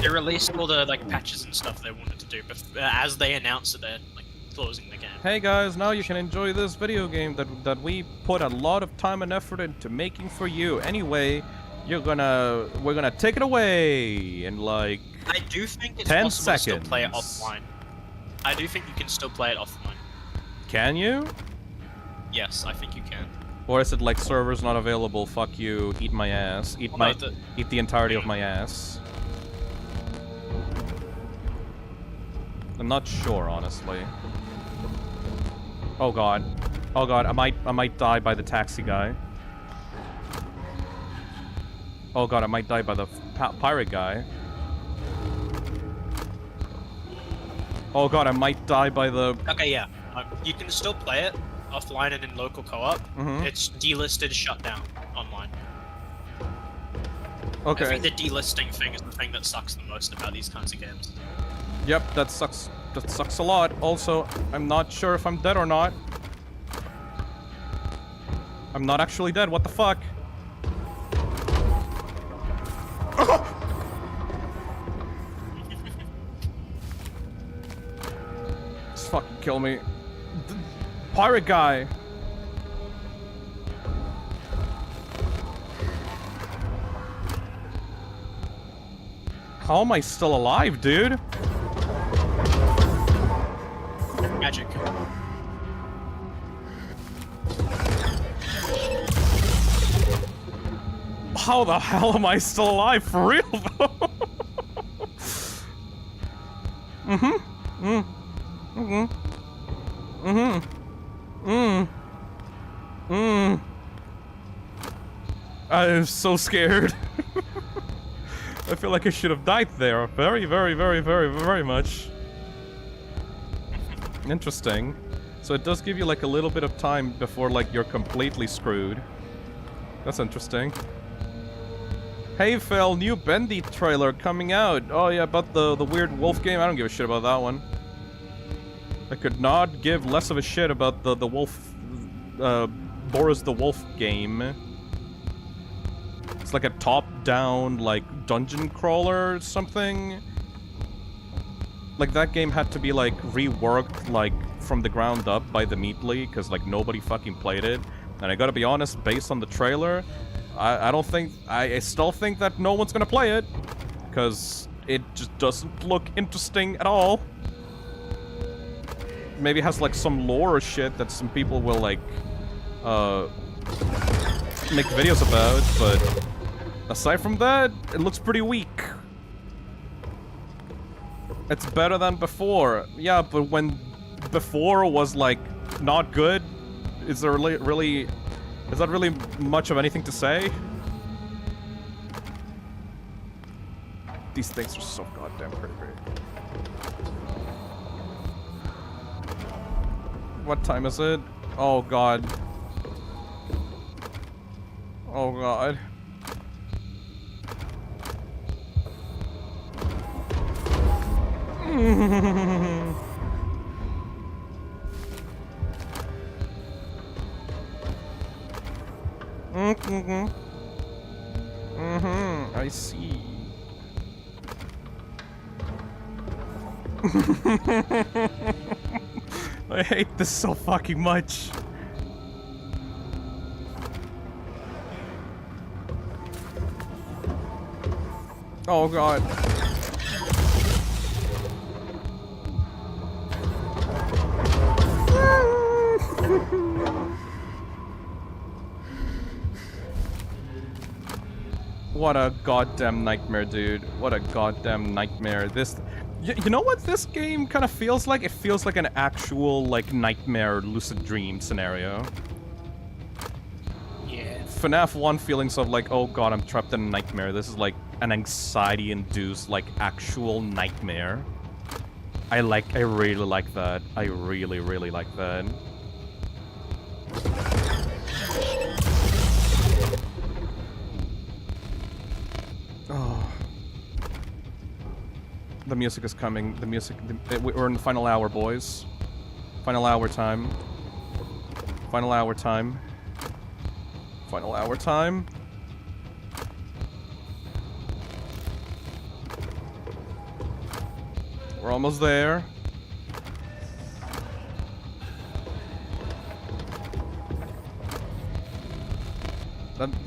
They released all the like patches and stuff they wanted to do as they announced that they're like closing the game. Hey guys, now you can enjoy this video game that we put a lot of time and effort into making for you. Anyway, we're gonna take it away in like I do think it's 10 possible seconds. to still play it offline. I do think you can still play it offline. Can you? Yes, I think you can. Or is it like servers not available? Fuck you, eat my ass, eat the entirety of my ass. I'm not sure, honestly. Oh god, I might die by the taxi guy. Oh god, I might die by the pirate guy. Oh god, I might die by the... Okay, yeah. You can still play it offline and in local co-op. Mhm. It's delisted, shut down online. Okay. I think the delisting thing is the thing that sucks the most about these kinds of games. Yep, that sucks. That sucks a lot. Also, I'm not sure if I'm dead or not. I'm not actually dead. What the fuck? Just fucking kill me. Pirate guy. How am I still alive, dude? Magic. How the hell am I still alive for real though? I'm so scared. I feel like I should have died there. Very much. Interesting. So it does give you like a little bit of time before like you're completely screwed. That's interesting. Hey Phil, new Bendy trailer coming out. Oh yeah, about the weird wolf game. I don't give a shit about that one. I could not give less of a shit about the wolf, Boris the Wolf game. It's like a top-down like dungeon crawler or something. Like that game had to be like reworked like from the ground up by the Meatly because like nobody fucking played it. And I gotta be honest, based on the trailer, I still think that no one's gonna play it because it just doesn't look interesting at all. Maybe it has like some lore or shit that some people will like make videos about, but aside from that, it looks pretty weak. It's better than before. Yeah, but when before was like not good, is there really is that really much of anything to say? These things are so goddamn pretty. What time is it? Oh god. Oh god. I see. I hate this so fucking much. Oh god. What a goddamn nightmare, dude. What a goddamn nightmare. This... You know what this game kind of feels like? It feels like an actual, like, nightmare lucid dream scenario. Yeah. FNAF 1 feelings of like, oh god, I'm trapped in a nightmare. This is like an anxiety-induced, like, actual nightmare. I really like that. I really, really like that. Oh. The music is coming. The music... we're in the final hour, boys. Final hour time. Final hour time. Final hour time. We're almost there.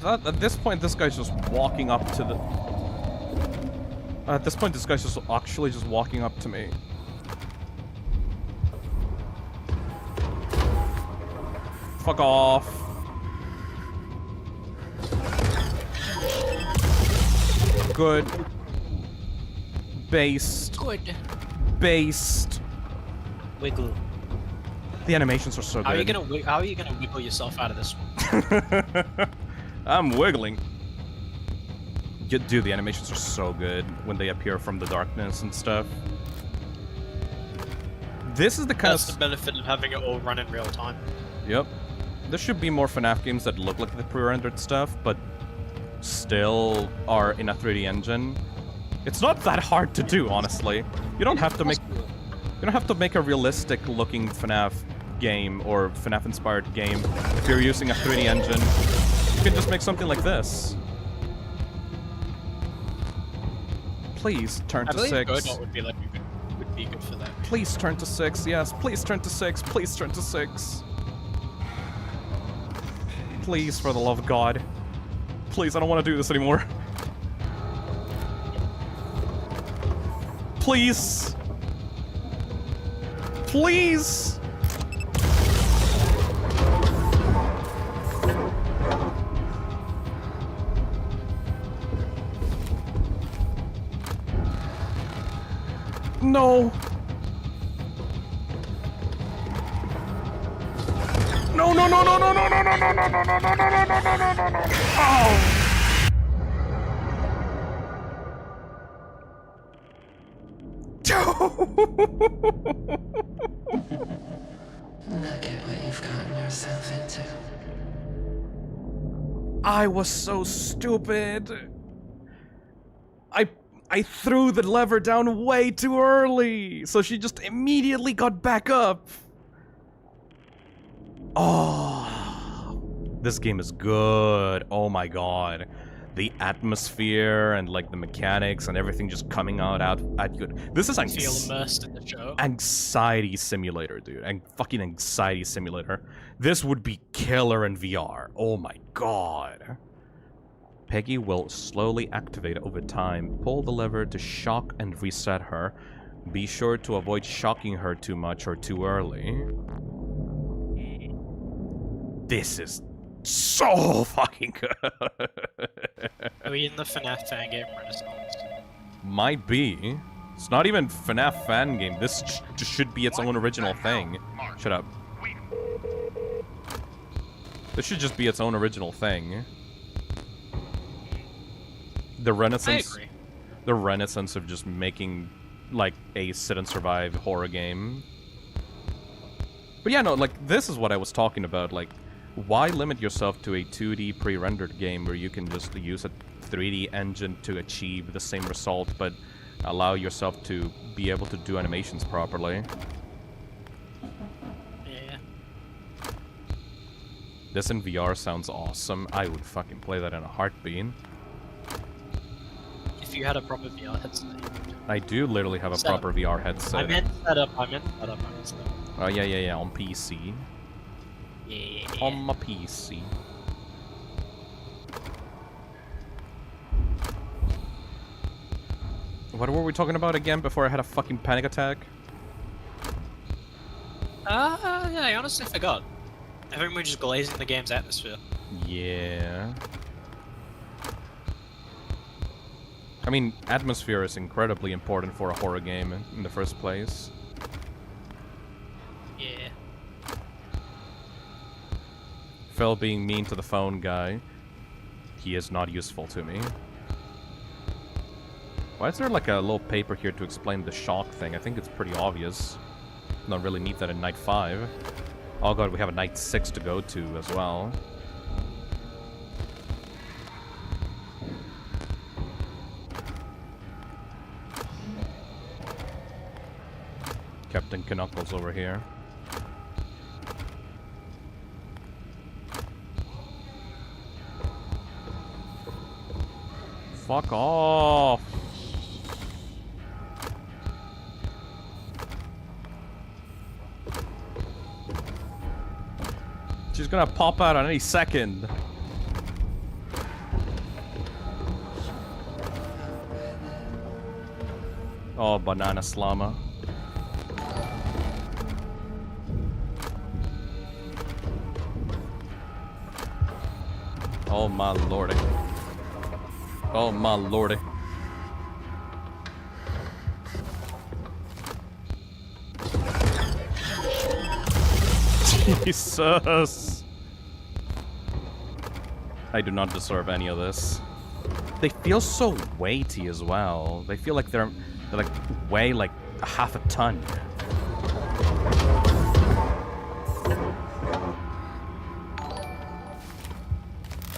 At this point, this guy's just walking up to the... At this point, this guy's just actually just walking up to me. Fuck off. Good. Based. Good. Based. Wiggle. The animations are so good. How are you gonna wiggle yourself out of this one? I'm wiggling. Dude, the animations are so good when they appear from the darkness and stuff. This is the kind That's the benefit of having it all run in real time. Yep. There should be more FNAF games that look like the pre-rendered stuff, but still are in a 3D engine. It's not that hard to do, honestly. You don't have to make a realistic looking FNAF game or FNAF inspired game if you're using a 3D engine. You can just make something like this. Please turn to 6. Godot would be good for that. Please turn to 6. Yes, please turn to 6. Please turn to 6. Please, for the love of God. Please, I don't want to do this anymore. Please. Please. No. No, no, no, no, no, no, no, no, no, no, no, no, no, no, no, no, no, no, no. Oh. Look at what you've gotten yourself into. I was so stupid. I threw the lever down way too early, so she just immediately got back up. Oh, this game is good. Oh my god. The atmosphere and like the mechanics and everything just coming out at you. This is feel immersed in the show. Anxiety simulator, dude. And fucking anxiety simulator. This would be killer in VR. Oh my god. Peggy will slowly activate over time. Pull the lever to shock and reset her. Be sure to avoid shocking her too much or too early. This is so fucking good. Are we in the FNAF fan game renaissance? Might be. It's not even FNAF fan game. This just should be its own original thing. Shut up. This should just be its own original thing. The renaissance. I agree. The renaissance of just making like a sit and survive horror game. But yeah, no, like this is what I was talking about. Like, why limit yourself to a 2D pre-rendered game where you can just use a 3D engine to achieve the same result, but allow yourself to be able to do animations properly? Yeah. This in VR sounds awesome. I would fucking play that in a heartbeat. If you had a proper VR headset. I do literally have a Setup. proper VR headset. I meant setup. Oh yeah, on PC. Yeah. On my PC. What were we talking about again before I had a fucking panic attack? Yeah, I honestly forgot. I think we're just glazing the game's atmosphere. Yeah. I mean, atmosphere is incredibly important for a horror game in the first place. Yeah. Phil being mean to the phone guy. He is not useful to me. Why is there like a little paper here to explain the shock thing? I think it's pretty obvious. Don't really need that in night 5. Oh god, we have a night 6 to go to as well. Captain Knuckles over here. Fuck off! She's gonna pop out on any second. Oh, banana slama. Oh my lordy. Oh my lordy. Jesus. I do not deserve any of this. They feel so weighty as well. They feel like they're like weigh like half a ton.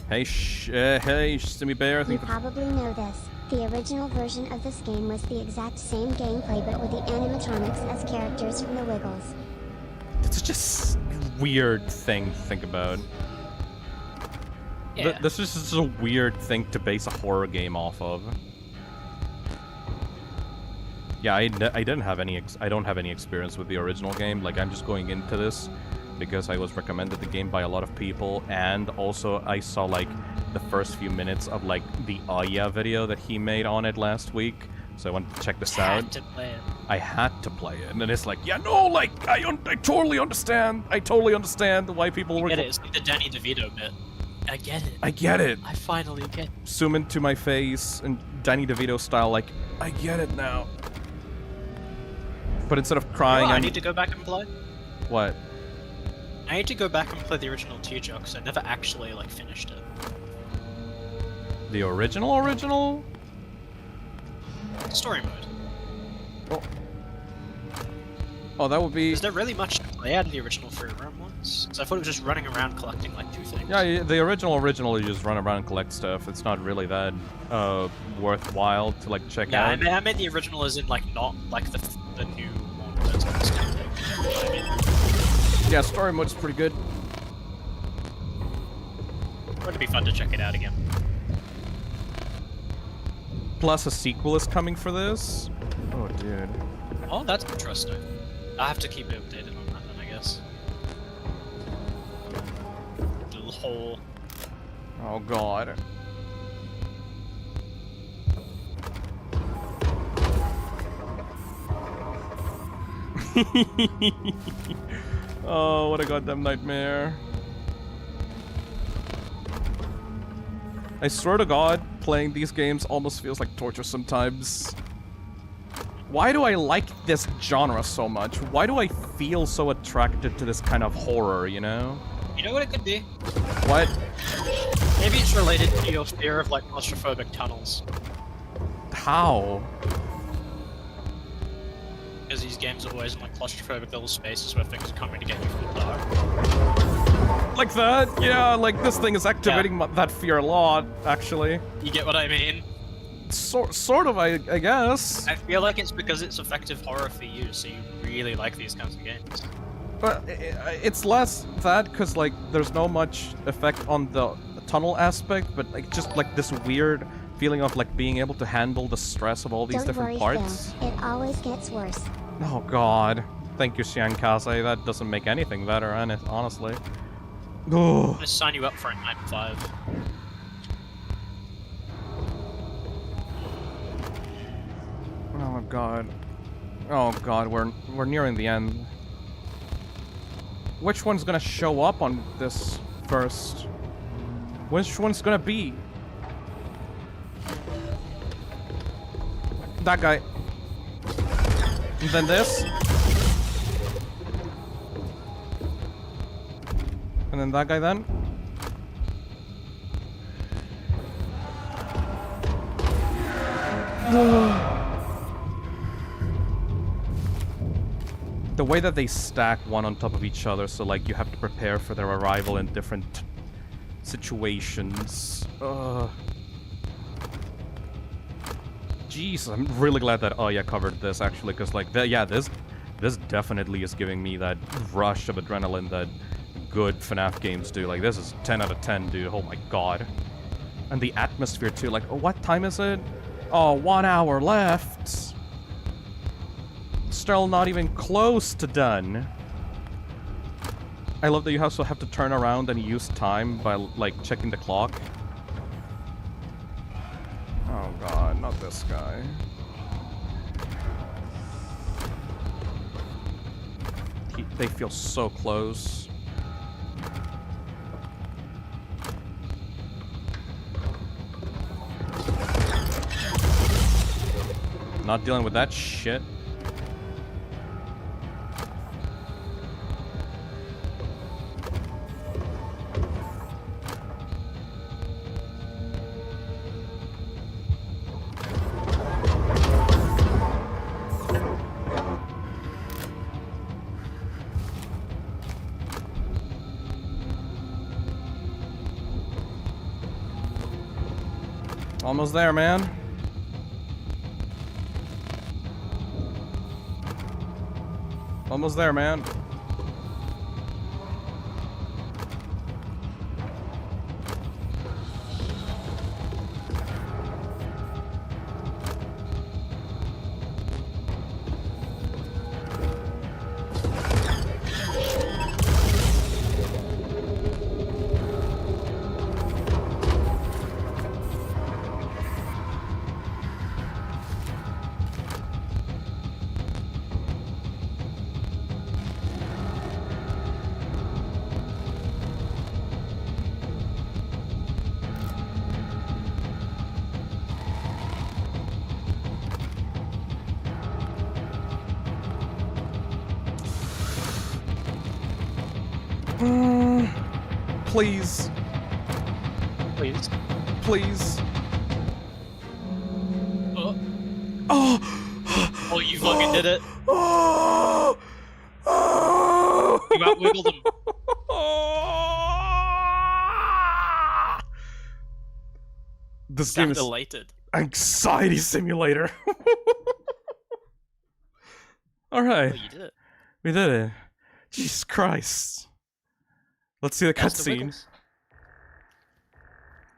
Hey, hey, Stimmy Bear. You probably know this. The original version of this game was the exact same gameplay but with the animatronics as characters from the Wiggles. It's just a weird thing to think about. Yeah. This is just a weird thing to base a horror game off of. Yeah, I don't have any experience with the original game. Like, I'm just going into this because I was recommended the game by a lot of people, and also I saw like the first few minutes of like the Aya video that he made on it last week, so I wanted to check this out. I had to play it, and then it's like, yeah, no, like I totally understand. I totally understand why people were. I get it. It's like the Danny DeVito bit. I get it. I get it. I finally get it. Zoom into my face and Danny DeVito style, like, I get it now. But instead of crying, I need to go back and play. What? I need to go back and play the original Teardrop because I never actually like finished it. The original? Story mode. Oh, that would be. Is there really much to play out in the original free-roam ones? Because I thought it was just running around collecting like 2 things. Yeah, the original you just run around and collect stuff. It's not really that worthwhile to like check out. Yeah, I meant the original as in like not like the new one. That's kind of stupid. You know what I mean? Yeah, story mode's pretty good. It'd be fun to check it out again. Plus a sequel is coming for this. Oh, dude. Oh, that's interesting. I have to keep it updated on that then, I guess. The whole... Oh, God. Oh, what a goddamn nightmare. I swear to God, playing these games almost feels like torture sometimes. Why do I like this genre so much? Why do I feel so attracted to this kind of horror, you know? You know what it could be? What? Maybe it's related to your fear of like claustrophobic tunnels. How? Because these games are always in like claustrophobic little spaces where things are coming to get you from the dark. Like that? Yeah, like this thing is activating that fear a lot, actually. You get what I mean? Sort of, I guess. I feel like it's because it's effective horror for you, so you really like these kinds of games. But it's less that, because, like, there's no much effect on the tunnel aspect, but, like, just, like, this weird feeling of, like, being able to handle the stress of all these different parts. Phil. It always gets worse. Oh, God. Thank you, Shiankase. That doesn't make anything better, honestly. Oh. I'm gonna sign you up for a 9-5. Oh my God. Oh God, we're nearing the end. Which one's gonna show up on this first? Which one's gonna be? That guy. And then this. And then that guy then. The way that they stack one on top of each other, so like you have to prepare for their arrival in different situations. Jeez, I'm really glad that Aya covered this actually, because like this definitely is giving me that rush of adrenaline that good FNAF games do. Like this is 10 out of 10, dude. Oh my God. And the atmosphere too. Like, oh, what time is it? Oh, 1 hour left. Still not even close to done. I love that you also have to turn around and use time by, like, checking the clock. Oh God, not this guy. They feel so close. Not dealing with that shit. Almost there, man. Almost there, man. Please. Please. Please. Oh. Oh! Oh, you fucking did it. Oh! Oh! You outwiggled him. This game is elated. anxiety simulator. Alright. Oh, you did it. We did it. Jesus Christ. Let's see the cutscene.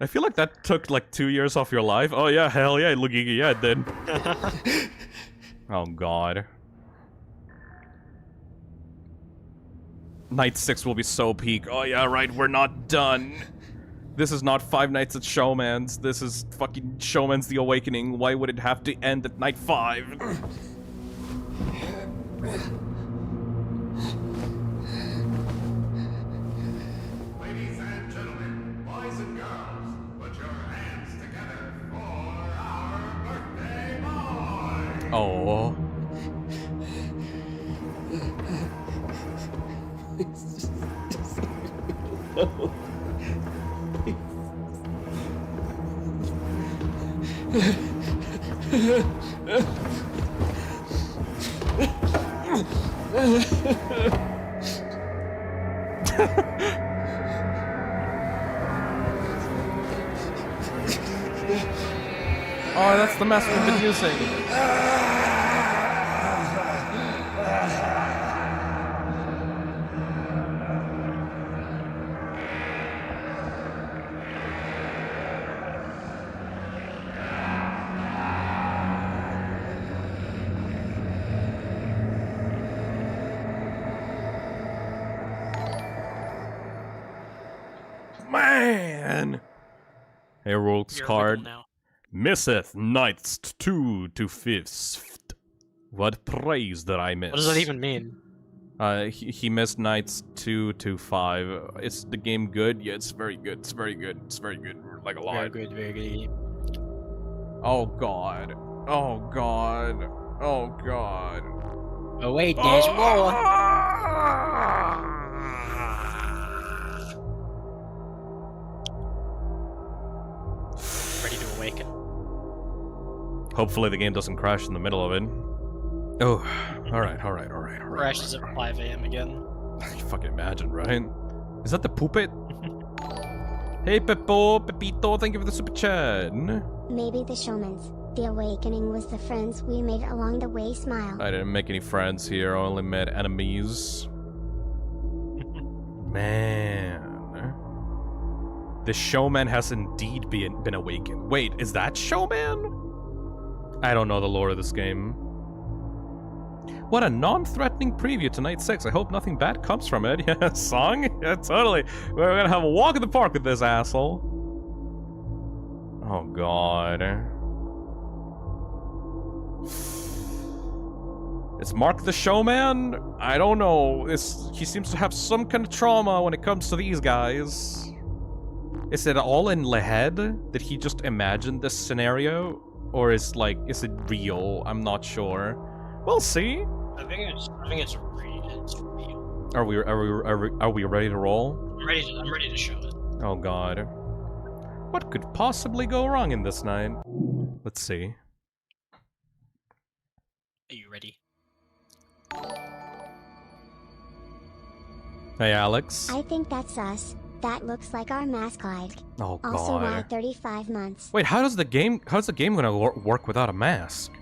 I feel like that took like 2 years off your life. Oh yeah, hell yeah, yeah, it did. Oh God. Night 6 will be so peak. Oh yeah, right, we're not done. This is not Five Nights at Showman's. This is fucking Showman's The Awakening. Why would it have to end at night 5? Ladies and gentlemen, boys and girls, put your hands Oh, that's the mask we've been using. Man! Heroics card. Misseth knights 2 to 5th. What praise did I miss? What does that even mean? He missed knights 2 to 5. Is the game good? Yeah, it's very good. It's very good. It's very good. Like a lot. Very good, very good. Oh god. Oh god. Oh god. Oh wait, there's more. Ready to awaken. Hopefully the game doesn't crash in the middle of it. Oh, alright. Crashes at 5 AM again. You fucking imagine, right? Is that the poopet? Hey Pepito, thank you for the super chat. Maybe the Showman's. The awakening was the friends we made along the way smile. I didn't make any friends here, I only met enemies. Man. The Showman has indeed been awakened. Wait, is that Showman? I don't know the lore of this game. What a non-threatening preview to Night 6. I hope nothing bad comes from it. Yeah, song? Yeah, totally. We're gonna have a walk in the park with this asshole. Oh god. Is Mark the Showman? I don't know. He seems to have some kind of trauma when it comes to these guys. Is it all in the head? Did he just imagine this scenario? Or is it real? I'm not sure. We'll see. I think it's real. Are we ready to roll? I'm ready to show it. Oh god. What could possibly go wrong in this night? Let's see. Are you ready? Hey Alex. I think that's us. That looks like our mascot. Oh god. Also, why 35 months? Wait, how's the game gonna work without a mask?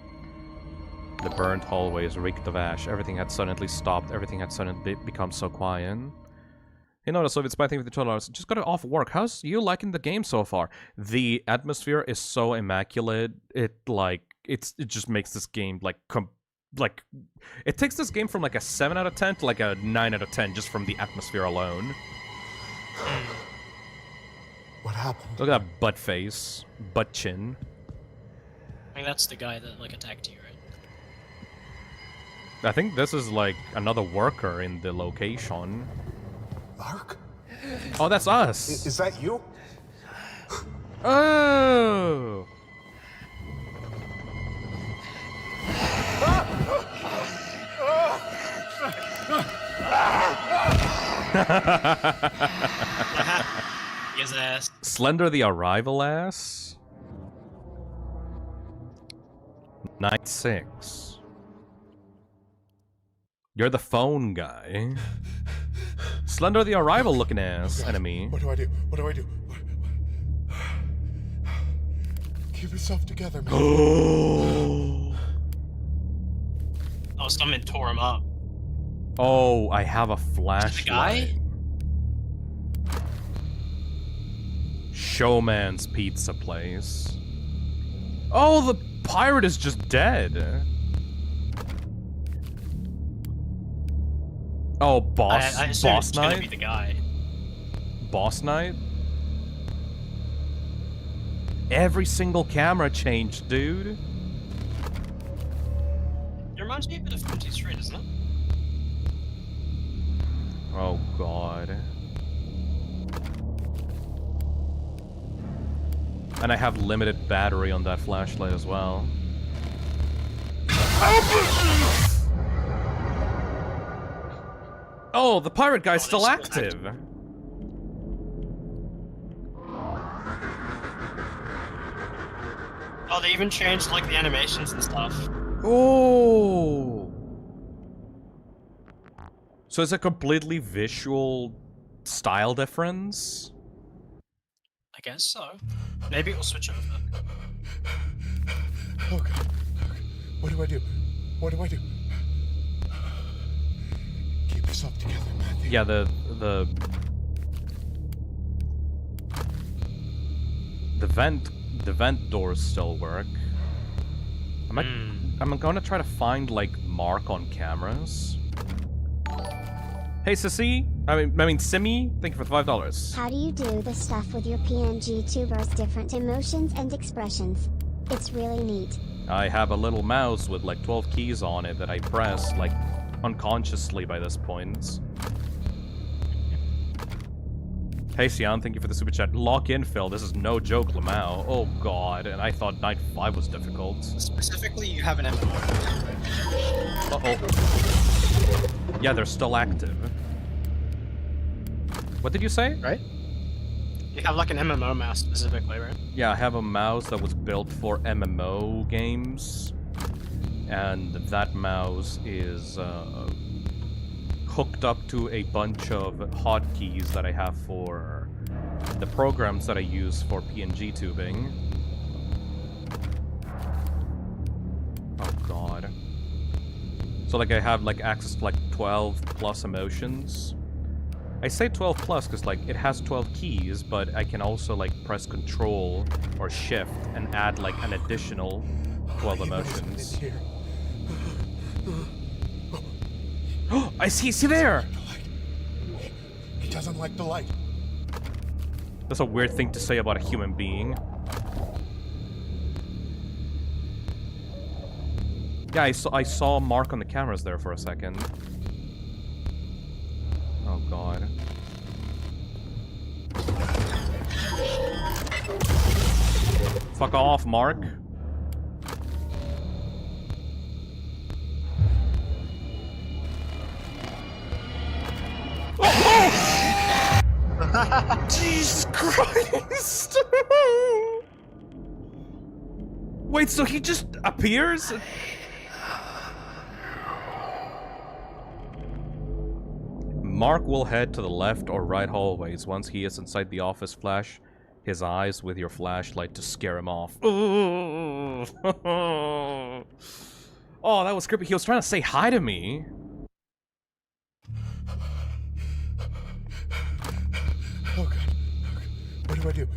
The burnt hallways reeked of ash. Everything had suddenly stopped. Everything had suddenly become so quiet. You know, the Soviet spy thing with the $12. Just got it off work. How's you liking the game so far? The atmosphere is so immaculate. It just makes this game it takes this game from like a 7 out of 10 to like a 9 out of 10 just from the atmosphere alone. What happened? Look at that butt face, butt chin. I think that's the guy that attacked you, right? I think this is like another worker in the location. Mark? Oh, that's us. Is that you? Oh. His ass. Slender the Arrival ass. Night 6. You're the phone guy. Slender the Arrival looking ass enemy. What do I do? What do I do? Keep yourself together, man. Oh, someone tore him up. Oh, I have a flashlight. The guy? Showman's pizza place. Oh, the pirate is just dead. Oh, boss. I assume boss it's night. gonna be the guy. Boss night. Every single camera changed, dude. It reminds me a bit of 50 Street, doesn't it? Oh god. And I have limited battery on that flashlight as well. Oh, the pirate guy's still active. they even changed like the animations and stuff. Oh. So it's a completely visual style difference? I guess so. Maybe it will switch over. Okay. What do I do? What do I do? Keep yourself together, Matthew. Yeah, the vent doors still work. I'm gonna try to find like Mark on cameras. Hey Sissy, I mean Simi, thank you for the $5. How do you do the stuff with your PNG tubers' different emotions and expressions? It's really neat. I have a little mouse with like 12 keys on it that I press like unconsciously by this point. Hey Sian, thank you for the super chat. Lock in, Phil. This is no joke, Lamau. Oh god, and I thought Night 5 was difficult. Specifically, you have an MMO. Uh-oh. Yeah, they're still active. What did you say? Right? You have like an MMO mouse specifically, right? Yeah, I have a mouse that was built for MMO games. And that mouse is hooked up to a bunch of hotkeys that I have for the programs that I use for PNG tubing. Oh god. So like I have like access to like 12 plus emotions. I say 12 plus because like it has 12 keys, but I can also like press Control or Shift and add like an additional 12 emotions. I see there! He doesn't like the light. That's a weird thing to say about a human being. Yeah, I saw Mark on the cameras there for a second. Oh god. Fuck off, Mark. Jesus Christ! Wait, so he just appears? Mark will head to the left or right hallways. Once he is inside the office, flash his eyes with your flashlight to scare him off. Oh, that was creepy. He was trying to say hi to me. Oh god. What do I do?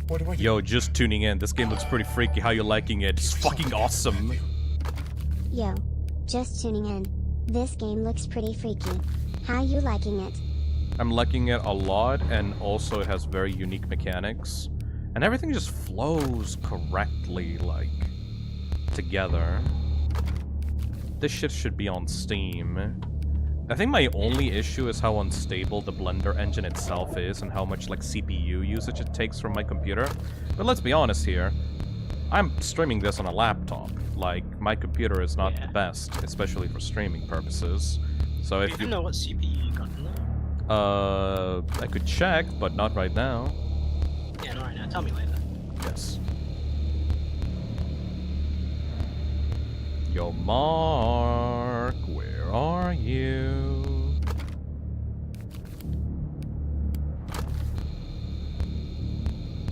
What do I do? Yo, just tuning in. This game looks pretty freaky. How you liking it? It's fucking awesome. Yo, just tuning in. This game looks pretty freaky. How you liking it? I'm liking it a lot, and also it has very unique mechanics. And everything just flows correctly, like, together. This shit should be on Steam. I think my only issue is how unstable the Blender engine itself is and how much like CPU usage it takes from my computer. But let's be honest here. I'm streaming this on a laptop. Like, my computer is not the best, especially for streaming purposes. So if you know what CPU you got in there? I could check, but not right now. Yeah, not right now. Tell me later. Yes. Yo, Mark, where are you?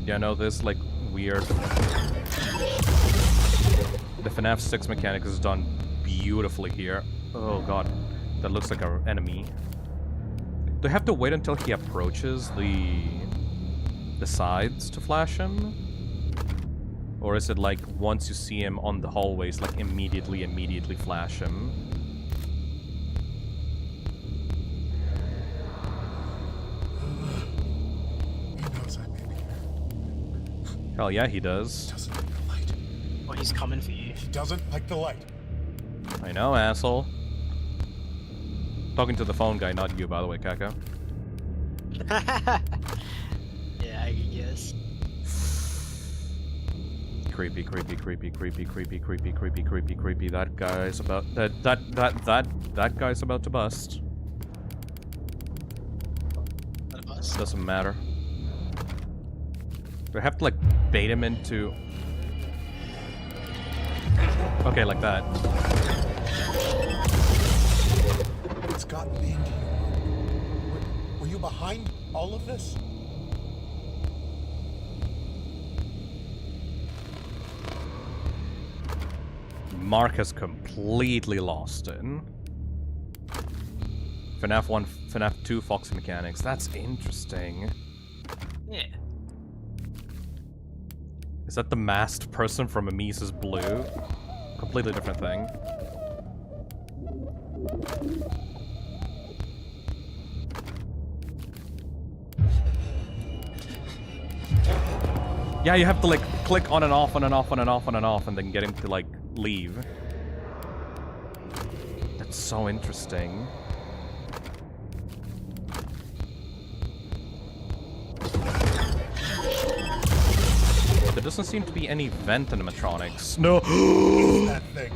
Yeah, no, this like weird. The FNAF 6 mechanics is done beautifully here. Oh god, that looks like our enemy. Do I have to wait until he approaches the sides to flash him? Or is it like once you see him on the hallways, like immediately flash him? He knows I'm in here. Hell yeah, he does. He doesn't like the light. Well, he's coming for you. He doesn't like the light. I know, asshole. Talking to the phone guy, not you, by the way, Kako. Yeah, I guess. Creepy, creepy, creepy, creepy, creepy, creepy, creepy, creepy, creepy. That guy's about that guy's about to bust. Doesn't matter. Do I have to like bait him into? Okay, like that. It's gotten into you. Were you behind all of this? Mark has completely lost it. FNAF 1, FNAF 2 Foxy mechanics. That's interesting. Yeah. Is that the masked person from Mises Blue? Completely different thing. Yeah, you have to like click on and off, on and off, on and off, on and off, and then get him to like leave. That's so interesting. There doesn't seem to be any vent animatronics. No. That thing.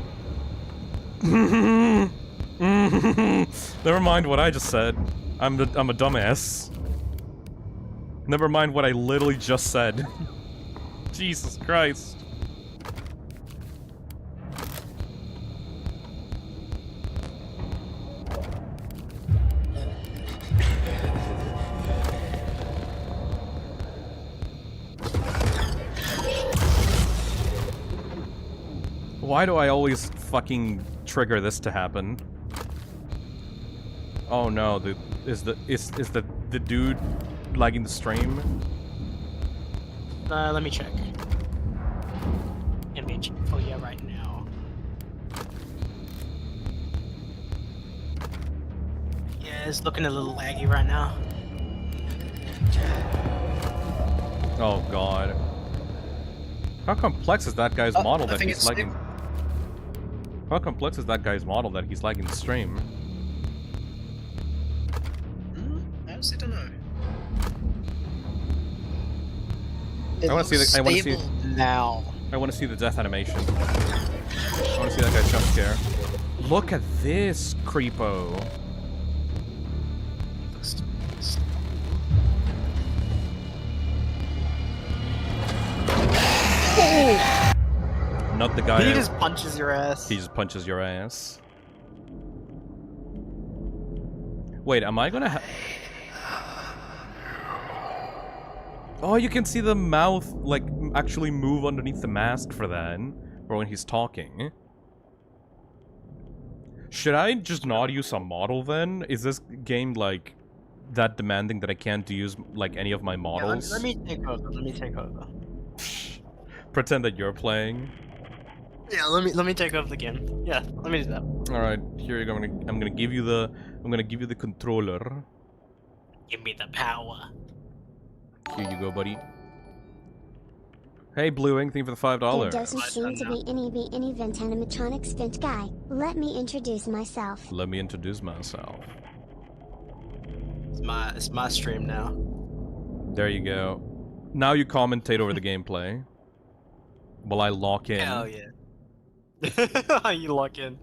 Never mind what I just said. I'm a dumbass. Never mind what I literally just said. Jesus Christ. Why do I always fucking trigger this to happen? Oh no, is the dude lagging the stream? Let me check. Image for you right now. Yeah, it's looking a little laggy right now. Oh god. How complex is that guy's model that he's lagging? How complex is that guy's model that he's lagging the stream? I honestly don't know. I want to see the. I want to see. Now. I want to see the death animation. I want to see that guy's jump scare. Look at this, creepo. Oh! Not the guy. He just punches your ass. He just punches your ass. Wait, am I gonna Oh, you can see the mouth, like, actually move underneath the mask for that. For when he's talking. Should I just not use a model then? Is this game, like, that demanding that I can't use, like, any of my models? Yeah, let me take over. Let me take over. Pretend that you're playing. Yeah, let me take over the game. Yeah, let me do that. All right, here you go. I'm gonna give you the controller. Give me the power. Here you go, buddy. Hey, Blue Ink, thank you for the $5. There doesn't seem to be any vent animatronics vent guy. Let me introduce myself. Let me introduce myself. It's my stream now. There you go. Now you commentate over the gameplay. While I lock in. Hell yeah. You lock in.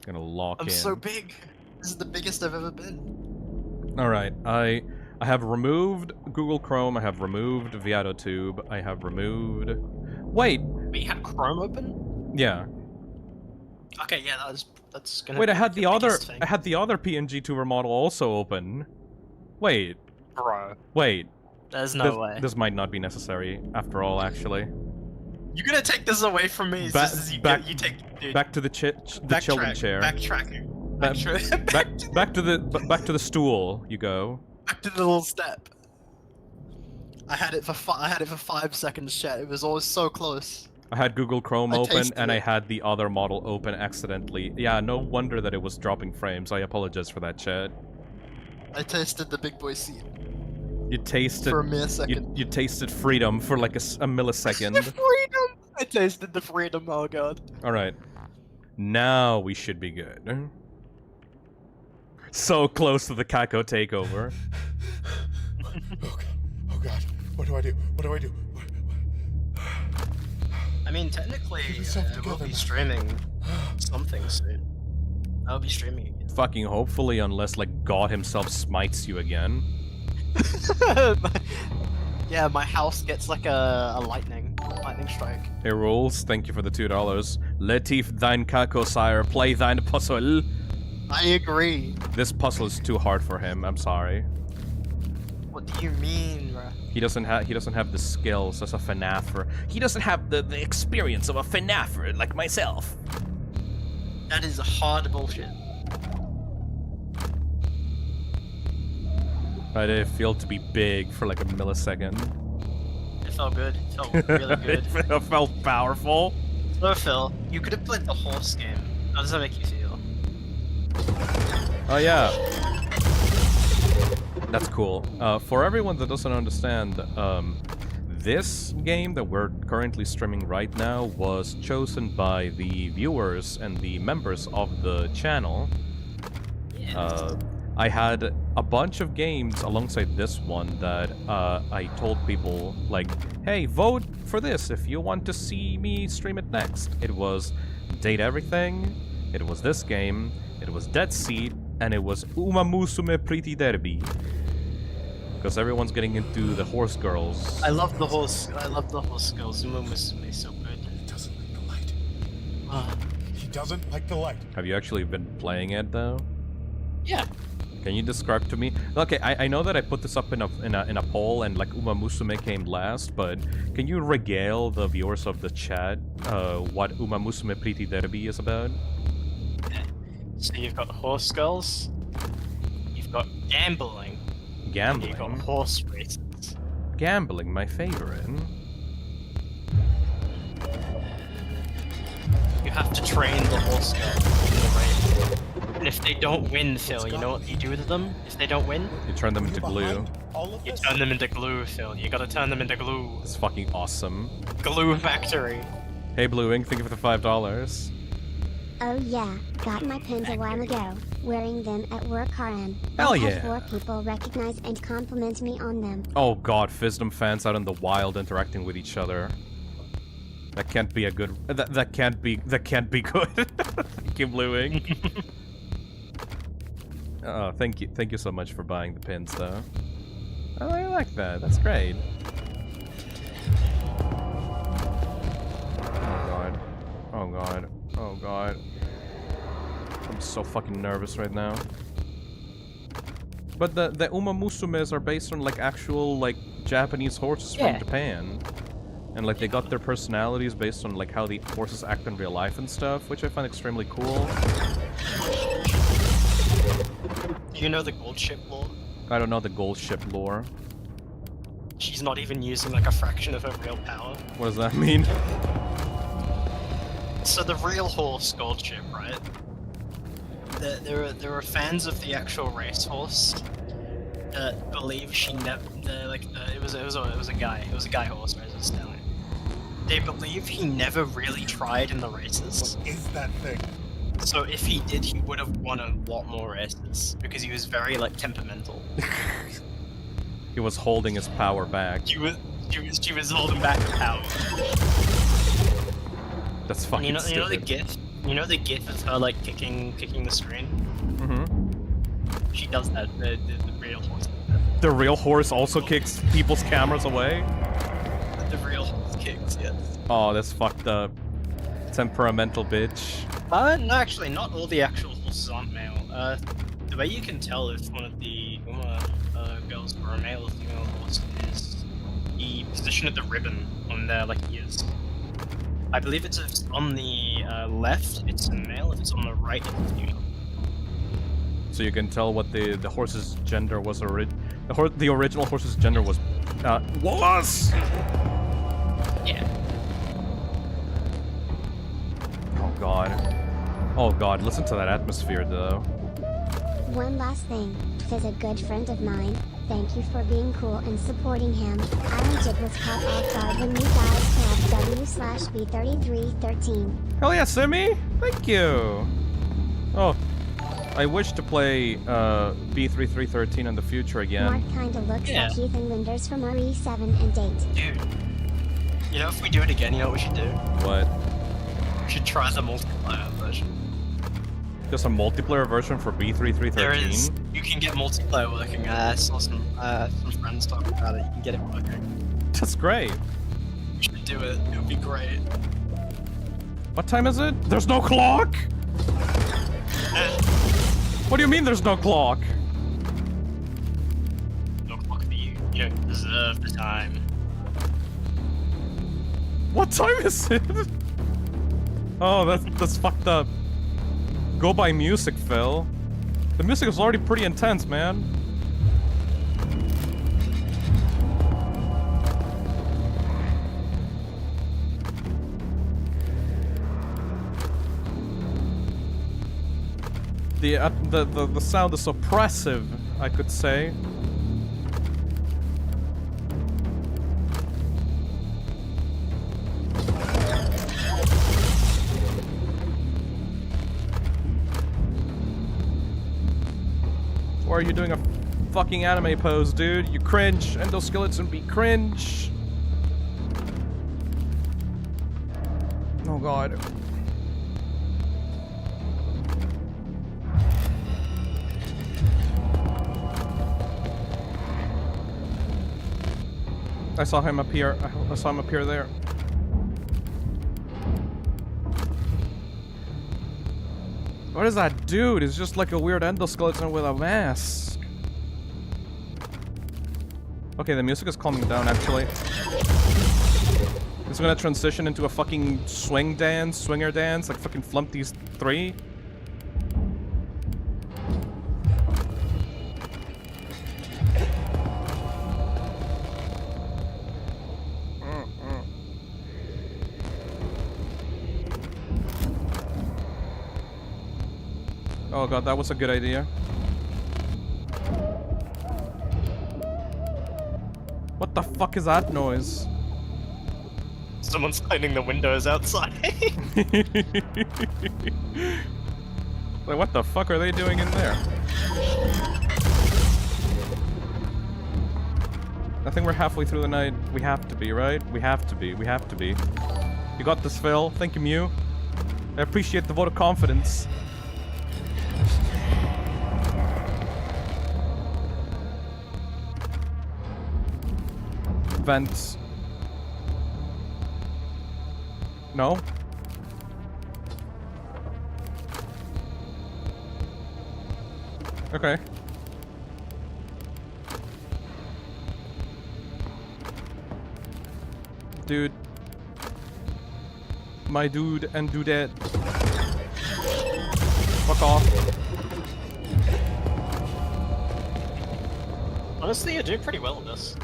Gonna lock in. I'm so big. This is the biggest I've ever been. Alright, I have removed Google Chrome, I have removed Vtuber, I have removed... Wait! But you had Chrome open? Yeah. Okay, yeah, that's gonna Wait, be I had the other thing. PNG tuber model also open. Wait. Bro. Wait. There's no way. This might not be necessary, after all, actually. You're gonna take this away from me just as you take... Dude. Back to the children chair. Backtracking. Back to the stool. You go. Back to the little step. I had it for 5 seconds, chat. It was always so close. I had Google Chrome open and I had the other model open accidentally. Yeah, no wonder that it was dropping frames. I apologize for that, chat. I tasted the big boy seed. You tasted for a millisecond. You tasted freedom for like a millisecond. Freedom. I tasted the freedom. Oh god. All right. Now we should be good. So close to the Kako takeover. Oh god. What do I do? What do I do? I mean, technically, we'll be streaming something soon. I'll be streaming again. Fucking hopefully, unless like God himself smites you again. Yeah, my house gets like a lightning. lightning strike. Hey Rules, thank you for the $2. Letif thine kako, sire, play thine puzzle. I agree. This puzzle is too hard for him, I'm sorry. What do you mean, bruh? He doesn't have the skills as a FNAFer. He doesn't have the experience of a FNAFer like myself. That is hard bullshit. How did it feel to be big for like a millisecond? It felt good. It felt really good. It felt powerful. So Phil, you could have played the horse game. How does that make you feel? Oh yeah. That's cool. For everyone that doesn't understand, this game that we're currently streaming right now was chosen by the viewers and the members of the channel. I had a bunch of games alongside this one that I told people, like, hey, vote for this if you want to see me stream it next. It was Date Everything, it was this game, it was Dead Seed, and it was Uma Musume Pretty Derby. Because everyone's getting into the horse girls. I love the horse girls. Uma Musume is so good. He doesn't like the light. He doesn't like the light. Have you actually been playing it though? Yeah. Can you describe to me? Okay, I know that I put this up in a poll and like Uma Musume came last, but can you regale the viewers of the chat what Uma Musume Pretty Derby is about? So you've got horse girls, you've got gambling, Gambling? you've got horse races. Gambling, my favorite. You have to train the horse girls in the race. And if they don't win, Phil, you know what you do to them? If they don't win? You turn them into glue. You turn them into glue, Phil. You gotta turn them into glue. It's fucking awesome. Glue factory. Hey Blue Ink, thank you for the $5. Oh yeah, got my pins a while ago, wearing them at work RN. Hell I've yeah. had 4 people recognize and compliment me on them. Oh god, Phisnom fans out in the wild interacting with each other. That can't be a good. That can't be good. Thank you, Blue Ink. Oh, thank you so much for buying the pins, though. Oh, I like that. That's great. Oh god. Oh god. Oh god. I'm so fucking nervous right now. But the Uma Musumes are based on like actual like Japanese horses from Japan. And like they got their personalities based on like how the horses act in real life and stuff, which I find extremely cool. Do you know the gold ship lore? I don't know the gold ship lore. She's not even using like a fraction of her real power. What does that mean? So the real horse gold ship, right? There are fans of the actual racehorse that believe she never. It was a guy horse racer stallion. They believe he never really tried in the races. What is that thing? So if he did, he would have won a lot more races because he was very like temperamental. He was holding his power back. She was holding back the power. That's fucking stupid. You know the gif? You know the gif of her like kicking the screen? Mm-hmm. She does that. The real horse. The real horse also kicks people's cameras away? The real horse kicks, yes. Oh, that's fucked up. Temperamental bitch. No, actually, not all the actual horses aren't male. The way you can tell if one of the girls are a male or female horse is the position of the ribbon on their like ears. I believe if it's on the left, it's a male. If it's on the right, it's a female. So you can tell what the horse's gender was the original horse's gender was. Yeah. Oh god. Oh god, listen to that atmosphere though. One last thing, Fizz a good friend of mine, thank you for being cool and supporting him. I legit was caught off guard when you guys tabbed W/B3313. Hell yeah, Simi! Thank you! Oh, I wish to play B3313 in the future again. Mark kinda looks like Ethan Winters from RE7 and Date. Dude, you know if we do it again, you know what we should do? What? We should try the multiplayer version. There's a multiplayer version for B3313? There is. You can get multiplayer working. I saw some friends talking about it. You can get it working. That's great. We should do it. It would be great. What time is it? There's no clock? What do you mean there's no clock? No clock for you. You don't deserve the time. What time is it? Oh, that's fucked up. Go by music, Phil. The music is already pretty intense, man. The sound is oppressive, I could say. Why are you doing a fucking anime pose, dude? You cringe. Endoskeleton be cringe. Oh god. I saw him up here. I saw him up here there. What is that dude? It's just like a weird endoskeleton with a mask. Okay, the music is calming down actually. It's gonna transition into a fucking swinger dance, like fucking Flumpty's 3. Oh god, that was a good idea. What the fuck is that noise? Someone's cleaning the windows outside. Like, what the fuck are they doing in there? I think we're halfway through the night. We have to be, right? We have to be. We have to be. You got this, Phil. Thank you, Mew. I appreciate the vote of confidence. Vents. No? Okay. Dude. My dude and dudette. Fuck off. Honestly, you're doing pretty well in this.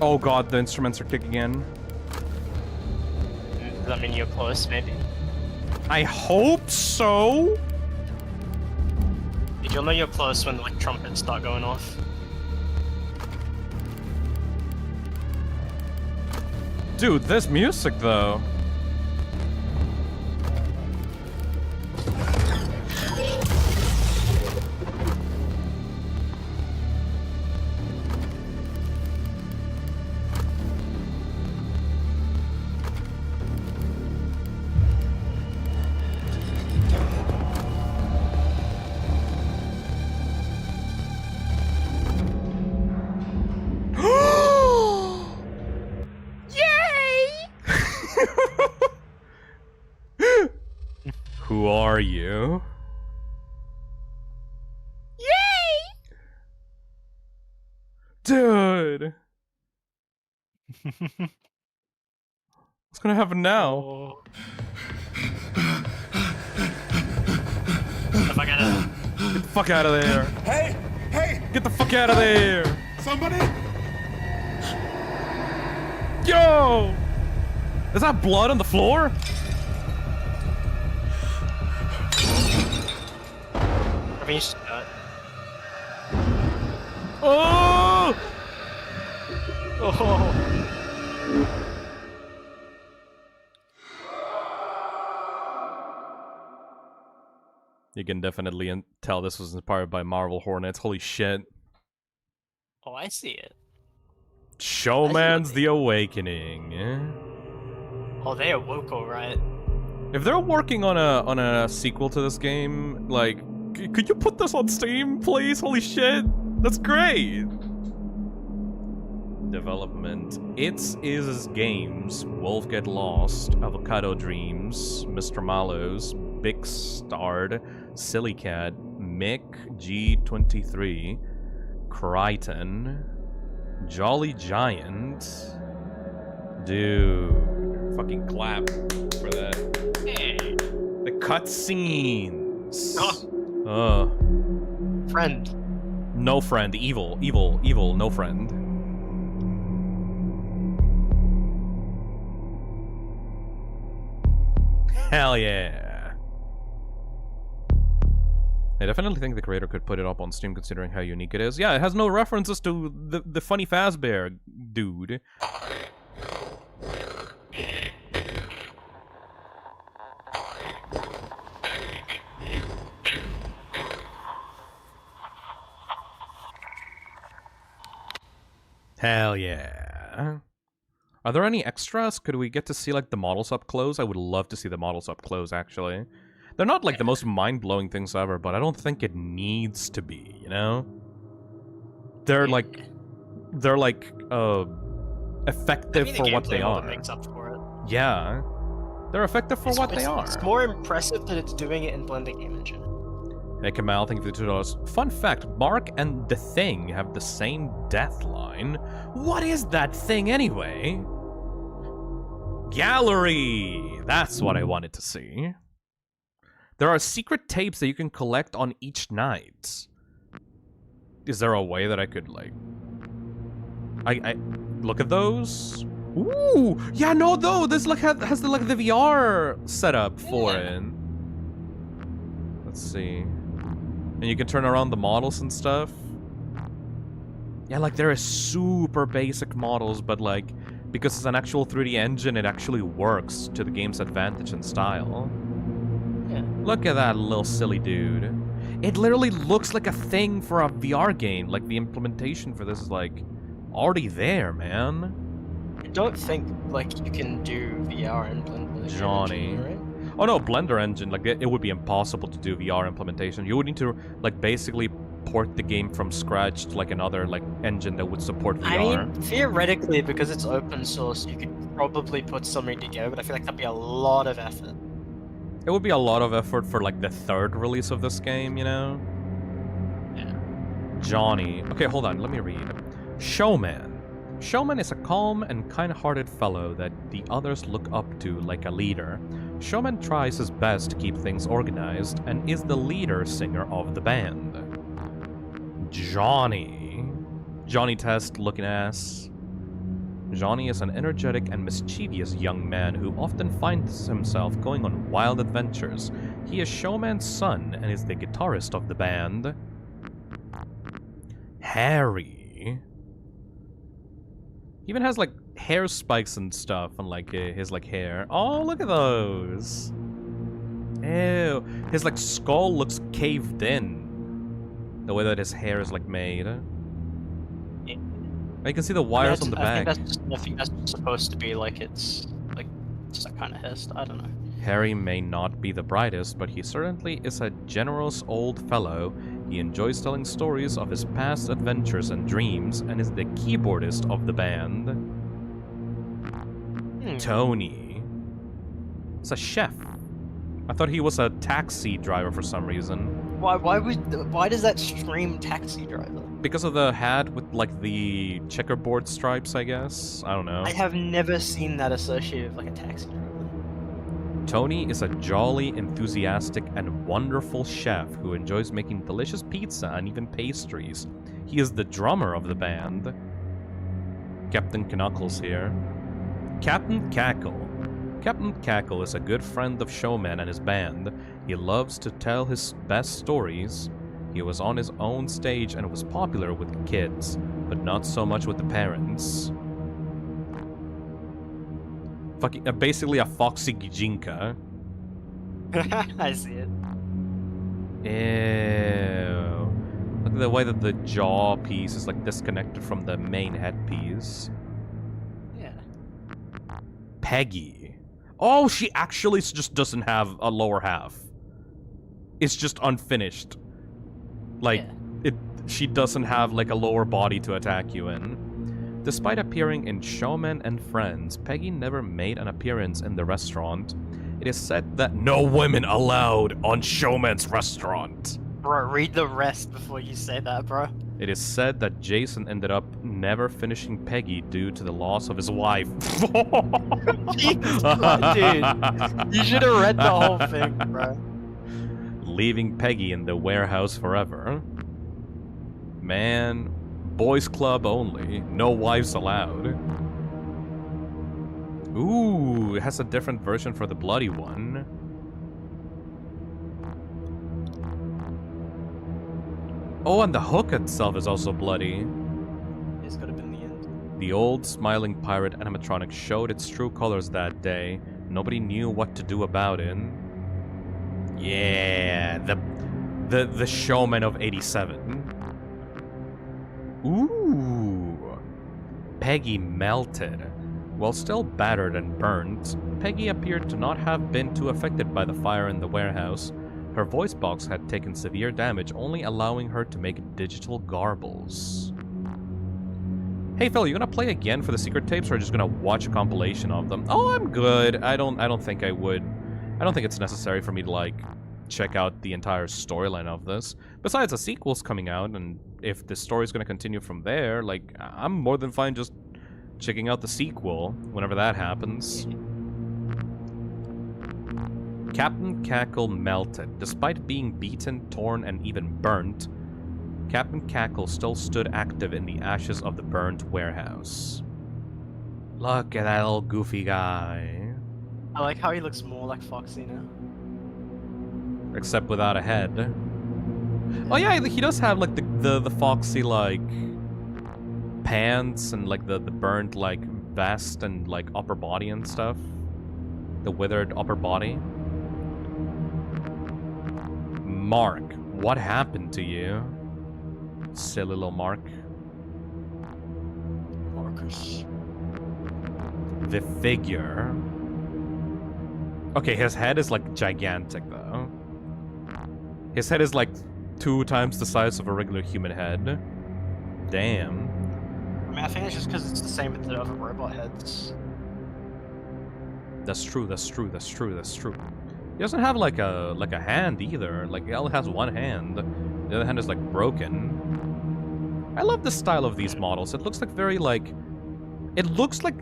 Oh god, the instruments are kicking in. Does that mean you're close, maybe? I hope so! You'll know you're close when like trumpets start going off. Dude, this music though. Who are you? Yay! Dude! What's gonna happen now? Get the fuck out of there! Hey! Hey! Get the fuck out of there! Somebody! Yo! Is that blood on the floor? Oh! Oh! You can definitely tell this was inspired by Marvel Hornets. Holy shit. Oh, I see it. Showman's The Awakening. Oh, they awoke alright. If they're working on a sequel to this game, like, could you put this on Steam, please? Holy shit, that's great. Development. It's Is Games, Wolf Get Lost, Avocado Dreams, Mr. Mallows, Big Starred, Silly Cat, Mick G23, Crichton, Jolly Giant. Dude, fucking clap for that. Hey. The cutscenes. Friend. No friend. Evil. No friend. Hell yeah. I definitely think the creator could put it up on Steam considering how unique it is. Yeah, it has no references to the funny Fazbear dude. Hell yeah. Are there any extras? Could we get to see, like, the models up close? I would love to see the models up close, actually. They're not, like, the most mind-blowing things ever, but I don't think it needs to be, you know? They're, like, effective for what they are. Makes up for it. Yeah. They're effective for what they are. It's more impressive that it's doing it in blended game engine. Hey Kamal, thank you for the $2. Fun fact, Mark and The Thing have the same death line. What is that thing anyway? Gallery! That's what I wanted to see. There are secret tapes that you can collect on each night. Is there a way that I could, like... I look at those? Ooh! Yeah, no, though! This, like, has the VR setup for it. Let's see. And you can turn around the models and stuff. Yeah, like, there are super basic models, but, like, because it's an actual 3D engine, it actually works to the game's advantage and style. Yeah. Look at that little silly dude. It literally looks like a thing for a VR game. Like, the implementation for this is, like, already there, man. I don't think, like, you can do VR in Blender. Johnny. Right? Oh no, Blender engine, like, it would be impossible to do VR implementation. You would need to, like, basically port the game from scratch to, like, another, like, engine that would support VR. I mean, theoretically, because it's open source, you could probably put something together, but I feel like that'd be a lot of effort. It would be a lot of effort for, like, the third release of this game, you know? Yeah. Johnny. Okay, hold on, let me read. Showman. Showman is a calm and kind-hearted fellow that the others look up to like a leader. Showman tries his best to keep things organized and is the leader singer of the band. Johnny. Johnny Test looking ass. Johnny is an energetic and mischievous young man who often finds himself going on wild adventures. He is Showman's son and is the guitarist of the band. Harry. He even has, like, hair spikes and stuff on, like, his, like, hair. Oh, look at those. Ew. His, like, skull looks caved in. The way that his hair is, like, made. Yeah. You can see the wires on the back. I think that's supposed to be, like, it's, like, just that kind of hairstyle. I don't know. Harry may not be the brightest, but he certainly is a generous old fellow. He enjoys telling stories of his past adventures and dreams, and is the keyboardist of the band. Tony. It's a chef. I thought he was a taxi driver for some reason. Why does that scream taxi driver? Because of the hat with, like, the checkerboard stripes, I guess? I don't know. I have never seen that associated with, like, a taxi driver. Tony is a jolly, enthusiastic, and wonderful chef who enjoys making delicious pizza and even pastries. He is the drummer of the band. Captain Knuckles here. Captain Cackle. Captain Cackle is a good friend of Showman and his band. He loves to tell his best stories. He was on his own stage and was popular with the kids, but not so much with the parents. Fucking, basically a foxy Gijinka. I see it. Ew. Look at the way that the jaw piece is, like, disconnected from the main headpiece. Yeah. Peggy. Oh, she actually just doesn't have a lower half. It's just unfinished. Like, yeah. she doesn't have, like, a lower body to attack you in. Despite appearing in Showman and Friends, Peggy never made an appearance in the restaurant. It is said that no women allowed on Showman's restaurant. Bro, read the rest before you say that, bro. It is said that Jason ended up never finishing Peggy due to the loss of his wife. Jesus Christ, dude. You should have read the whole thing, bro. Leaving Peggy in the warehouse forever. Man, boys club only. No wives allowed. Ooh, it has a different version for the bloody one. Oh, and the hook itself is also bloody. It's gotta be in the end. The old smiling pirate animatronic showed its true colors that day. Nobody knew what to do about it. Yeah, the Showman of 87. Ooh. Peggy melted. While still battered and burnt, Peggy appeared to not have been too affected by the fire in the warehouse. Her voice box had taken severe damage, only allowing her to make digital garbles. Hey Phil, you gonna play again for the secret tapes, or just gonna watch a compilation of them? Oh, I'm good. I don't think I would. I don't think it's necessary for me to, like, check out the entire storyline of this. Besides, a sequel's coming out, and if the story's gonna continue from there, like, I'm more than fine just checking out the sequel whenever that happens. Captain Cackle melted. Despite being beaten, torn, and even burnt, Captain Cackle still stood active in the ashes of the burnt warehouse. Look at that little goofy guy. I like how he looks more like Foxy now. Except without a head. Oh yeah, he does have like the Foxy like pants and like the burnt like vest and like upper body and stuff. The withered upper body. Mark, what happened to you? Silly little Mark. Marcus. The figure. Okay, his head is like gigantic though. His head is like 2 times the size of a regular human head. Damn. I mean, I think it's just because it's the same with the other robot heads. That's true, that's true, that's true, that's true. He doesn't have like a hand either. Like, he only has one hand. The other hand is like broken. I love the style of these models. It looks like very like... It looks like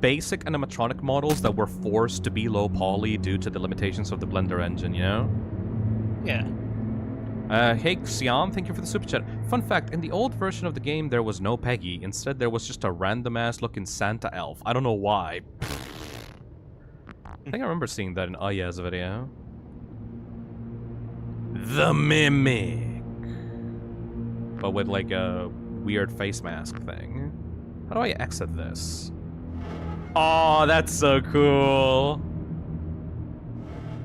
basic animatronic models that were forced to be low poly due to the limitations of the Blender engine, you know? Yeah. Hey, Xian, thank you for the super chat. Fun fact, in the old version of the game, there was no Peggy. Instead, there was just a random-ass looking Santa elf. I don't know why. I think I remember seeing that in Aya's video. The Mimic. But with like a weird face mask thing. How do I exit this? Oh, that's so cool.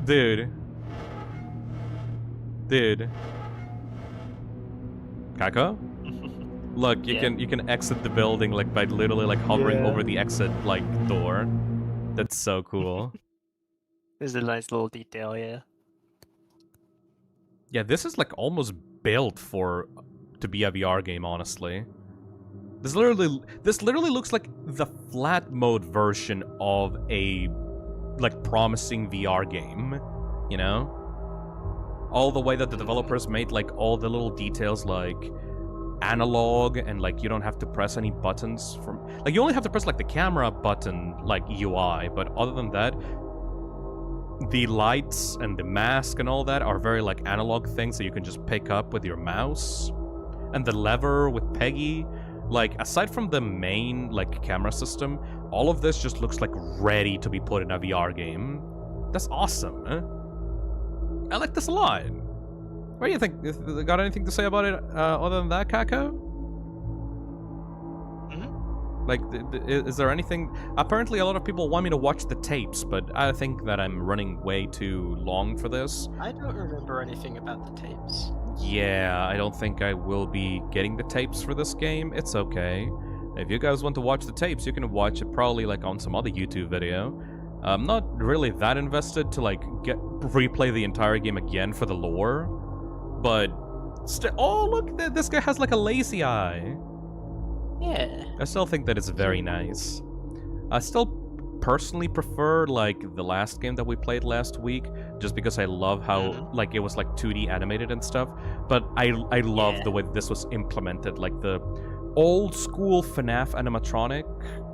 Dude. Dude. Kako? Look, you can exit the building like by literally like hovering over the exit like door. That's so cool. There's a nice little detail, yeah. Yeah, this is like almost built to be a VR game, honestly. This literally looks like the flat mode version of a like promising VR game, you know? All the way that the developers made like all the little details like analog and like you don't have to press any buttons from like you only have to press like the camera button like UI, but other than that the lights and the mask and all that are very like analog things that you can just pick up with your mouse. And the lever with Peggy, like aside from the main like camera system, all of this just looks like ready to be put in a VR game. That's awesome. I like this a lot. What do you think? Got anything to say about it other than that, Kako? Like, is there anything... Apparently, a lot of people want me to watch the tapes, but I think that I'm running way too long for this. I don't remember anything about the tapes. Yeah, I don't think I will be getting the tapes for this game. It's okay. If you guys want to watch the tapes, you can watch it probably, like, on some other YouTube video. I'm not really that invested to, like, replay the entire game again for the lore. But... oh, look! This guy has, like, a lazy eye. Yeah. I still think that it's very nice. I still personally prefer like the last game that we played last week, just because I love how like it was like 2D animated and stuff. But I love the way this was implemented, like the old school FNAF animatronic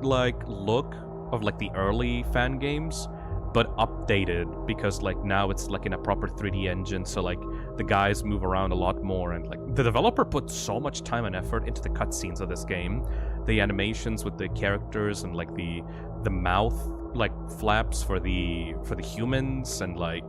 like look of like the early fan games, but updated because like now it's like in a proper 3D engine, so like the guys move around a lot more, and like the developer put so much time and effort into the cutscenes of this game, the animations with the characters and like the mouth like flaps for the humans, and like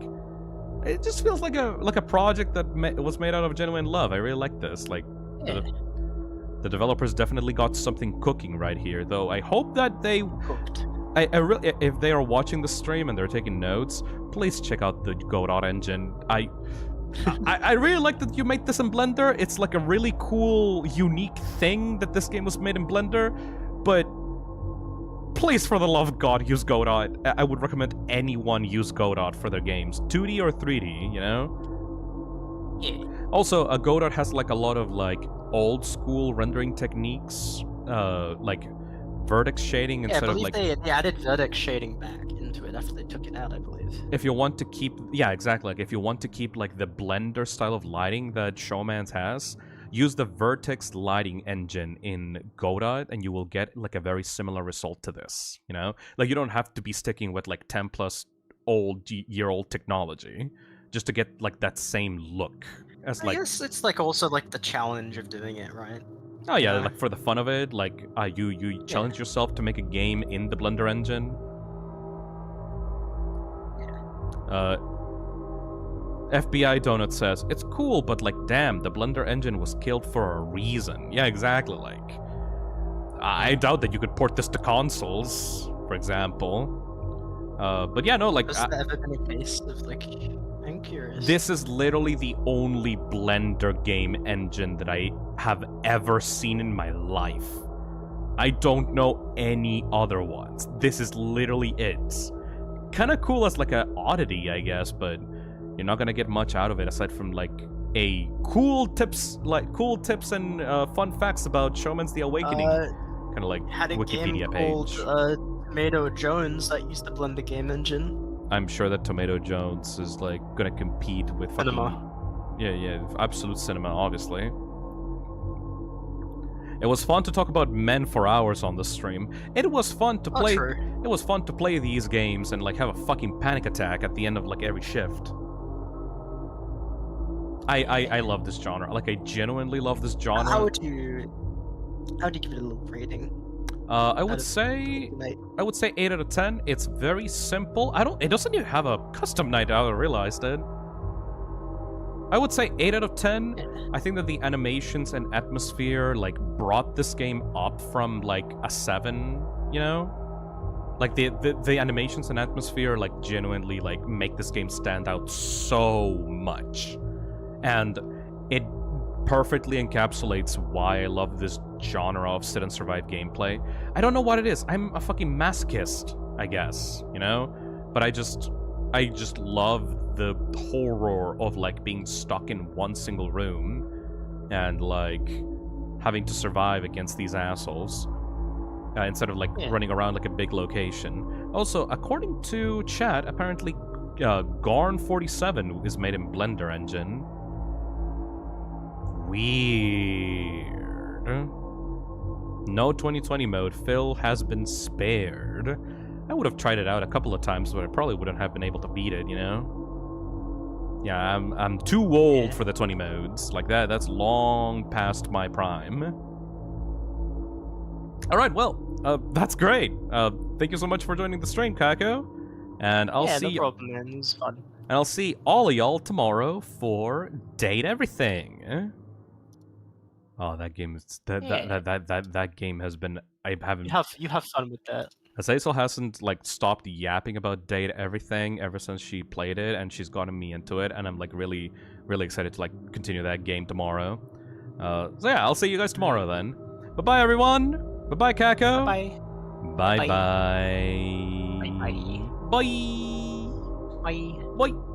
it just feels like a project that was made out of genuine love. I really like this. Like the developers definitely got something cooking right here, though. I hope that they cooked. I really, if they are watching the stream and they're taking notes, please check out the Godot engine. I really like that you made this in Blender. It's like a really cool, unique thing that this game was made in Blender, but please, for the love of God, use Godot. I would recommend anyone use Godot for their games, 2D or 3D, you know? Yeah. Also, Godot has like a lot of like old school rendering techniques, like vertex shading instead of like... they added vertex shading back into it after they took it out, I believe. If you want to keep... Yeah, exactly. Like, if you want to keep, like, the Blender style of lighting that Showman has, use the vertex lighting engine in Godot, and you will get, like, a very similar result to this, you know? Like, you don't have to be sticking with, like, 10-plus year-old technology just to get, like, that same look. As, like... I guess it's, like, also, like, the challenge of doing it, right? Oh, yeah, like, for the fun of it, like, you challenge yourself to make a game in the Blender engine. FBI Donut says, it's cool, but like, damn, the Blender engine was killed for a reason. Yeah, exactly, like... I doubt that you could port this to consoles, for example. But yeah, no, like... Has there ever been a case of, like... I'm curious. This is literally the only Blender game engine that I have ever seen in my life. I don't know any other ones. This is literally it. Kinda cool as like an oddity, I guess, but you're not gonna get much out of it aside from like a cool tips and fun facts about Showman's The Awakening. Kinda like had a Wikipedia game page. called Tomato Jones that used the Blender game engine. I'm sure that Tomato Jones is like gonna compete with fucking... Cinema. Yeah, absolute cinema, obviously. It was fun to talk about men for hours on the stream. It was fun to play. It was fun to play these games and like have a fucking panic attack at the end of like every shift. I love this genre. Like I genuinely love this genre. How do you give it a little rating? I would say 8 out of 10. It's very simple. It doesn't even have a custom night out, I realized it. I would say 8 out of 10. I think that the animations and atmosphere like brought this game up from like a 7, you know? Like the animations and atmosphere like genuinely like make this game stand out so much. And it perfectly encapsulates why I love this genre of sit and survive gameplay. I don't know what it is. I'm a fucking masochist, I guess, you know? But I just love the horror of like being stuck in one single room and like having to survive against these assholes instead of like running around like a big location. Also, according to chat, apparently Garn 47 is made in Blender engine. Weird. No 2020 mode. Phil has been spared. I would have tried it out a couple of times, but I probably wouldn't have been able to beat it, you know? Yeah, I'm too old for the 20 modes. Like that's long past my prime. Alright, well, that's great. Thank you so much for joining the stream, Kako. And I'll see no problem, man. It was fun. And I'll see all of y'all tomorrow for Date Everything. Oh, that game is that game has been. I haven't. You have fun with that. Azazel hasn't like stopped yapping about Date Everything ever since she played it, and she's gotten me into it, and I'm like really excited to like continue that game tomorrow. So yeah, I'll see you guys tomorrow then. Bye bye everyone. Bye bye Kako. Bye bye. Bye bye. bye. Bye bye. Bye. Bye. Bye.